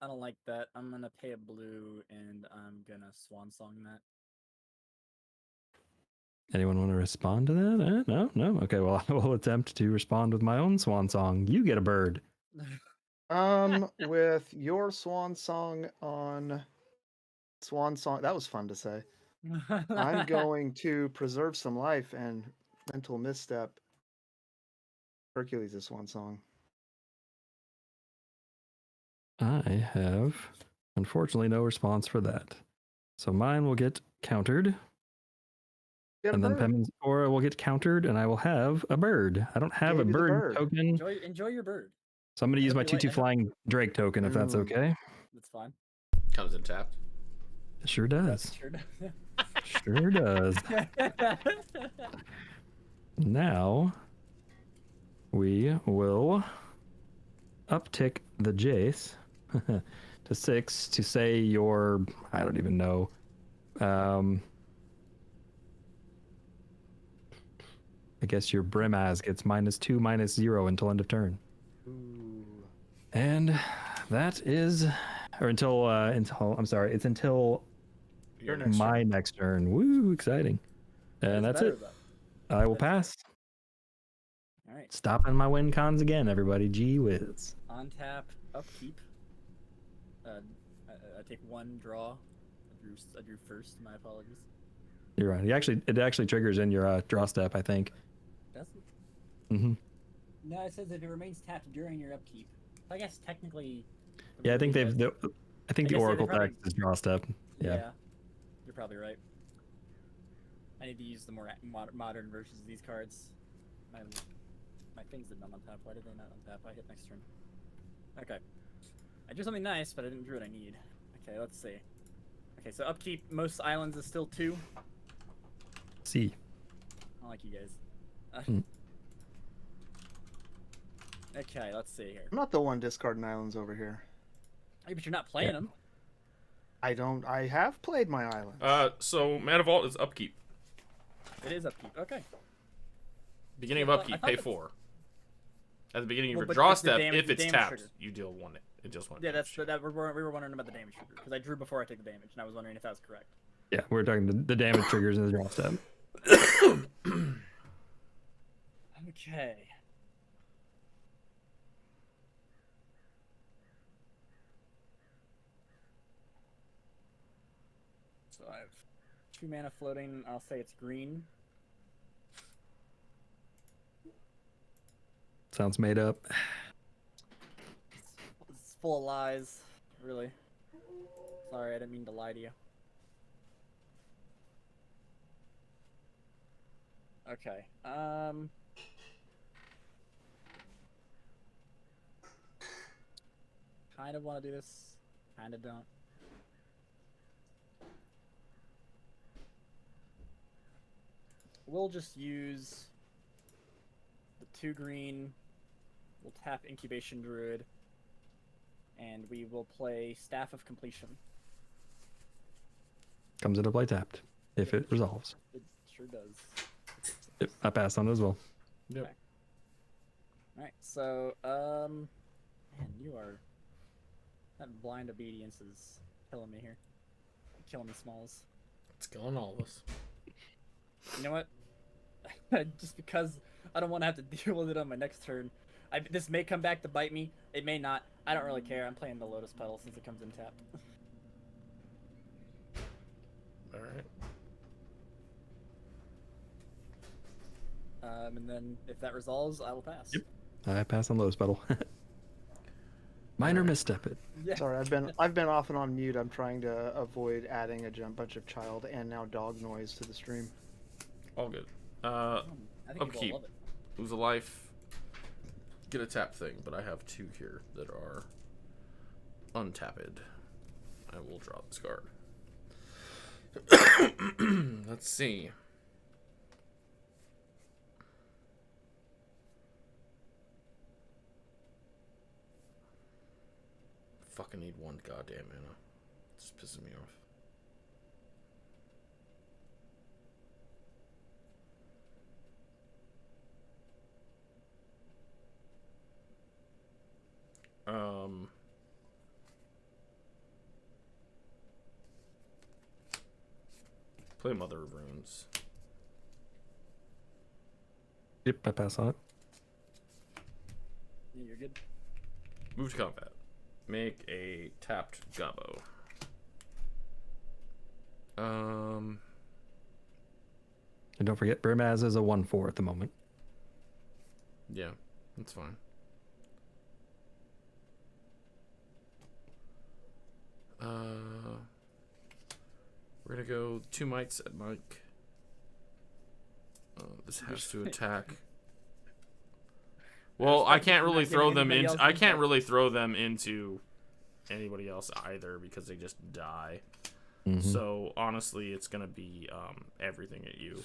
I don't like that. I'm gonna pay a blue, and I'm gonna swan song that. Anyone want to respond to that? No, no. Okay, well, I will attempt to respond with my own swan song. You get a bird. With your swan song on swan song, that was fun to say. I'm going to preserve some life and mental misstep. Hercules is swan song. I have, unfortunately, no response for that. So mine will get countered. Get a And then bird. Pemmons aura will get countered, and I will have a bird. I don't have Gave a you the bird, bird. token, enjoy your bird. so I'm going to use my hope you like- 2/2 flying Drake token, if that's okay. That's fine. Comes in tapped. It sure does. Sure does. Sure does. Now, we will uptick the Jace to 6 to say your, I don't even know, I guess your Brimaz gets -2, -0 until end of turn. Ooh. And that is, or until I'm sorry, it's until Your next my next turn. Woo, exciting. And that's it. I will pass. All right. Stopping my win cons again, everybody. Gee whiz. On tap, upkeep. I take one draw. I drew first. My apologies. You're right. It actually triggers in your draw step, I think. Does it? Mm-hmm. No, it says if it remains tapped during your upkeep. I guess technically. Yeah, I think I the guess, Oracle they probably- text is draw step. Yeah. You're probably right. I need to use the more modern versions of these cards. My things did not untap. Why did they not untap? I hit next turn. Okay. I drew something nice, but I didn't drew what I need. Okay, let's see. Okay, so upkeep, most islands is still 2. See. I like you guys. Hmm. Okay, let's see here. I'm not the one discarding islands over here. Hey, but you're not playing them. I have played my islands. So Mana Vault is upkeep. It is upkeep. Okay. Beginning of Well, I upkeep, thought pay that- 4. At the beginning of Well, your but draw it's the step, damage- if the it's damage tapped, trigger. you deal 1. It just 1. Yeah, we were wondering about the damage trigger because I drew before I took the damage, and I was wondering if that was correct. Yeah, we're talking the damage triggers in the draw step. Okay. So I have 2 mana floating. I'll say it's green. Sounds made up. It's full of lies, really. Sorry, I didn't mean to lie to you. Okay. Kind of want to do this. Kind of don't. We'll just use the 2 green. We'll tap Incubation Druid. And we will play Staff of Completion. Comes into play tapped if it resolves. It sure does. Yep, I pass on it as well. Yep. Okay. Alright, so, man, you are... That blind obedience is killing me here. Killing me, Smalls. It's killing all of us. You know what? Just because I don't want to have to deal with it on my next turn. This may come back to bite me. It may not. I don't really care. I'm playing the Lotus Petal since it comes in tapped. Alright. And then if that resolves, I will pass. Yep. I pass on Lotus Petal. Minor Alright. misstep it. Yeah. Sorry, I've been off and on mute. I'm trying to avoid adding a bunch of child and now dog noise to the stream. All good. I think Upkeep. people will love it. Lose a life. Get a tap thing, but I have 2 here that are untapped. I will draw this card. Let's see. Fucking need 1 goddamn mana. It's pissing me off. Play Mother of Runes. Yep, I pass on it. Yeah, you're good. Move to combat. Make a tapped Gobbo. And don't forget, Brimaz is a 1/4 at the moment. Yeah, that's fine. We're gonna go 2 mites at Mike. This has to attack. Well, I can't really throw them into. I can't really throw them into anybody else either because they just die. So honestly, it's gonna be everything at you.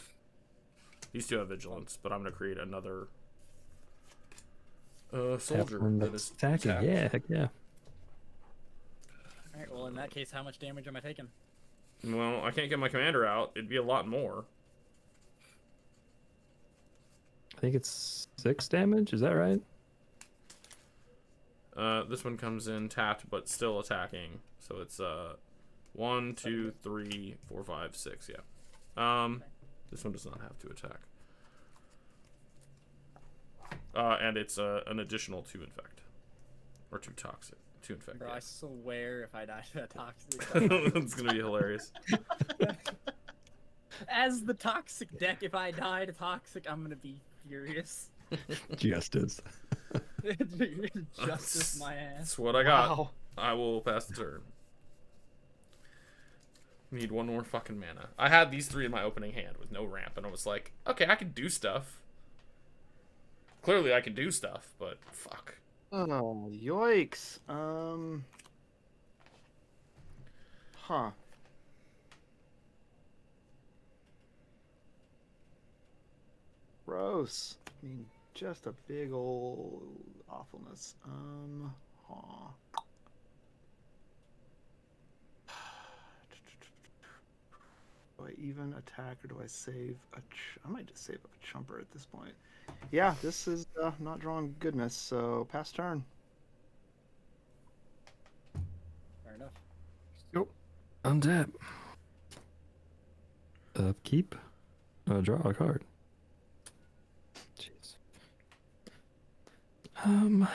These 2 have vigilance, but I'm gonna create another soldier that is attacking. tapped. Yeah, heck yeah. All right. Well, in that case, how much damage am I taking? Well, I can't get my commander out. It'd be a lot more. I think it's 6 damage. Is that right? This one comes in tapped, but still attacking. So it's 1, 2, 3, 4, 5, 6. Yeah. This one does not have to attack. And it's an additional 2 infect, or 2 toxic, 2 infect. Bro, Yeah. I swear if I die to that toxic. It's gonna be hilarious. As the toxic deck, if I die to toxic, I'm gonna be furious. Justice. Justice my ass. That's what I got. Wow. I will pass the turn. Need 1 more fucking mana. I had these 3 in my opening hand with no ramp, and I was like, okay, I can do stuff. Clearly, I can do stuff, but fuck. Oh, yikes. Huh. Gross. I mean, just a big old awfulness. Huh. Do I even attack or do I save I might just save a chumper at this point. Yeah, this is not drawing goodness, so pass turn. Fair enough. Yep. Untap. Upkeep. Draw a card. Jeez. Hum.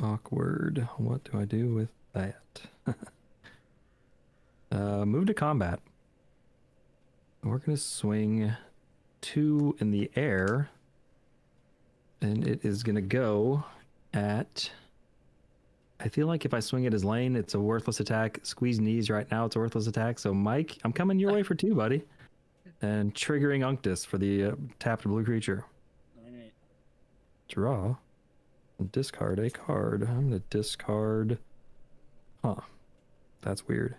Awkward. What do I do with that? Move to combat. We're gonna swing 2 in the air, and it is gonna go at. I feel like if I swing it as lane, it's a worthless attack. Squeeze knees right now, it's a worthless attack. So Mike, I'm coming your way for 2, buddy, and triggering Unctus for the tapped blue creature. All right. Draw. Discard a card. I'm gonna discard. Huh. That's weird.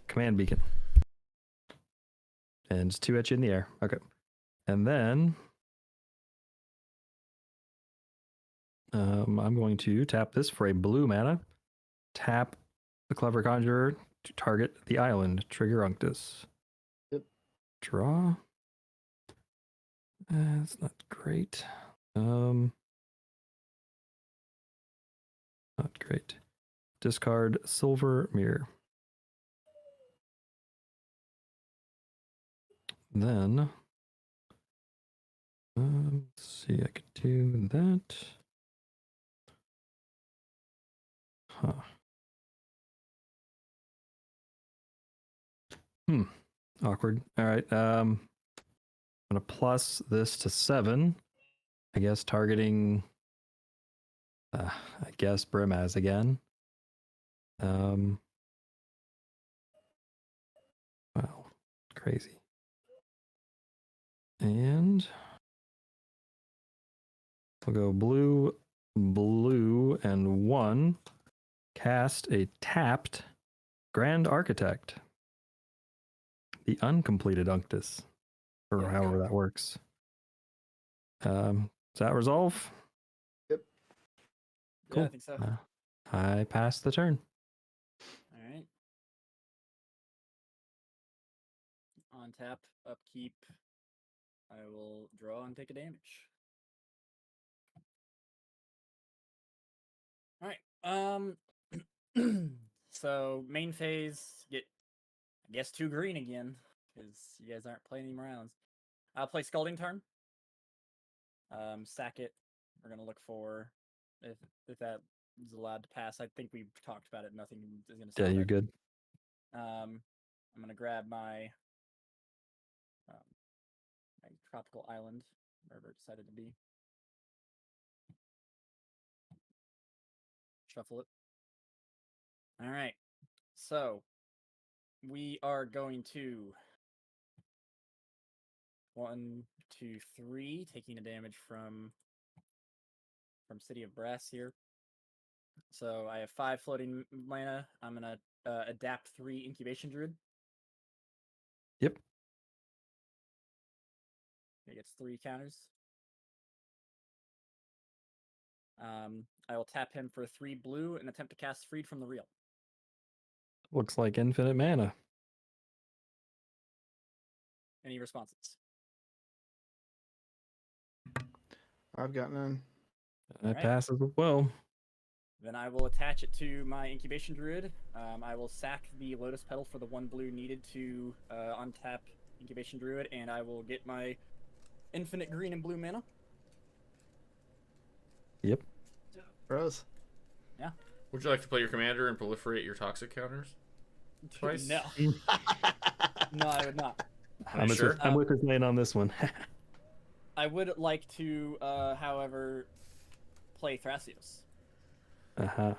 Command beacon. And it's 2 etch in the air. Okay. And then I'm going to tap this for a blue mana. Tap the Clever Conjurer to target the island. Trigger Unctus. Yep. Draw. That's not great. Not great. Discard Silver Mirror. Then, let's see, I could do that. Huh. Awkward. All right. I'm gonna plus this to 7. I guess targeting. I guess Brimaz again. Wow, crazy. And we'll go blue, blue, and 1. Cast a tapped Grand Architect. The uncompleted Unctus. Or Yeah. however that works. Does that resolve? Yep. Cool. Yeah, I think so. I passed the turn. All right. On tap, upkeep. I will draw and take a damage. All right. So main phase, get I guess 2 green again because you guys aren't playing any rounds. I'll play Scalding Tarn. Sack it. We're gonna look for if that is allowed to pass. I think we've talked about it. Nothing is gonna. Yeah, you're good. I'm gonna grab my my tropical island, wherever it decided to be. Shuffle it. All right. So we are going to 1, 2, 3, taking a damage from City of Brass here. So I have 5 floating mana. I'm gonna adapt 3 Incubation Druid. Yep. It gets 3 counters. I will tap him for 3 blue and attempt to cast Freed from the Real. Looks like infinite mana. Any responses? I've got none. That Alright. passes as well. Then I will attach it to my Incubation Druid. I will sack the Lotus Petal for the 1 blue needed to untap Incubation Druid, and I will get my infinite green and blue mana. Yep. Rose. Would you like to play your commander and proliferate your toxic counters? Twice? No. No, I would not. I'm sure? with his lane on this one. I would like to, however, play Thrasios. Uh-huh.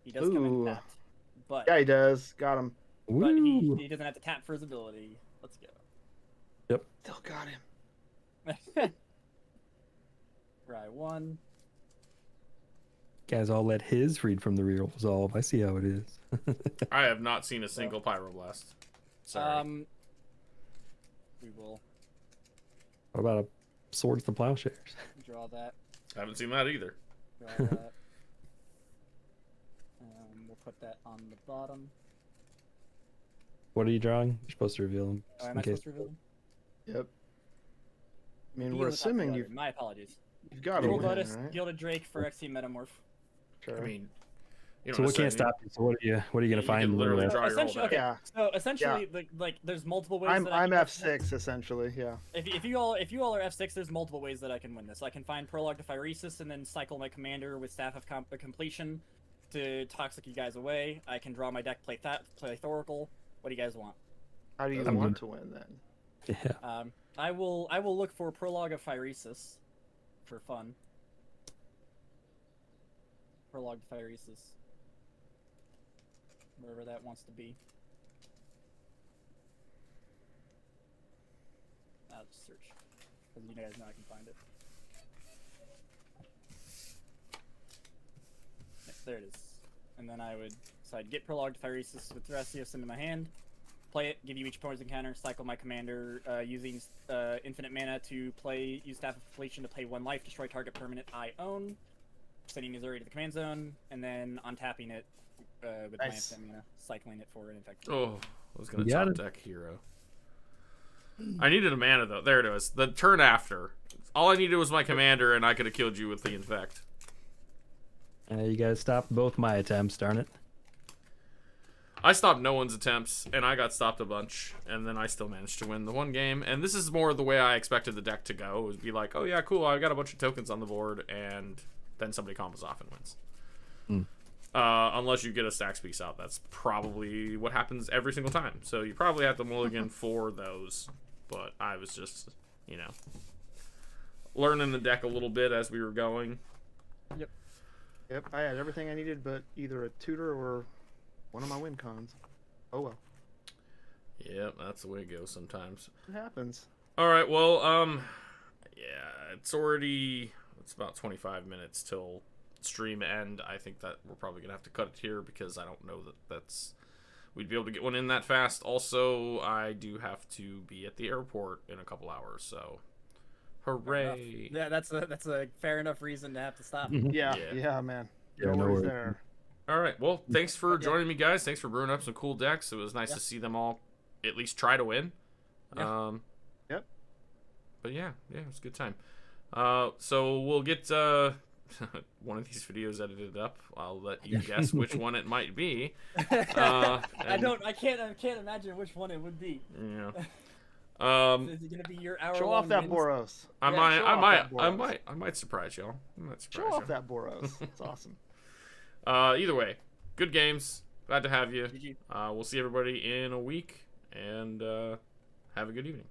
He does come in Ooh. tapped, but Yeah, he does. Got him. but Woo. he doesn't have to tap for his ability. Let's go. Still got him. Right, 1. Guys all let his Freed from the Real resolve. I see how it is. I have not seen a single Pyroblast. Sorry. We will What about a Swords to Plowshares? draw that. I haven't seen that either. Draw that. We'll put that on the bottom. What are you drawing? You're supposed to reveal them. Oh, am I supposed to reveal them? Yep. I mean, Be we're on the top assuming order. My apologies. you've got Gilded him, Lotus, right? Gilded Drake, Phyrexia, Metamorph. Sure. I mean, you So don't what can't necessarily- stop you? So what are you gonna You find? can literally with? draw your whole Essentially, deck. okay. Yeah. So essentially, like there's multiple ways I'm that I can F6 essentially. Yeah. If you all are F6, there's multiple ways that I can win this. I can find Prologue to Phyresis and then cycle my commander with Staff of Completion to toxic you guys away. I can draw my deck, play Thoracle. What do you guys want? How do you I'm want good. to win then? Yeah. I will look for Prologue of Phyresis for fun. Prologue to Phyresis. Wherever that wants to be. I'll just search. Because you guys know I can find it. There it is. And then I would get Prologue to Phyresis with Thrasios into my hand. Play it, give you each poison counter, cycle my commander using infinite mana to use Staff of Completion to play 1 life, destroy target permanent I own, sending Missouri to the command zone, and then untapping it with my Nice. infinite mana, cycling it for an infect. Oh, I was gonna You got top it. deck hero. I needed a mana though. There it is. The turn after. All I needed was my commander, and I could have killed you with the infect. You guys stopped both my attempts, darn it. I stopped no one's attempts, and I got stopped a bunch, and then I still managed to win the 1 game. And this is more the way I expected the deck to go. It would be like, oh yeah, cool, I got a bunch of tokens on the board, and then somebody combos off and wins. Unless you get a stack speaks out. That's probably what happens every single time. So you probably have to mulligan for those. But I was just, you know, learning the deck a little bit as we were going. Yep, I had everything I needed but either a tutor or one of my win cons. Oh well. Yep, that's the way it goes sometimes. It happens. All right, well, yeah, it's about 25 minutes till stream end. I think that we're probably gonna have to cut it here because I don't know that we'd be able to get one in that fast. Also, I do have to be at the airport in a couple hours, so hooray! Yeah, that's a fair enough reason to have to stop. Yeah, man. Yeah, No no worries worries. there. All right, well, thanks for joining me, guys. Thanks for brewing up some cool decks. It was nice to see them all at least try to win. Yeah. Yep. But yeah, it was a good time. So we'll get one of these videos edited up. I'll let you guess which one it might be. I can't imagine which one it would be. Yeah. Is it gonna be your hour? Show off that Boros. I Yeah, might, show I off might, that I Boros. might, I might surprise y'all. Show off that Boros. It's awesome. Either way, good games. Glad to have you. GG. We'll see everybody in a week, and have a good evening.